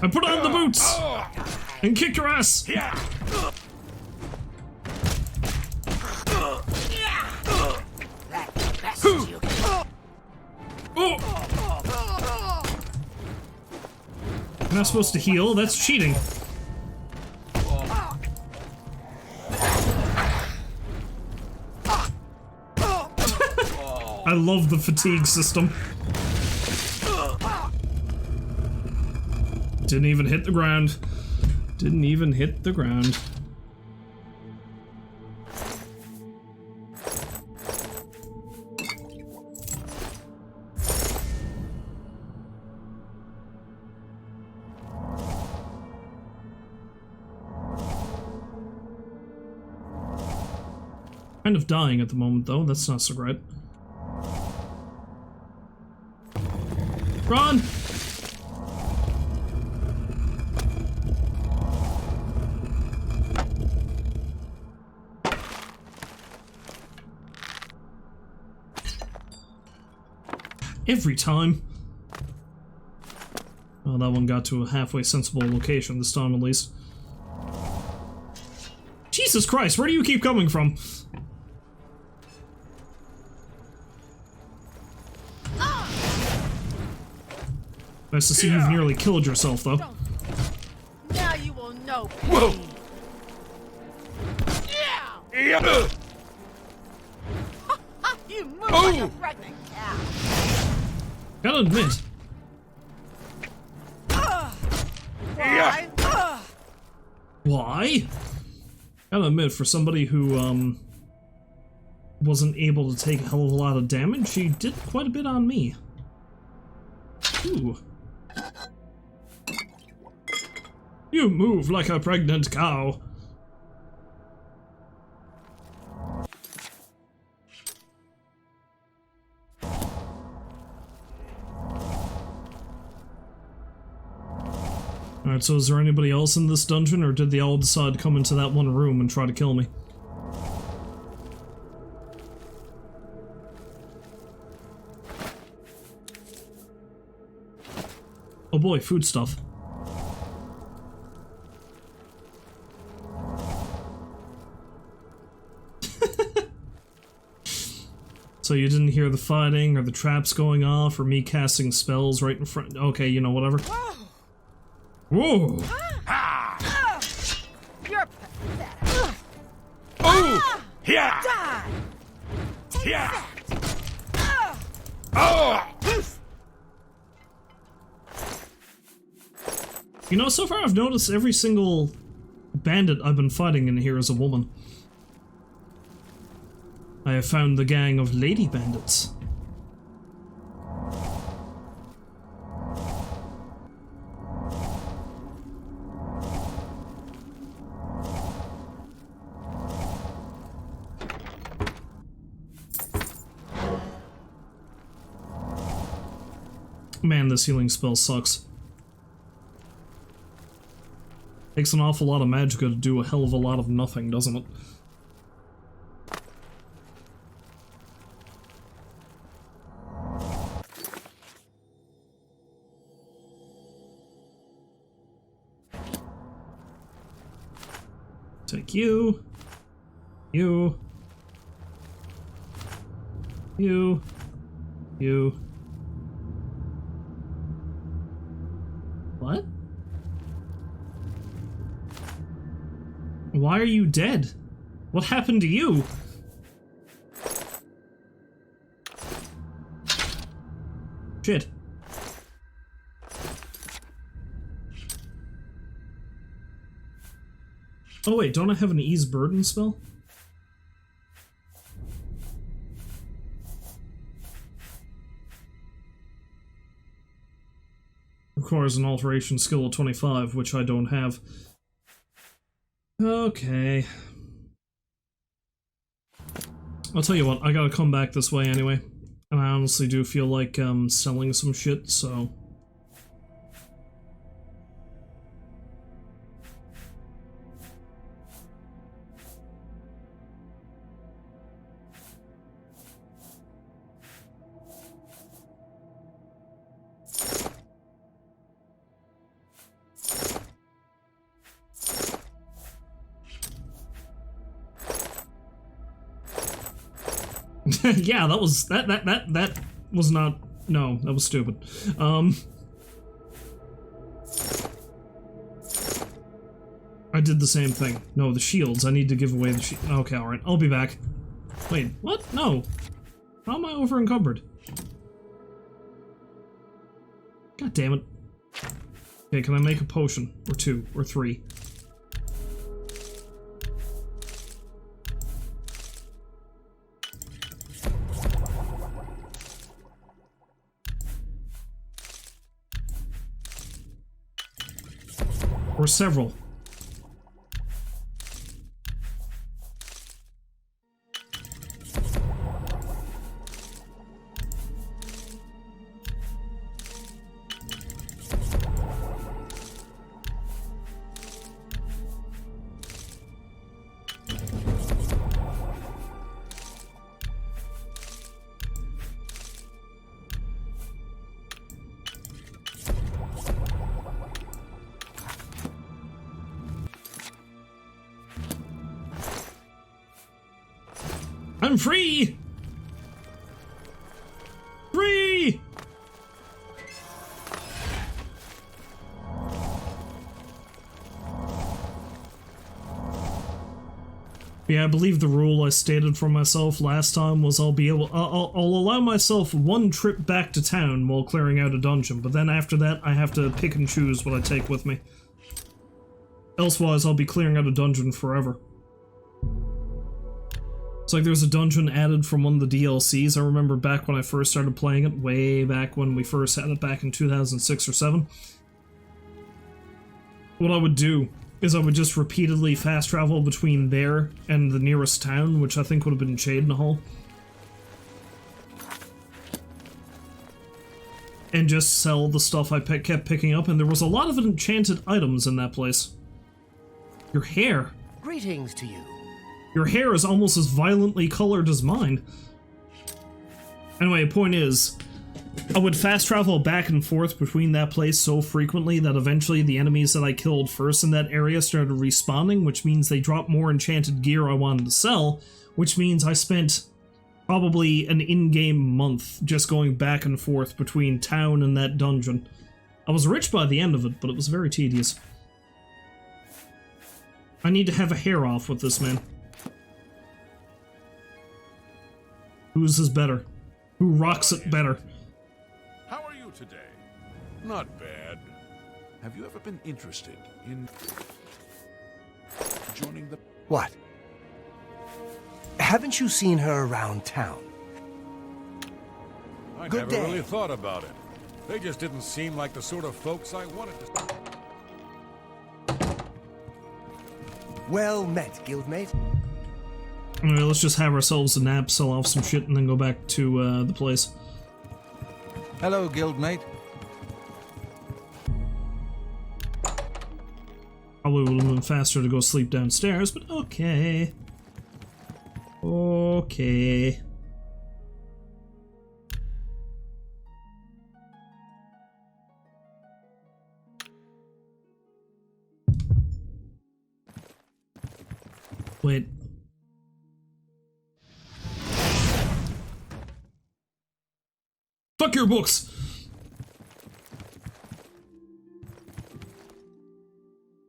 I put on the boots and kick your ass. Oh! You're not supposed to heal. That's cheating. I love the fatigue system. Didn't even hit the ground. Didn't even hit the ground. Kind of dying at the moment, though. That's not so great. Run! Every time. Well, that one got to a halfway sensible location this time, at least. Jesus Christ, where do you keep coming from? Nice to see you've nearly killed yourself, though. Now you will know. Whoa! Yeah! You move like a pregnant cow. Gotta admit. Why? Why? Gotta admit, for somebody who, wasn't able to take a hell of a lot of damage, she did quite a bit on me. Ooh. You move like a pregnant cow. Alright, so is there anybody else in this dungeon, or did they all decide to come into that one room and try to kill me? Oh boy, food stuff. So you didn't hear the fighting, or the traps going off, or me casting spells right in front? Okay, you know, whatever. Whoa! You're pathetic. Oh! Yeah! Die! Take Yeah! that! Oh! You know, so far I've noticed every single bandit I've been fighting in here is a woman. I have found the gang of lady bandits. Man, this healing spell sucks. Takes an awful lot of magicka to do a hell of a lot of nothing, doesn't it? Take you. You. You. You. What? Why are you dead? What happened to you? Shit. Oh wait, don't I have an ease burden spell? Of requires an alteration skill of 25, which I don't have. Okay. I'll tell you what, I gotta come back this way anyway. And I honestly do feel like selling some shit, so... Yeah, that was that was not, no, that was stupid. I did the same thing. No, the shields. I need to give away the shield. Okay, alright. I'll be back. Wait, what? No. How am I over encumbered? God damn it. Okay, can I make a potion? Or 2, or 3? Or several. I'm free! Free! Yeah, I believe the rule I stated for myself last time was I'll allow myself one trip back to town while clearing out a dungeon, but then after that I have to pick and choose what I take with me. Elsewise, I'll be clearing out a dungeon forever. It's like there's a dungeon added from one of the DLCs. I remember back when I first started playing it, way back when we first had it back in 2006 or 7. What I would do is I would just repeatedly fast travel between there and the nearest town, which I think would have been Chedenhall. And just sell the stuff I kept picking up, and there was a lot of enchanted items in that place. Your hair. Greetings to you. Your hair is almost as violently colored as mine. Anyway, point is, I would fast travel back and forth between that place so frequently that eventually the enemies that I killed first in that area started respawning, which means they dropped more enchanted gear I wanted to sell, which means I spent probably an in-game month just going back and forth between town and that dungeon. I was rich by the end of it, but it was very tedious. I need to have a hair off with this man. Whose is better? Who rocks it better? How are you today? Not bad. Have you ever been interested in joining the... What? Haven't you seen her around town? I Good never day. really thought about it. They just didn't seem like the sort of folks I wanted to... Well met, guildmate. Anyway, let's just have ourselves a nap, sell off some shit, and then go back to the place. Hello, guildmate. Probably would have been faster to go sleep downstairs, but okay. Okay. Wait. Fuck your books!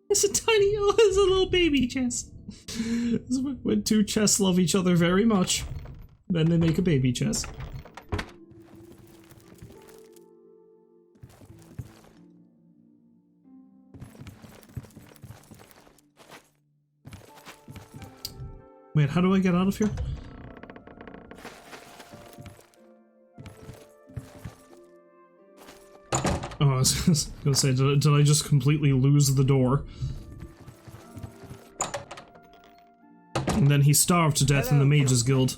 It's a tiny, oh, it's a little baby chest. When two chests love each other very much, then they make a baby chest. Wait, how do I get out of here? Oh, was gonna say, did I just completely lose the door? And then he starved to death in the Mages Guild.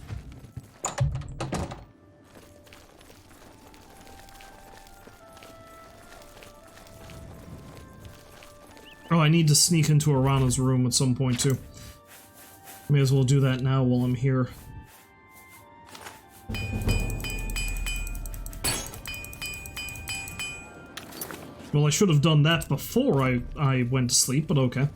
Oh, I need to sneak into Arana's room at some point, too. May as well do that now while I'm here. Well, I should have done that before I went to sleep, but okay.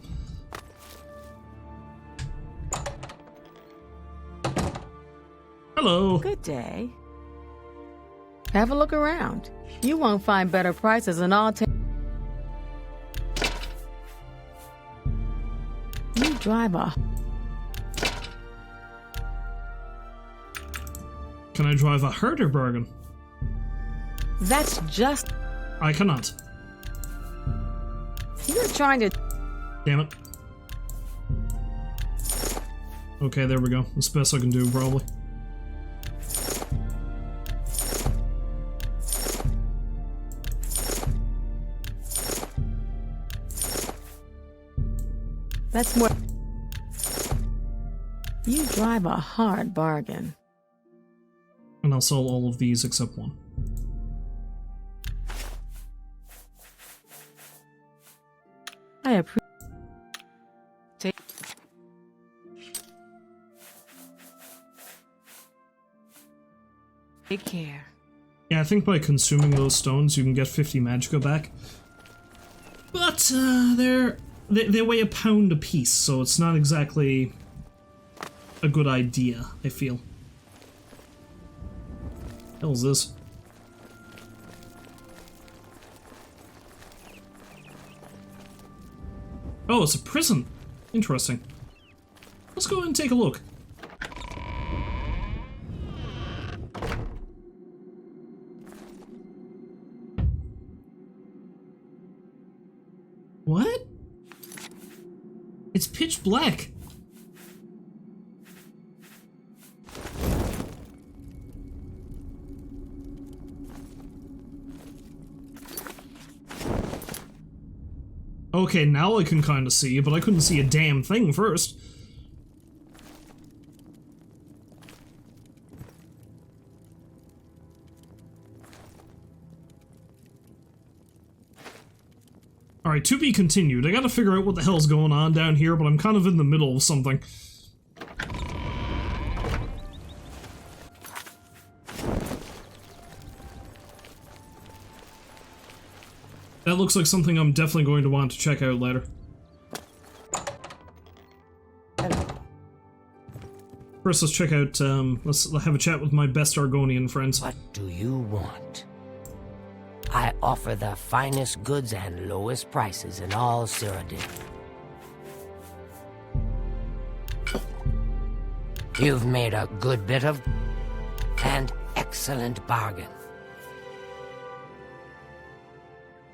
Hello. Good day. Have a look around. You won't find better prices in all You drive a... Can I drive a herder bargain? That's just... I cannot. You're trying to... Damn it. Okay, there we go. That's the best I can do, probably. That's more... You drive a hard bargain. And I'll sell all of these except one. I appreciate... Take care. Yeah, I think by consuming those stones you can get 50 magicka back. But, they weigh a pound apiece, so it's not exactly a good idea, I feel. What the hell is this? Oh, it's a prison. Interesting. Let's go and take a look. What? It's pitch black. Okay, now I can kind of see, but I couldn't see a damn thing first. Alright, to be continued. I gotta figure out what the hell's going on down here, but I'm kind of in the middle of something. That looks like something I'm definitely going to want to check out later. First, let's check out, let's have a chat with my best Argonian friends. What do you want? I offer the finest goods and lowest prices in all Cyrodiil. You've made a good bit of... and excellent bargain.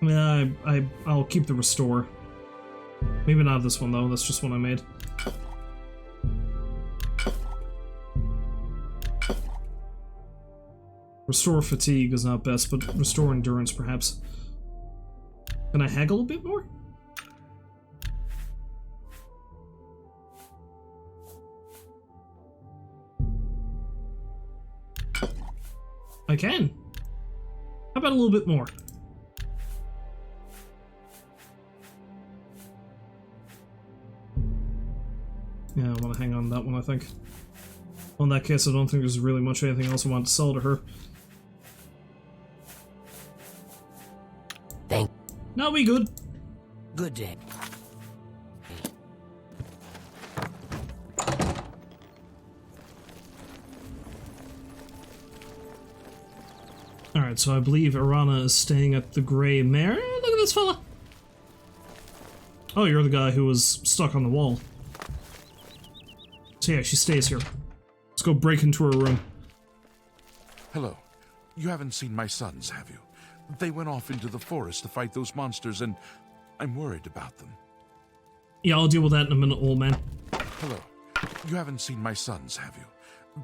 Yeah, I'll keep the restore. Maybe not this one though, that's just one I made. Restore fatigue is not best, but restore endurance perhaps. Can I haggle a bit more? I can. How about a little bit more? Yeah, I want to hang on to that one, I think. Well, in that case, I don't think there's really much anything else I want to sell to her. Thank. No, we good. Good day. Alright, so I believe Arana is staying at the Grey Mare. Look at this fella! Oh, you're the guy who was stuck on the wall. So yeah, she stays here. Let's go break into her room. Hello. You haven't seen my sons, have you? They went off into the forest to fight those monsters, and I'm worried about them. Yeah, I'll deal with that in a minute, old man. Hello. You haven't seen my sons, have you?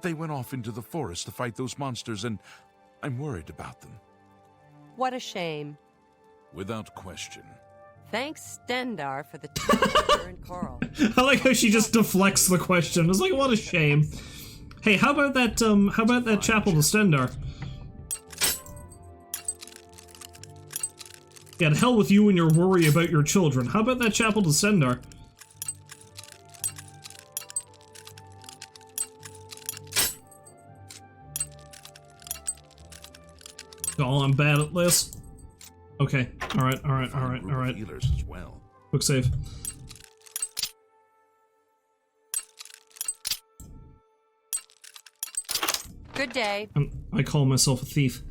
They went off into the forest to fight those monsters, and I'm worried about them. What a shame. Without question. Thanks, Stendar, for the teacher in Chorrol. I like how she just deflects the question. It's like, what a shame. Hey, how about that chapel to Stendar? Yeah, to hell with you and your worry about your children. How about that chapel to Stendar? Oh, I'm bad at this. Okay. Alright. Healers as well. Quick save. Good day. I call myself a thief.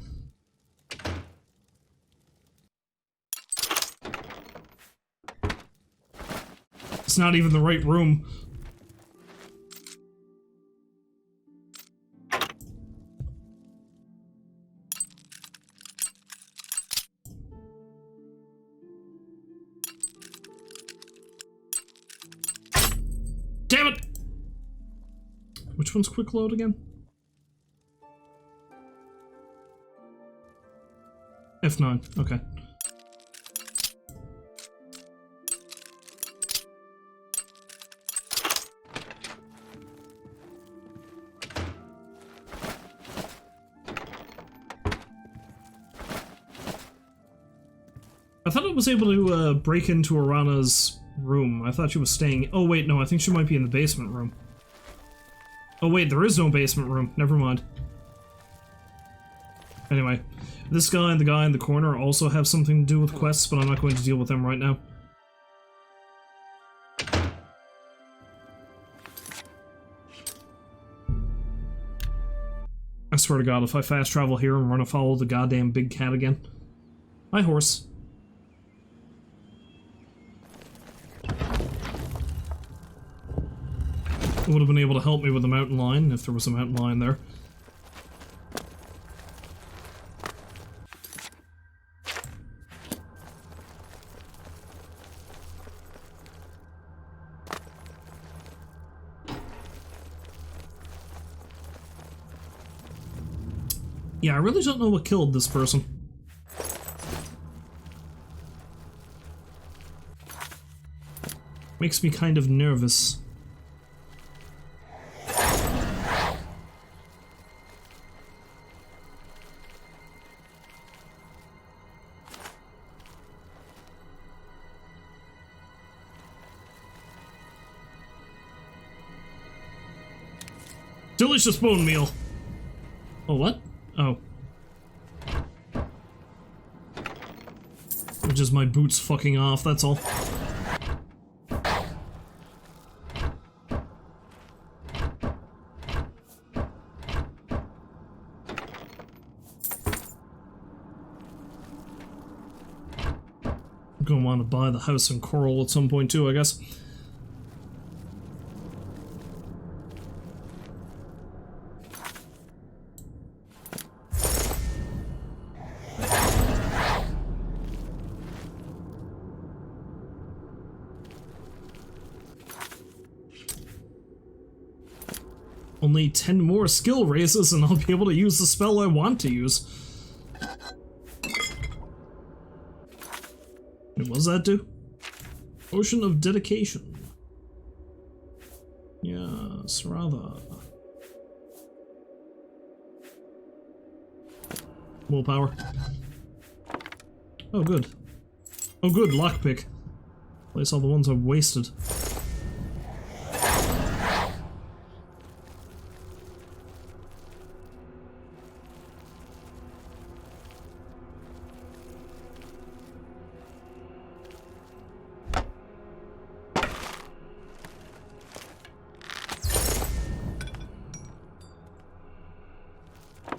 It's not even the right room. Damn it! Which one's quick load again? F9, okay. I thought I was able to break into Arana's room. I thought she was staying... Oh wait, no, I think she might be in the basement room. Oh wait, there is no basement room. Never mind. Anyway, this guy and the guy in the corner also have something to do with quests, but I'm not going to deal with them right now. I swear to God, if I fast travel here and run afoul of the goddamn big cat again. Hi, horse. Would have been able to help me with the mountain lion if there was a mountain lion there. Yeah, I really don't know what killed this person. Makes me kind of nervous. Delicious bone meal. Oh, what? Oh. Just my boots fucking off, that's all. I'm gonna want to buy the house in Chorrol at some point too, I guess. Only 10 more skill raises and I'll be able to use the spell I want to use. Wait, what does that do? Ocean of Dedication. Yes, rather. Willpower. Oh, good. Oh, good, lockpick. Place all the ones I've wasted.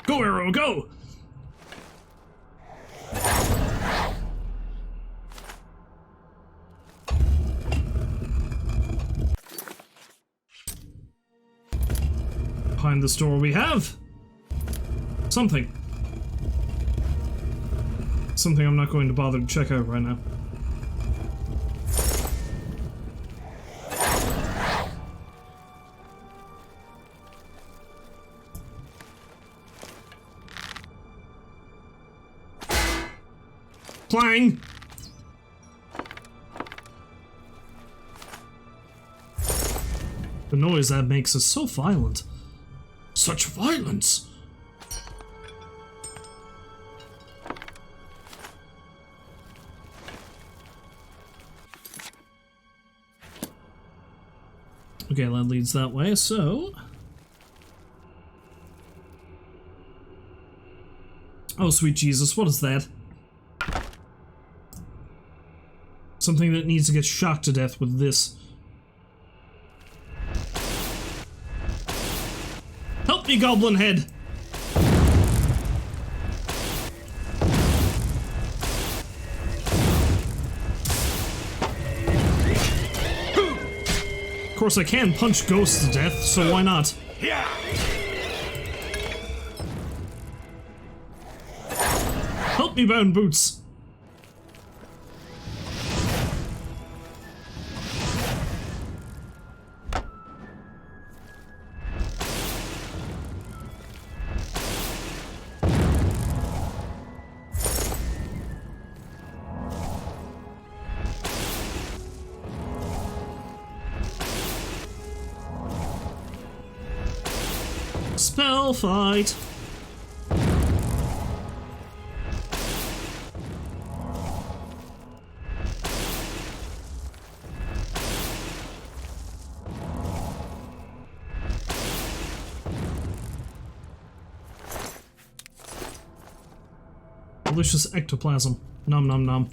Go, arrow, go! Behind this door we have something. Something I'm not going to bother to check out right now. Clang! The noise that makes is so violent. Such violence! Okay, that leads that way, so... Oh, sweet Jesus, what is that? Something that needs to get shocked to death with this. Help me, Goblin Head! Of course, I can punch ghosts to death, so why not? Help me, Bound Boots! Spell fight! Delicious ectoplasm. Nom nom nom.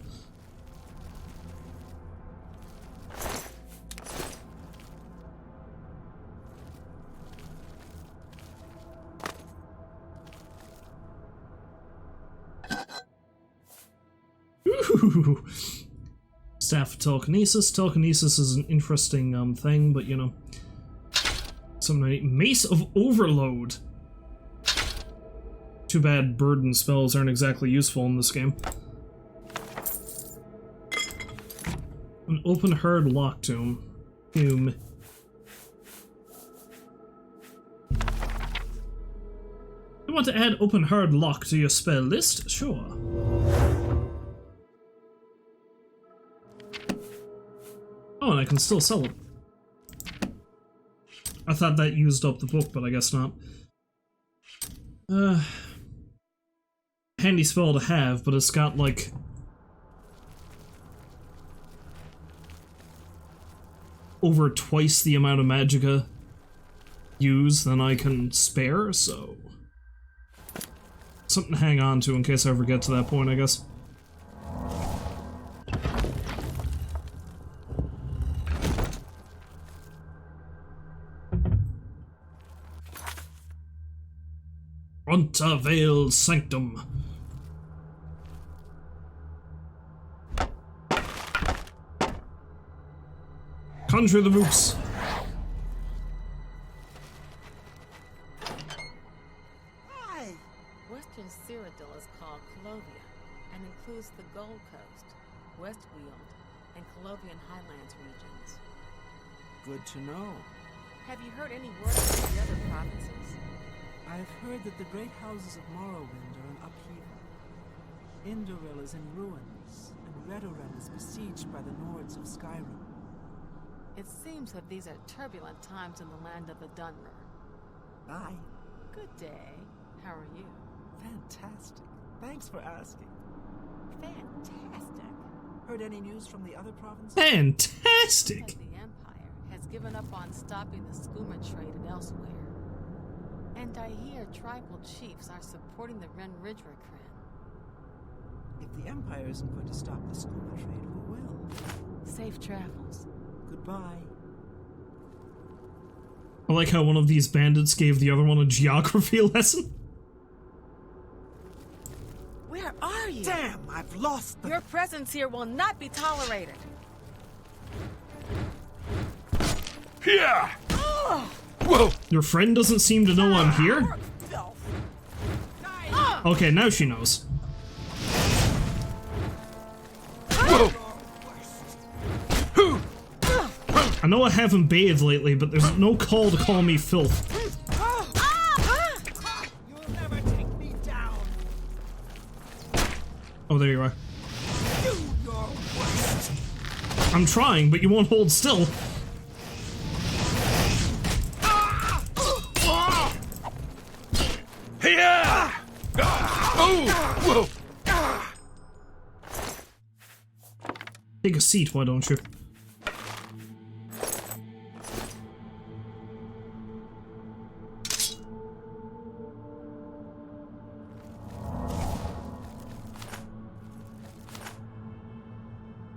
Ooh. Staff of Telekinesis. Telekinesis is an interesting thing, but you know. Mace of Overload. Too bad burden spells aren't exactly useful in this game. An open hard lock tomb. You want to add open hard lock to your spell list? Sure. Oh, and I can still sell it. I thought that used up the book, but I guess not. Handy spell to have, but it's got like over twice the amount of magicka used than I can spare, so something to hang on to in case I ever get to that point, I guess. Untitled Sanctum. Conjure the moose. Hi. Western Cyrodiil is called Collovia and includes the Gold Coast, Westweald, and Collovian Highlands regions. Good to know. Have you heard any word from the other provinces? I've heard that the great houses of Morrowind are in upheaval. Indoril is in ruins, and Redoran is besieged by the Nords of Skyrim. It seems that these are turbulent times in the land of the Dunmer. Aye. Good day. How are you? Fantastic. Thanks for asking. Fantastic. Heard any news from the other provinces? Fantastic! The Empire has given up on stopping the skooma trade and elsewhere. And I hear tribal chiefs are supporting the Ren Ridra clan. If the Empire isn't going to stop the skooma trade, who will? Safe travels. Goodbye. I like how one of these bandits gave the other one a geography lesson. Where are you? Damn, I've lost them. Your presence here will not be tolerated. Yeah! Oh! Whoa! Your friend doesn't seem to know I'm here? Okay, now she knows. Whoa! I know I haven't bathed lately, but there's no call to call me filth. You'll never take me down. Oh, there you are. I'm trying, but you won't hold still. Yeah! Whoa! Take a seat, why don't you?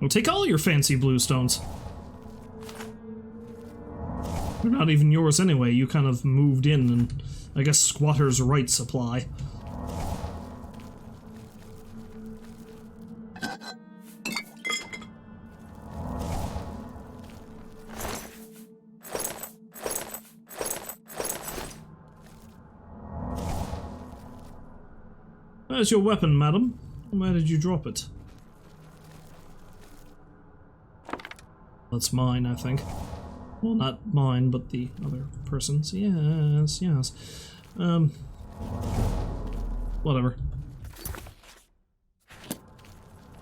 Well, take all your fancy blue stones. They're not even yours anyway, you kind of moved in and I guess squatters' rights apply. There's your weapon, madam. Where did you drop it? That's mine, I think. Well, not mine, but the other person's. Yes, yes. Whatever.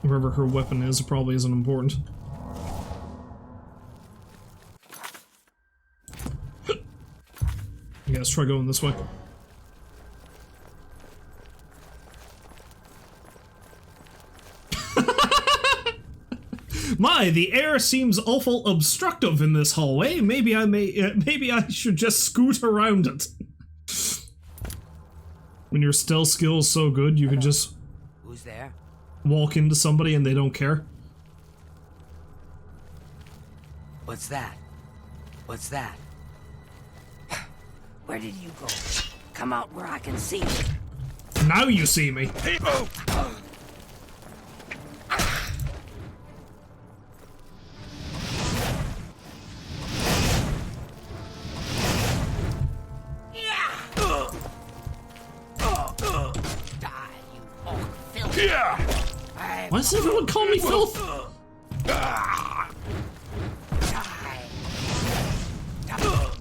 Wherever her weapon is, it probably isn't important. You guys try going this way. My, the air seems awful obstructive in this hallway. Maybe I should just scoot around it. When your stealth skill is so good, you can just Who's there? walk into somebody and they don't care. What's that? What's that? Where did you go? Come out where I can see you. Now you see me. Why does everyone call me filth?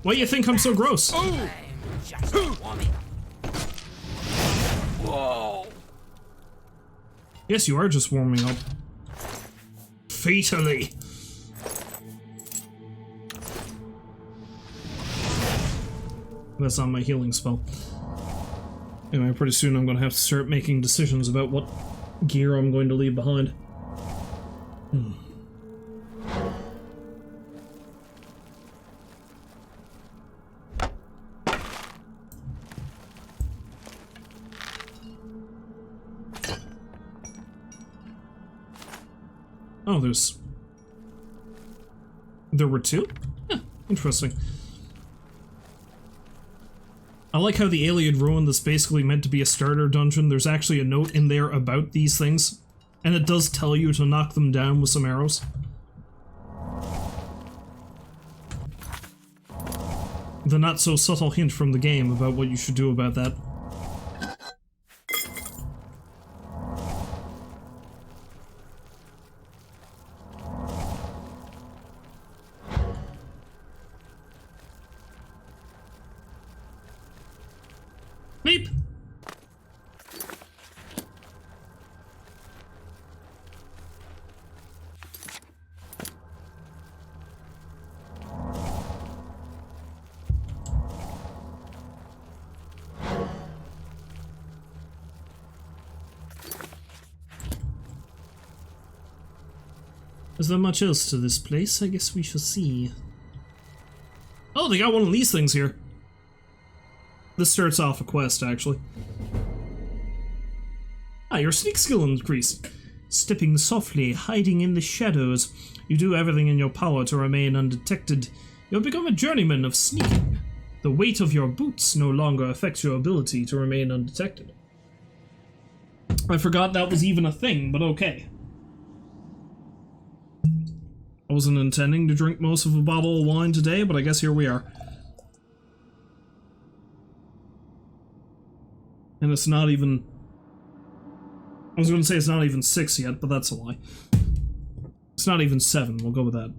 Why do you think I'm so gross? Yes, you are just warming up. Fatally. That's not my healing spell. Anyway, pretty soon I'm gonna have to start making decisions about what gear I'm going to leave behind. Oh, there were two? Huh, interesting. I like how the Alien Ruin that's basically meant to be a starter dungeon, there's actually a note in there about these things, and it does tell you to knock them down with some arrows. The not so subtle hint from the game about what you should do about that. Beep! Is there much else to this place? I guess we shall see. Oh, they got one of these things here. This starts off a quest, actually. Ah, your sneak skill increased. Stepping softly, hiding in the shadows. You do everything in your power to remain undetected. You'll become a journeyman of sneaking. The weight of your boots no longer affects your ability to remain undetected. I forgot that was even a thing, but okay. I wasn't intending to drink most of a bottle of wine today, but I guess here we are. And it's not even... I was going to say it's not even 6 yet, but that's a lie. It's not even 7, we'll go with that.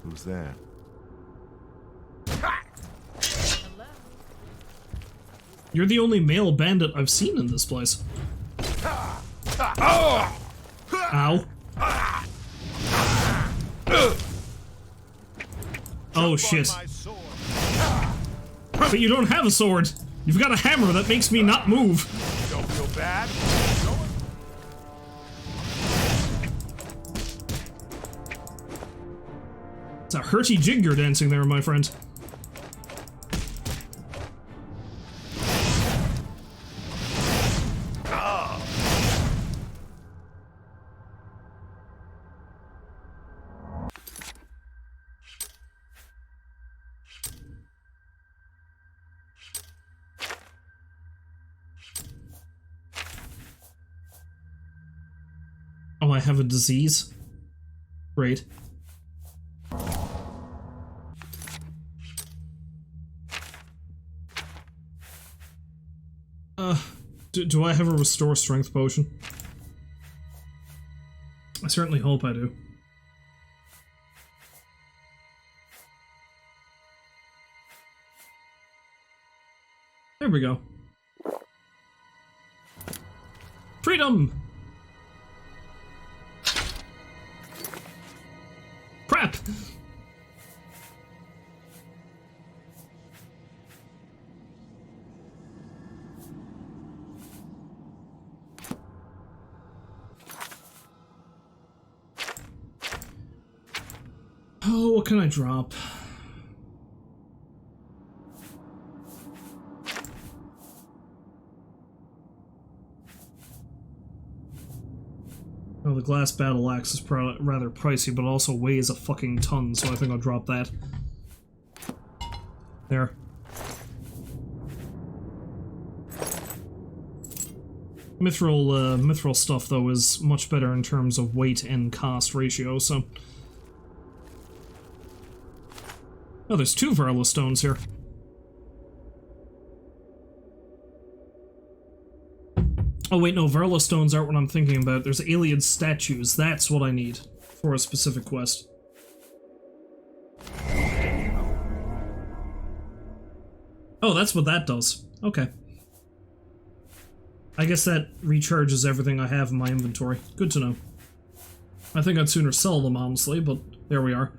Who's there? You're the only male bandit I've seen in this place. Ow. Oh shit. But you don't have a sword. You've got a hammer that makes me not move. Don't feel bad. It's a hurty jig you're dancing there, my friend. Oh, I have a disease? Great. Do I have a restore strength potion? I certainly hope I do. There we go. Freedom! Crap! Oh, what can I drop? Oh, the glass battle axe is rather pricey, but it also weighs a fucking ton, so I think I'll drop that. There. Mithril stuff, though, is much better in terms of weight and cost ratio, so... Oh, there's 2 Varla stones here. Oh wait, no, Varla stones aren't what I'm thinking about. There's alien statues. That's what I need for a specific quest. Oh, that's what that does. Okay. I guess that recharges everything I have in my inventory. Good to know. I think I'd sooner sell them, honestly, but there we are.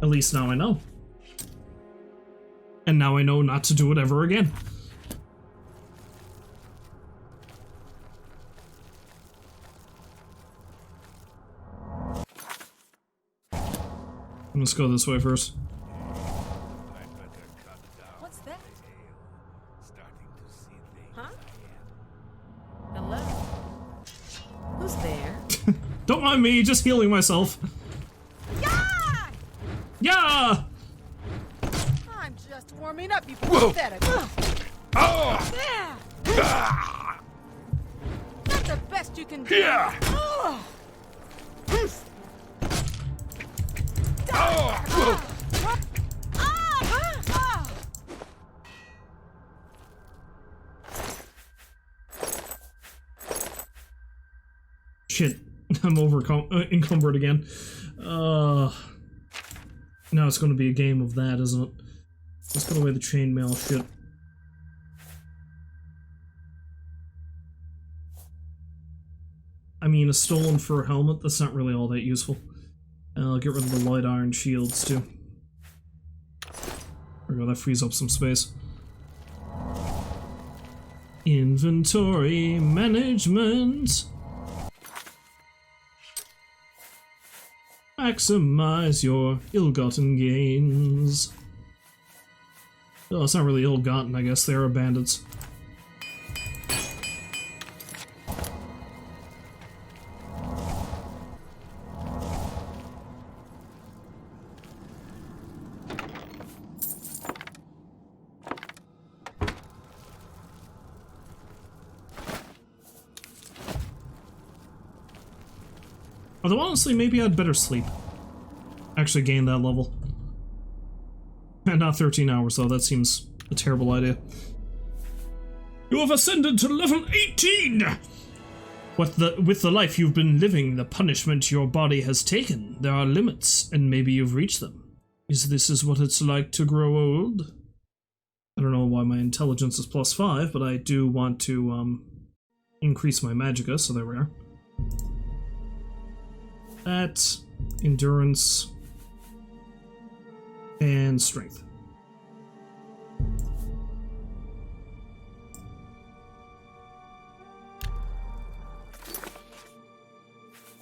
At least now I know. And now I know not to do it ever again. Let's go this way first. What's that? Huh? Hello? Who's there? Don't mind me, just healing myself. Yeah! Yeah! I'm just warming up, you pathetic. Oh! Yeah! That's the best you can do. Yeah! Oh. Shit, I'm encumbered again. Now it's gonna be a game of that, isn't it? Let's put away the chainmail shit. I mean, a stolen fur helmet, that's not really all that useful. I'll get rid of the light iron shields, too. There we go, that frees up some space. Inventory management. Maximize your ill-gotten gains. Oh, it's not really ill-gotten, I guess. They are bandits. Although honestly, maybe I'd better sleep. Actually gain that level. And not 13 hours though, that seems a terrible idea. You have ascended to level 18! With the life you've been living, the punishment your body has taken, there are limits, and maybe you've reached them. This is what it's like to grow old? I don't know why my intelligence is +5, but I do want to, increase my magicka, so there we are. That, endurance, and strength.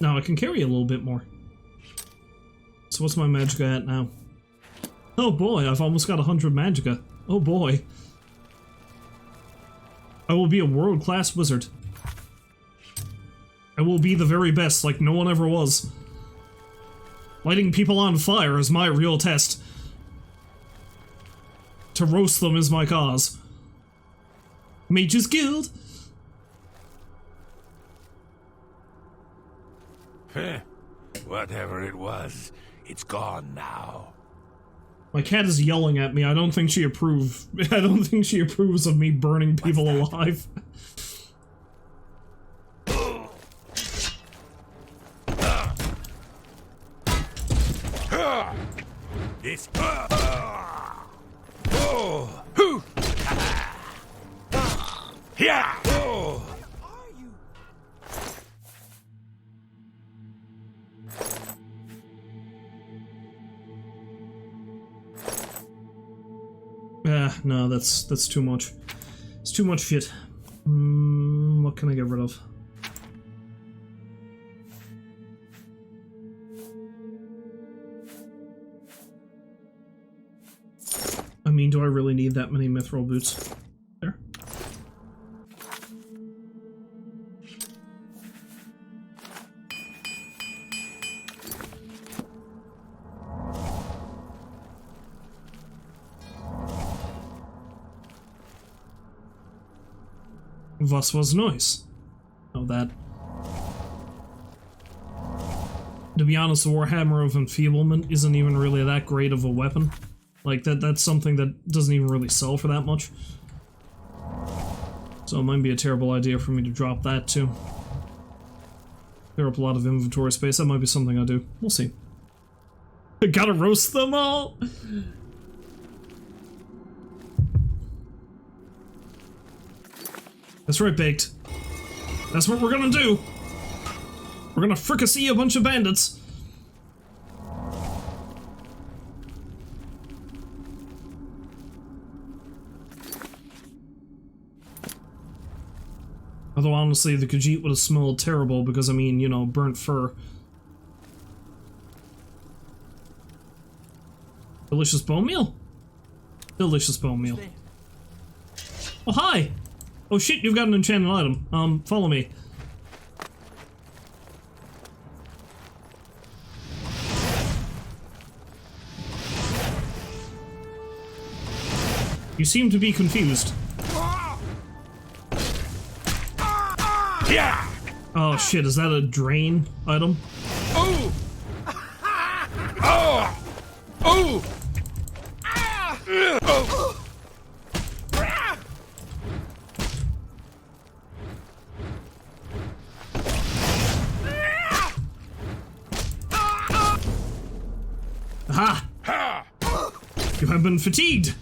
Now I can carry a little bit more. So what's my magicka at now? Oh boy, I've almost got 100 magicka. Oh boy. I will be a world-class wizard. I will be the very best, like no one ever was. Lighting people on fire is my real test. To roast them is my cause. Mage's Guild! Whatever it was, it's gone now. My cat is yelling at me. I don't think she approves of me burning people alive. It's yeah. No, that's too much. It's too much shit. What can I get rid of? I mean, do I really need that many mithril boots? There. Was was noise? Oh, that. To be honest, the Warhammer of Enfeeblement isn't even really that great of a weapon. Like, that's something that doesn't even really sell for that much. So it might be a terrible idea for me to drop that, too. Clear up a lot of inventory space. That might be something I do. We'll see. I gotta roast them all! That's right, Baked. That's what we're gonna do! We're gonna fricassee a bunch of bandits! Although, honestly, the Khajiit would have smelled terrible because, I mean, you know, burnt fur. Delicious bone meal? Delicious bone meal. Oh, hi! Oh shit, you've got an enchanted item. Follow me. You seem to be confused. Yeah. Oh shit, is that a drain item? Oh. Oh. Oh. Oh. Aha! You have been fatigued!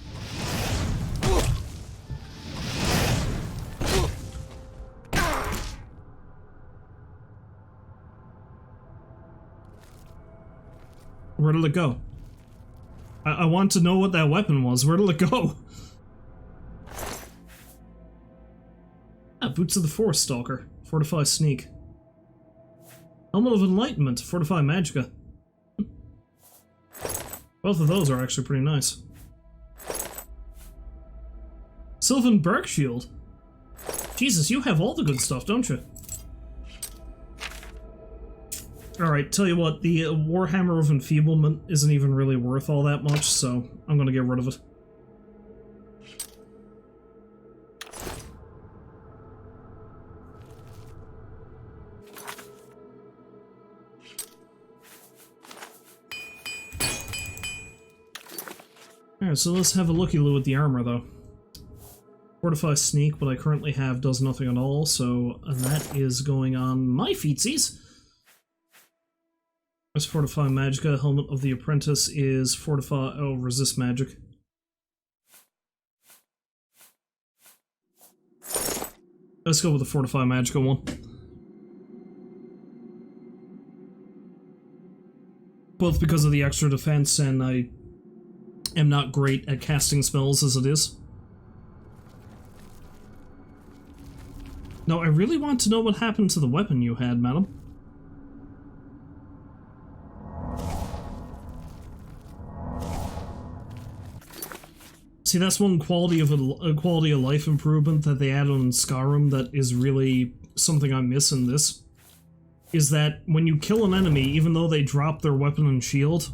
Where did it go? I want to know what that weapon was. Where did it go? Ah, Boots of the Forest Stalker. Fortify Sneak. Helmet of Enlightenment. Fortify Magicka. Both of those are actually pretty nice. Sylvan Bark Shield. Jesus, you have all the good stuff, don't you? Alright, tell you what, the Warhammer of Enfeeblement isn't even really worth all that much, so I'm gonna get rid of it. Alright, so let's have a looky-loo at the armor, though. Fortify Sneak, what I currently have, does nothing at all, so that is going on my feetsies. There's Fortify Magicka. Helmet of the Apprentice is Fortify... oh, Resist Magic. Let's go with the Fortify Magicka one. Both because of the extra defense, and I am not great at casting spells as it is. No, I really want to know what happened to the weapon you had, madam. See, that's one quality of a quality of life improvement that they added on Skyrim that is really something I miss in this. Is that when you kill an enemy, even though they drop their weapon and shield,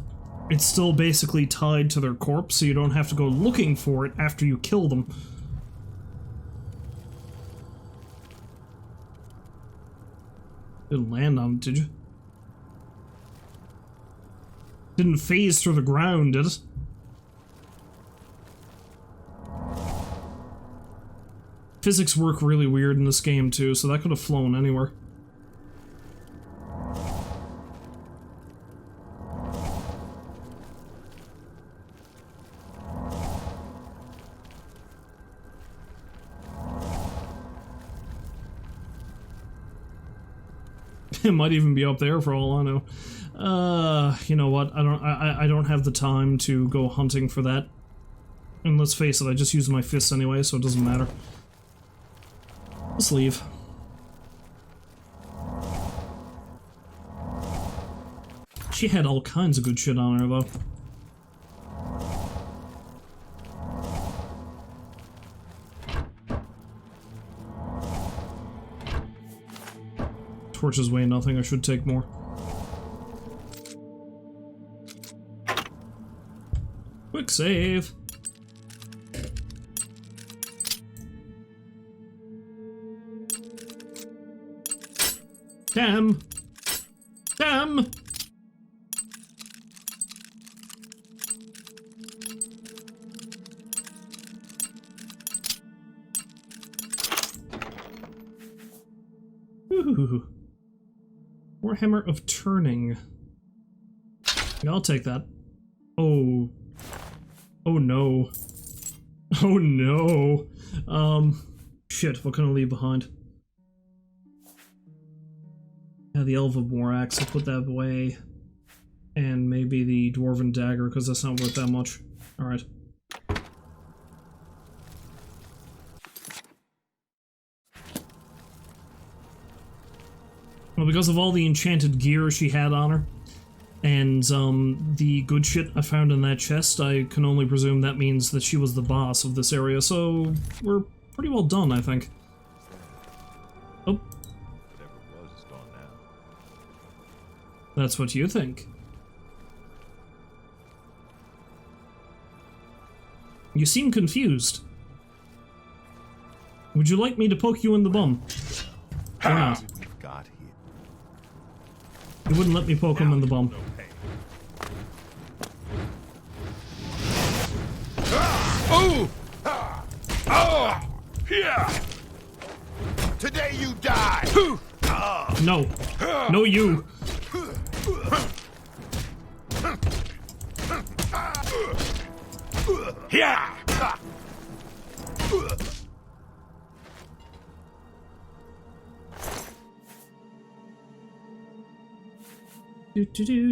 it's still basically tied to their corpse, so you don't have to go looking for it after you kill them. Didn't land on it, did you? Didn't phase through the ground, did it? Physics work really weird in this game too, so that could have flown anywhere. It might even be up there for all I know. You know what? I don't have the time to go hunting for that. And let's face it, I just use my fists anyway, so it doesn't matter. Let's leave. She had all kinds of good shit on her, though. Torches weigh nothing, I should take more. Quick save! Damn! Damn! Ooh. Warhammer of Turning. Yeah, I'll take that. Oh. Oh no. Oh no. Shit, what can I leave behind? Yeah, the Elva War Axe, I'll put that away. And maybe the Dwarven Dagger, because that's not worth that much. Alright. Well, because of all the enchanted gear she had on her, and the good shit I found in that chest, I can only presume that means that she was the boss of this area, so we're pretty well done, I think. Oh. Whatever it was is gone now. That's what you think. You seem confused. Would you like me to poke you in the bum? Or not? We've got here. You wouldn't let me poke him in the bum. Oh! Oh! Yeah! Today you die! No. No, you. Yeah!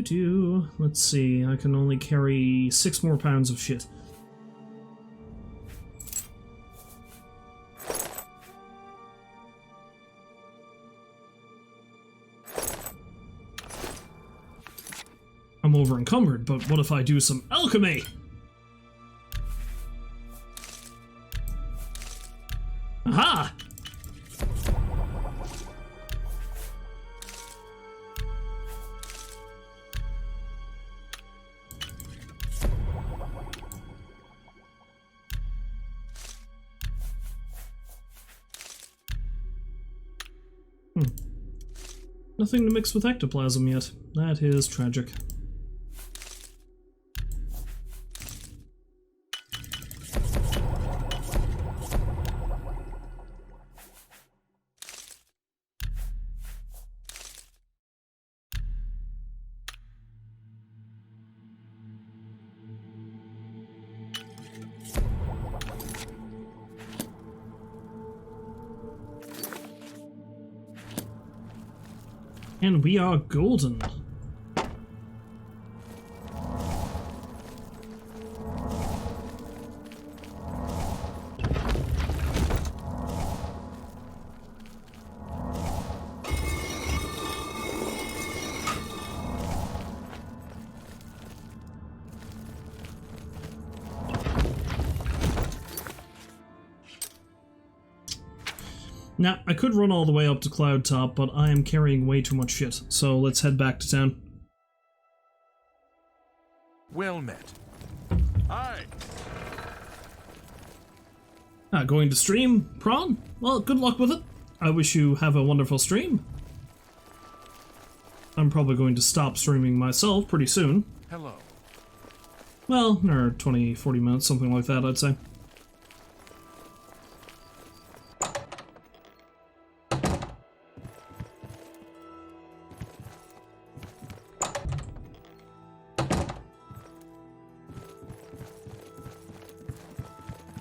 Do. Let's see, I can only carry 6 more pounds of shit. I'm over encumbered, but what if I do some alchemy? Aha! Nothing to mix with ectoplasm yet. That is tragic. And we are golden. Now, I could run all the way up to Cloud Top, but I am carrying way too much shit, so let's head back to town. Well met. Aye. Going to stream, Prawn? Well, good luck with it. I wish you have a wonderful stream. I'm probably going to stop streaming myself pretty soon. Hello. Well, or 20, 40 minutes, something like that, I'd say.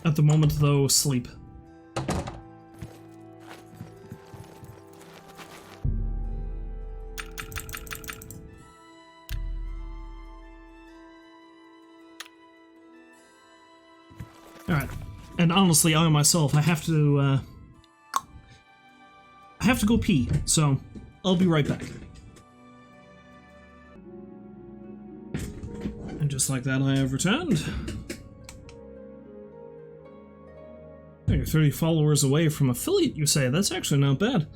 At the moment, though, sleep. Alright. And honestly, I myself, I have to go pee, so I'll be right back. And just like that, I have returned. You're 30 followers away from affiliate, you say? That's actually not bad.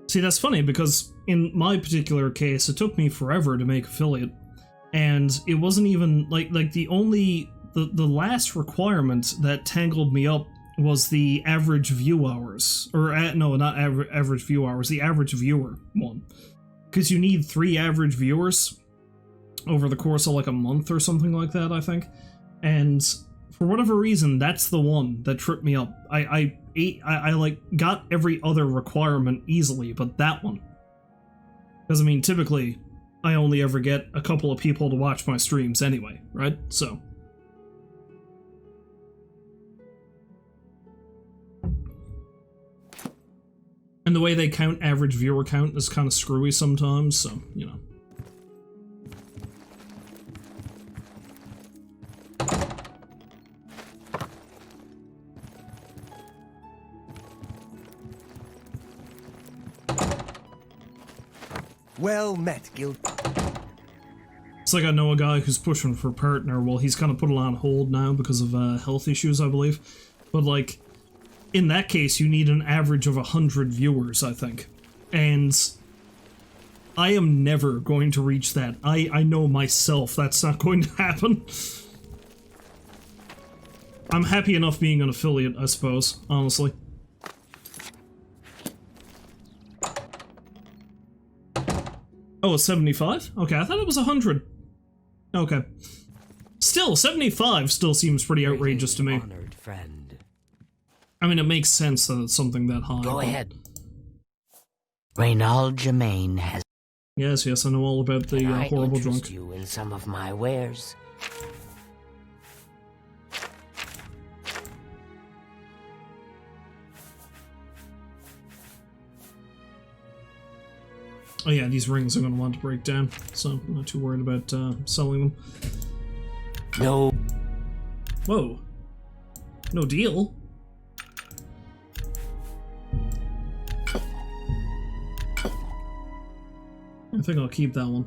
See, that's funny, because in my particular case, it took me forever to make affiliate. And it wasn't even, like the last requirement that tangled me up was the average view hours. Or, no, not average view hours, the average viewer one. Because you need 3 average viewers over the course of like a month or something like that, I think. And for whatever reason, that's the one that tripped me up. I like got every other requirement easily, but that one. Because I mean, typically, I only ever get a couple of people to watch my streams anyway, right? So. And the way they count average viewer count is kind of screwy sometimes, so, you know. Well met, Guild. It's like I know a guy who's pushing for partner. Well, he's kind of put it on hold now because of health issues, I believe. But, like, in that case, you need an average of 100 viewers, I think. And I am never going to reach that. I know myself that's not going to happen. I'm happy enough being an affiliate, I suppose, honestly. Oh, it's 75? Okay, I thought it was 100. Okay. Still, 75 still seems pretty outrageous to me. Honored friend. I mean, it makes sense that it's something that high. Go ahead. Reynald Germain has... Yes, I know all about the horrible drunk. I you in some of my wares. Oh yeah, these rings I'm going to want to break down, so I'm not too worried about selling them. No. Whoa. No deal? I think I'll keep that one.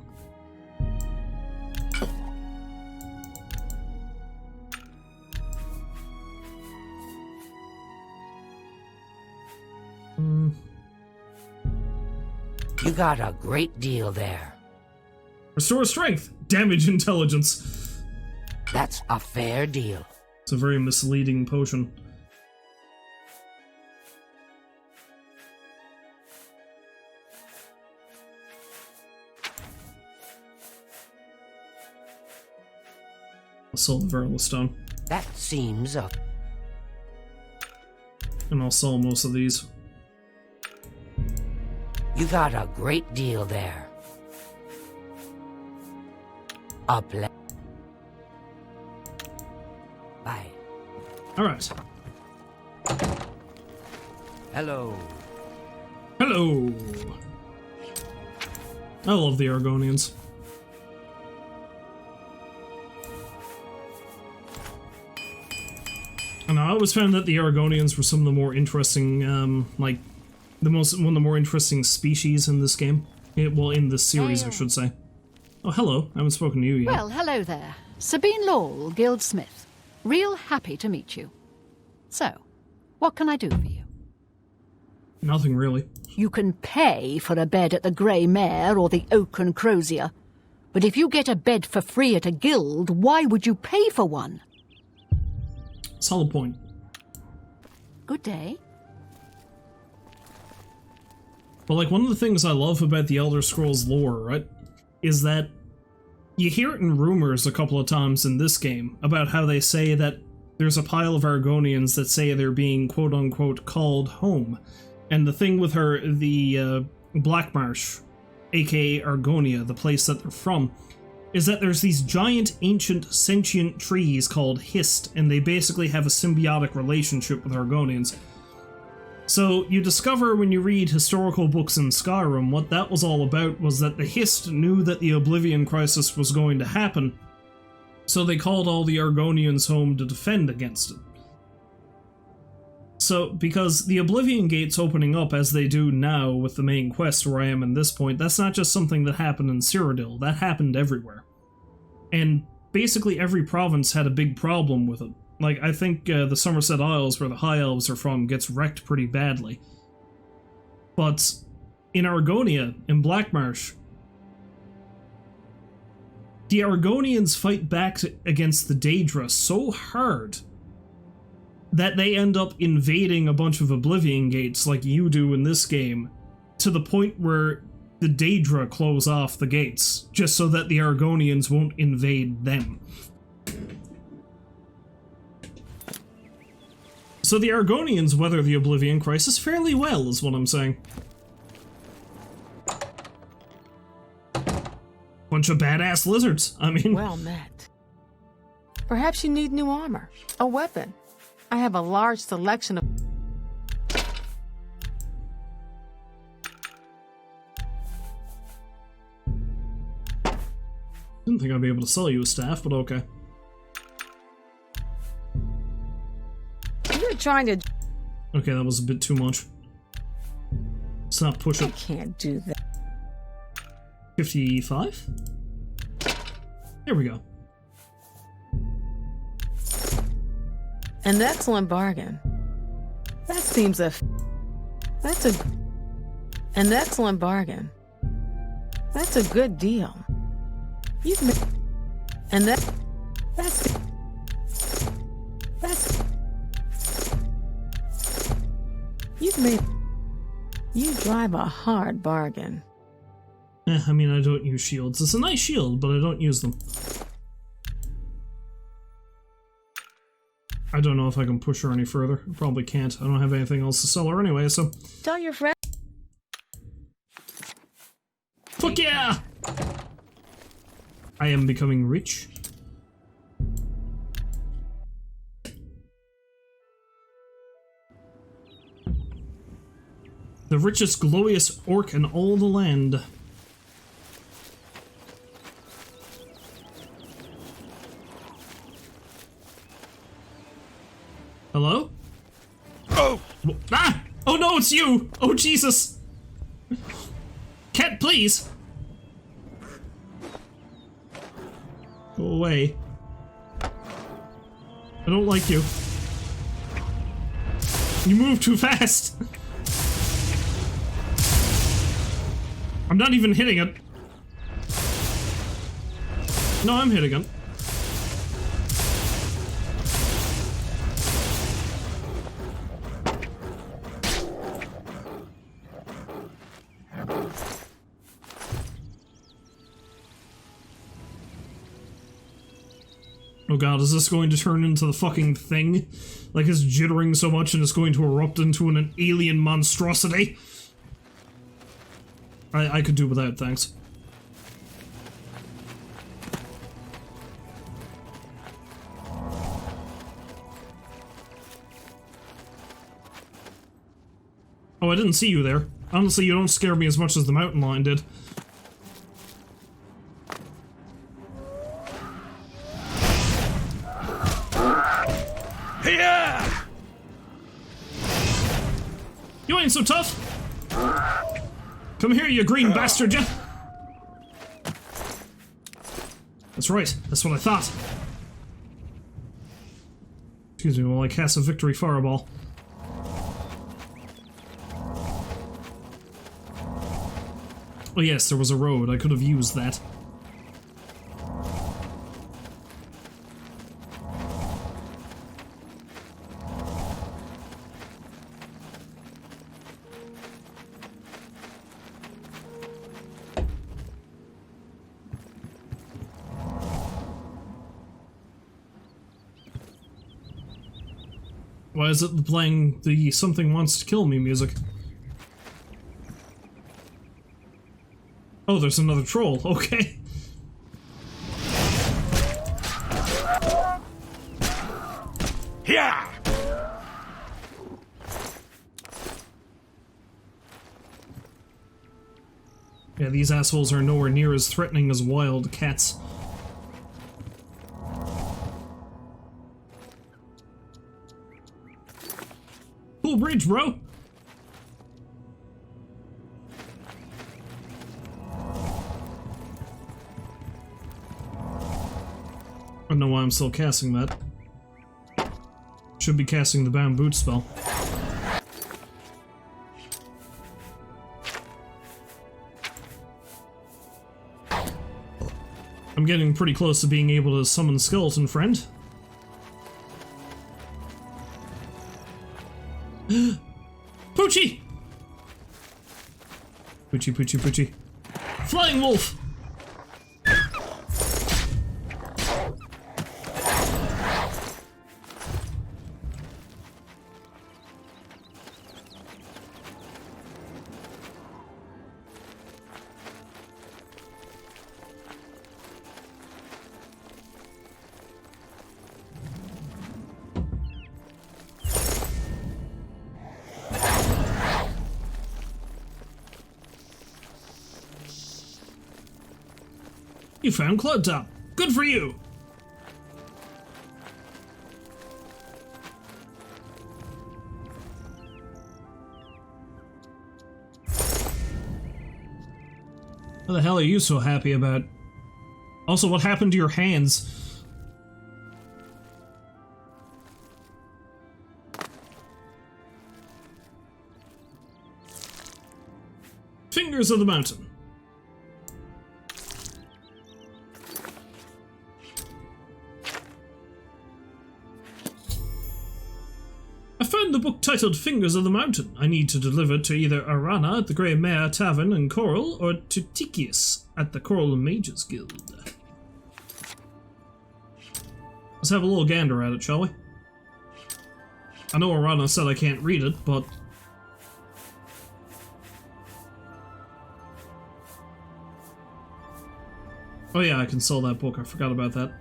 You got a great deal there. Restore strength, damage intelligence. That's a fair deal. It's a very misleading potion. I'll sell the Verilous Stone. That seems up. And I'll sell most of these. You got a great deal there. Bye. Alright. Hello. Hello! I love the Argonians. And I always found that the Argonians were some of the more interesting, like, one of the more interesting species in this game. Well, in this series, I should say. Oh, hello. I haven't spoken to you yet. Well, hello there. Sabine Lowell, Guildsmith. Real happy to meet you. So, what can I do for you? Nothing, really. You can pay for a bed at the Grey Mare or the Oak and Crozier. But if you get a bed for free at a guild, why would you pay for one? Solid point. Good day. But, like, one of the things I love about the Elder Scrolls lore, right, is that you hear it in rumors a couple of times in this game about how they say that there's a pile of Argonians that say they're being quote-unquote called home. And the thing with the Black Marsh, aka Argonia, the place that they're from, is that there's these giant, ancient, sentient trees called Hist, and they basically have a symbiotic relationship with Argonians. So you discover when you read historical books in Skyrim, what that was all about was that the Hist knew that the Oblivion Crisis was going to happen, so they called all the Argonians home to defend against it. So, because the Oblivion Gates opening up as they do now with the main quest where I am in this point, that's not just something that happened in Cyrodiil, that happened everywhere. And basically every province had a big problem with it. Like, I think the Somerset Isles, where the High Elves are from, gets wrecked pretty badly. But in Argonia, in Blackmarsh, the Argonians fight back against the Daedra so hard that they end up invading a bunch of Oblivion Gates like you do in this game, to the point where the Daedra close off the gates, just so that the Argonians won't invade them. So the Argonians weather the Oblivion Crisis fairly well, is what I'm saying. Bunch of badass lizards, I mean... Well met. Perhaps you need new armor, a weapon. I have a large selection of... Didn't think I'd be able to sell you a staff, but okay. You're trying to... Okay, that was a bit too much. Let's not push I it. can't do that. 55? There we go. An excellent bargain. That seems that's an excellent bargain. That's a good deal. You've made... And that's... You've made... You drive a hard bargain. I mean, I don't use shields. It's a nice shield, but I don't use them. I don't know if I can push her any further. I probably can't. I don't have anything else to sell her anyway, so... Tell your friend... Fuck yeah! I am becoming rich. The richest, glowiest orc in all the land. Hello? Oh! Ah! Oh no, it's you! Oh Jesus! Cat, please! Go away. I don't like you. You move too fast! I'm not even hitting it. No, I'm hitting it. Oh god, is this going to turn into the fucking thing? Like it's jittering so much and it's going to erupt into an alien monstrosity? I could do without, thanks. Oh, I didn't see you there. Honestly, you don't scare me as much as the mountain lion did. Yeah! You ain't so tough! Come here, you green bastard, ya! That's right, that's what I thought. Excuse me while I cast a victory fireball. Oh yes, there was a road. I could have used that. Why is it playing the "Something Wants to Kill Me" music? Oh, there's another troll. Okay. Yeah! Yeah, these assholes are nowhere near as threatening as wild cats. Cool bridge, bro! I don't know why I'm still casting that. Should be casting the bound boot spell. I'm getting pretty close to being able to summon Skeleton Friend. Poochie! Poochie, Poochie, Poochie. Flying Wolf! You found Cloud Top. Good for you! What the hell are you so happy about? Also, what happened to your hands? Fingers of the Mountain. I found the book titled Fingers of the Mountain. I need to deliver to either Arana at the Grey Mare Tavern in Chorrol or to Tikius at the Chorrol Mages Guild. Let's have a little gander at it, shall we? I know Arana said I can't read it, but... Oh yeah, I can sell that book. I forgot about that.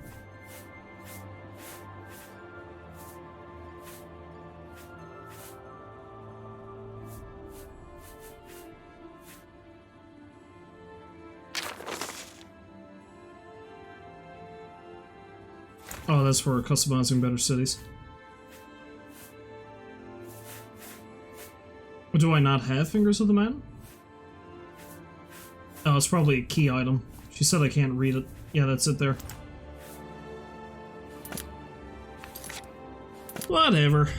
Oh, that's for customizing better cities. Do I not have Fingers of the Mountain? Oh, it's probably a key item. She said I can't read it. Yeah, that's it there. Whatever.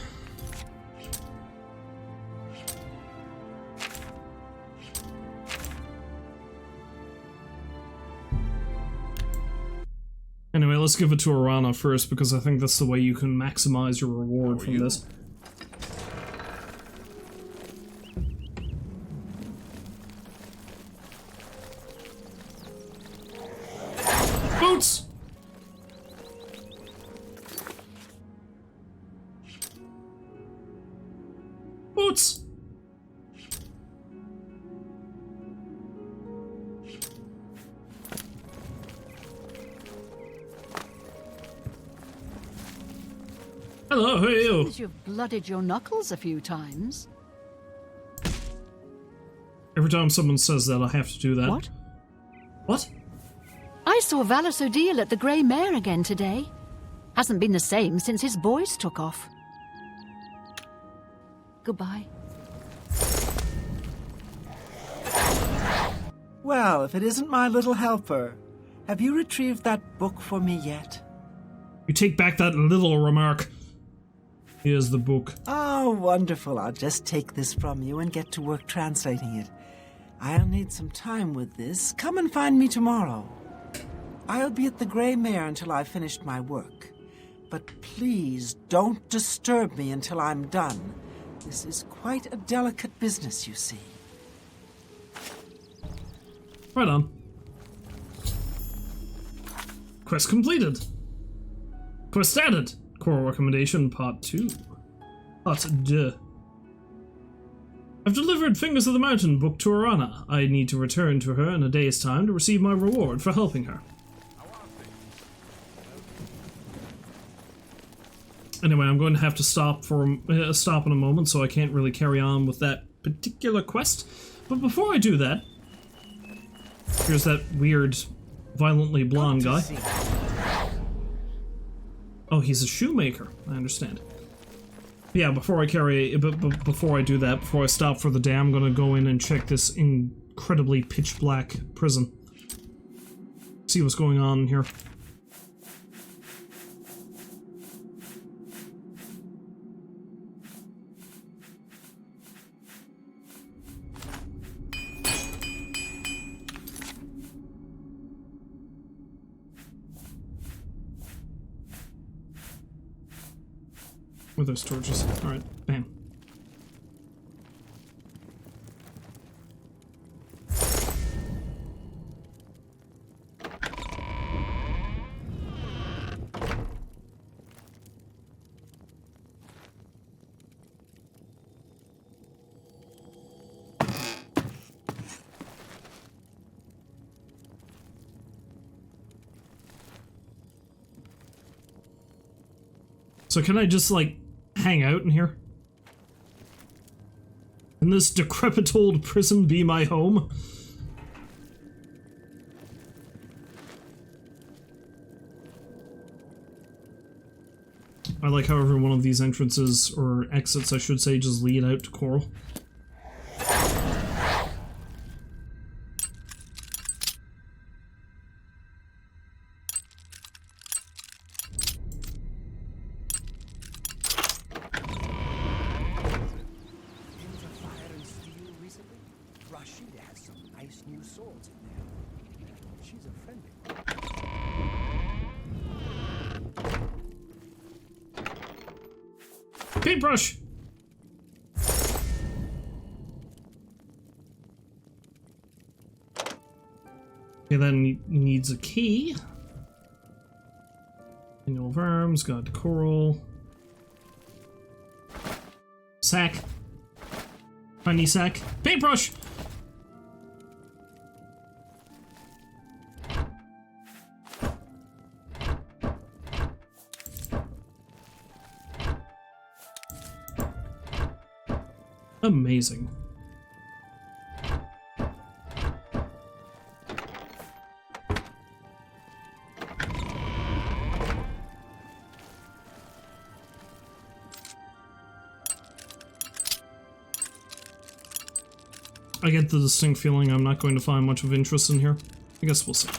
Anyway, let's give it to Arana first, because I think that's the way you can maximize your reward from this. Boots! Boots! Hello, who are you? Seems you've blooded your knuckles a few times. Every time someone says that, I have to do that. What? What? I saw Valis O'Deal at the Grey Mare again today. Hasn't been the same since his boys took off. Goodbye. Well, if it isn't my little helper, have you retrieved that book for me yet? You take back that little remark. Here's the book. Oh, wonderful. I'll just take this from you and get to work translating it. I'll need some time with this. Come and find me tomorrow. I'll be at the Grey Mare until I've finished my work. But please don't disturb me until I'm done. This is quite a delicate business, you see. Right on. Quest completed. Quest added. Core recommendation part 2. Part 2. I've delivered Fingers of the Mountain book to Arana. I need to return to her in a day's time to receive my reward for helping her. Anyway, I'm going to have to stop in a moment, so I can't really carry on with that particular quest. But before I do that, here's that weird, violently blonde guy. Oh, he's a shoemaker. I understand. Yeah, before I do that, before I stop for the day, I'm gonna go in and check this incredibly pitch black prison. See what's going on here. Where are those torches? Alright, bam. So can I just, like, hang out in here? Can this decrepit old prison be my home? I like how every one of these entrances, or exits I should say, just lead out to Chorrol. Paintbrush! Okay, then needs a key. Manual of Arms, got Chorrol. Sack. Honey sack. Paintbrush! Amazing. I get the distinct feeling I'm not going to find much of interest in here. I guess we'll see.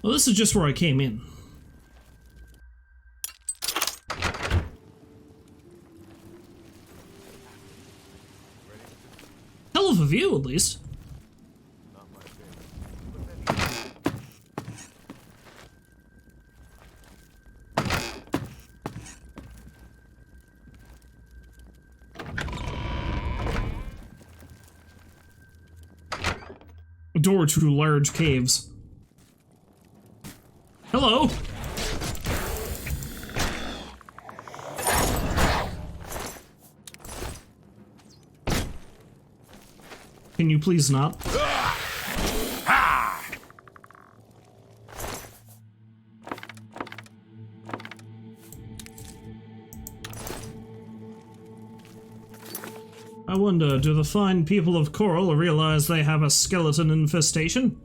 Well, this is just where I came in. Hell of a view, at least. A door to large caves. Hello! Can you please not? I wonder, do the fine people of Chorrol realize they have a skeleton infestation?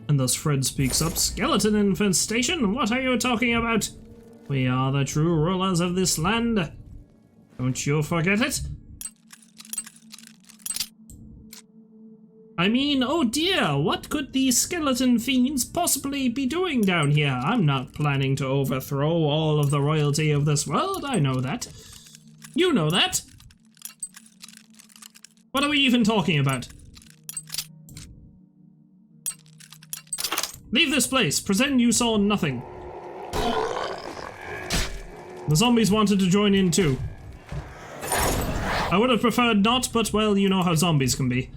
And thus Fred speaks up. Skeleton infestation? What are you talking about? We are the true rulers of this land. Don't you forget it? I mean, oh dear, what could these skeleton fiends possibly be doing down here? I'm not planning to overthrow all of the royalty of this world, I know that. You know that. What are we even talking about? Leave this place. Pretend you saw nothing. The zombies wanted to join in too. I would have preferred not, but well, you know how zombies can be.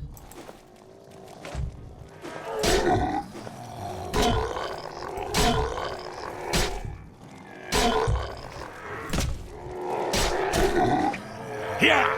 Yeah!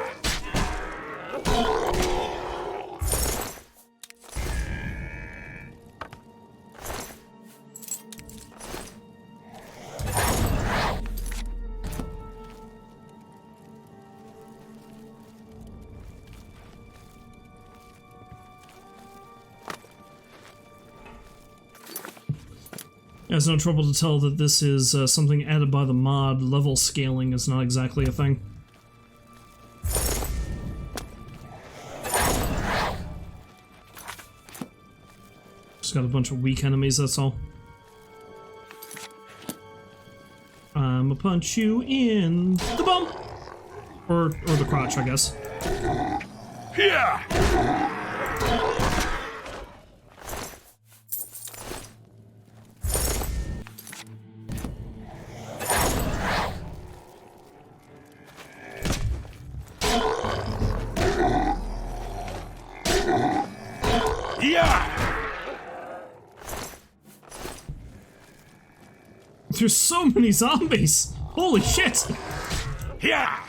Yeah, it's no trouble to tell that this is something added by the mod. Level scaling is not exactly a thing. Just got a bunch of weak enemies, that's all. I'ma punch you in the bum! Or the crotch, I guess. Yeah! There's so many zombies! Holy shit! Yeah!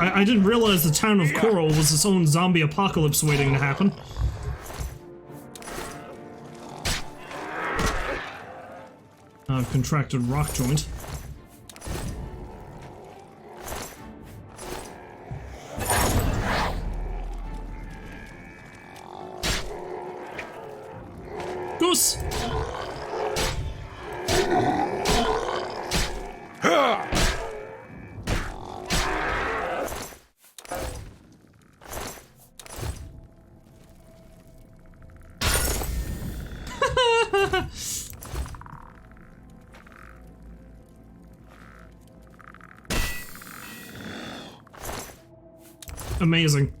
I didn't realize the town of Chorrol was its own zombie apocalypse waiting to happen. I've contracted rock joint. Goose! Amazing.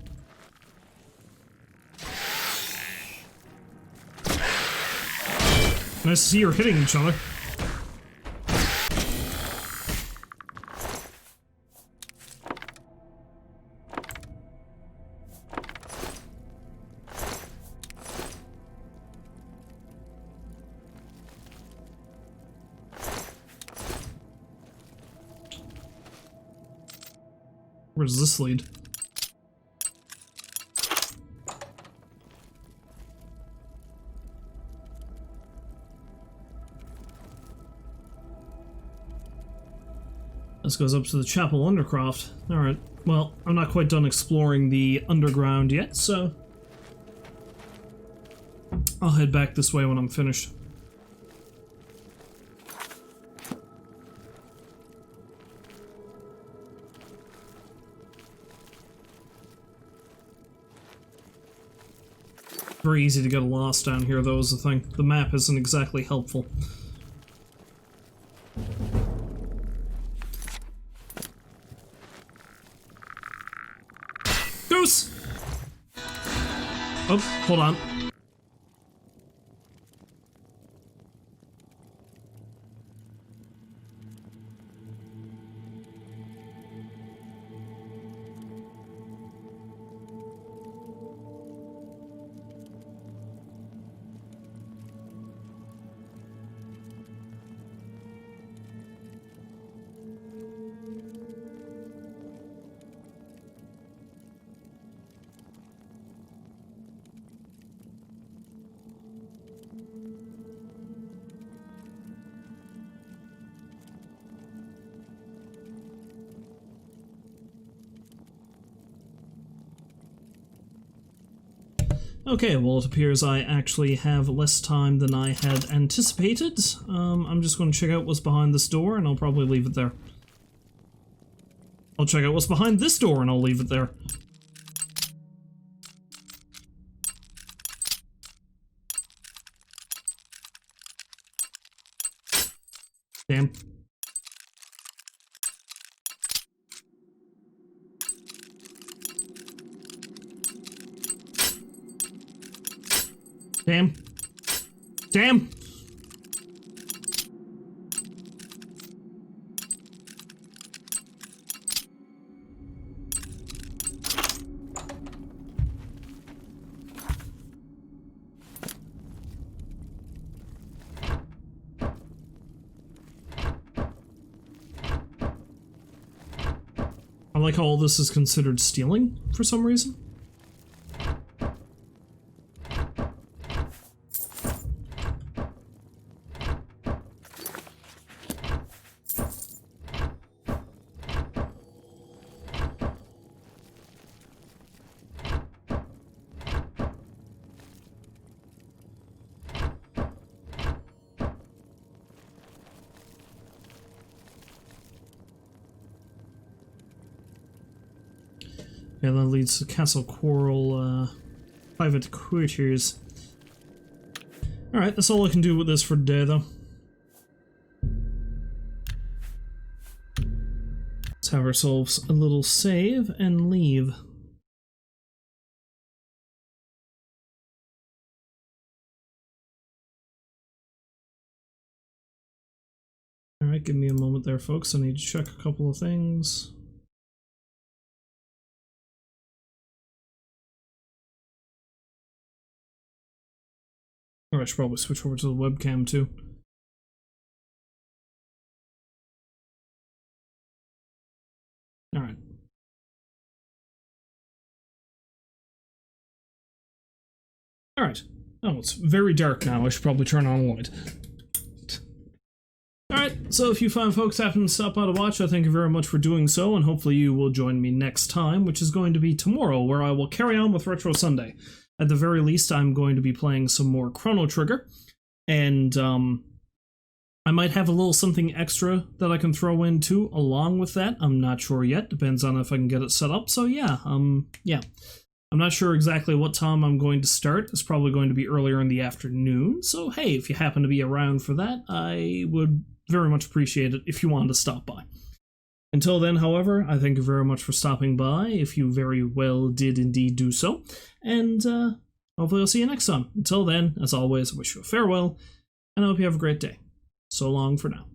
Nice to see you're hitting each other. Where does this lead? This goes up to the Chapel Undercroft. Alright, well, I'm not quite done exploring the underground yet, so I'll head back this way when I'm finished. Very easy to get lost down here, though, is the thing. The map isn't exactly helpful. Goose! Oh, hold on. Okay, well it appears I actually have less time than I had anticipated. I'm just going to check out what's behind this door and I'll probably leave it there. I'll check out what's behind this door and I'll leave it there. Damn. Damn. Damn! I like how all this is considered stealing for some reason. Yeah, that leads to Castle Chorrol, private quarters. Alright, that's all I can do with this for today, though. Let's have ourselves a little save and leave. Alright, give me a moment there, folks. I need to check a couple of things. Or I should probably switch over to the webcam too. Alright. Alright. Oh, it's very dark now. I should probably turn on a light. Alright, so if you fine folks happen to stop by to watch, I thank you very much for doing so, and hopefully you will join me next time, which is going to be tomorrow, where I will carry on with Retro Sunday. At the very least, I'm going to be playing some more Chrono Trigger, and I might have a little something extra that I can throw in too along with that. I'm not sure yet. Depends on if I can get it set up. So yeah, yeah. I'm not sure exactly what time I'm going to start. It's probably going to be earlier in the afternoon. So hey, if you happen to be around for that, I would very much appreciate it if you wanted to stop by. Until then, however, I thank you very much for stopping by, if you very well did indeed do so, and hopefully I'll see you next time. Until then, as always, I wish you a farewell, and I hope you have a great day. So long for now.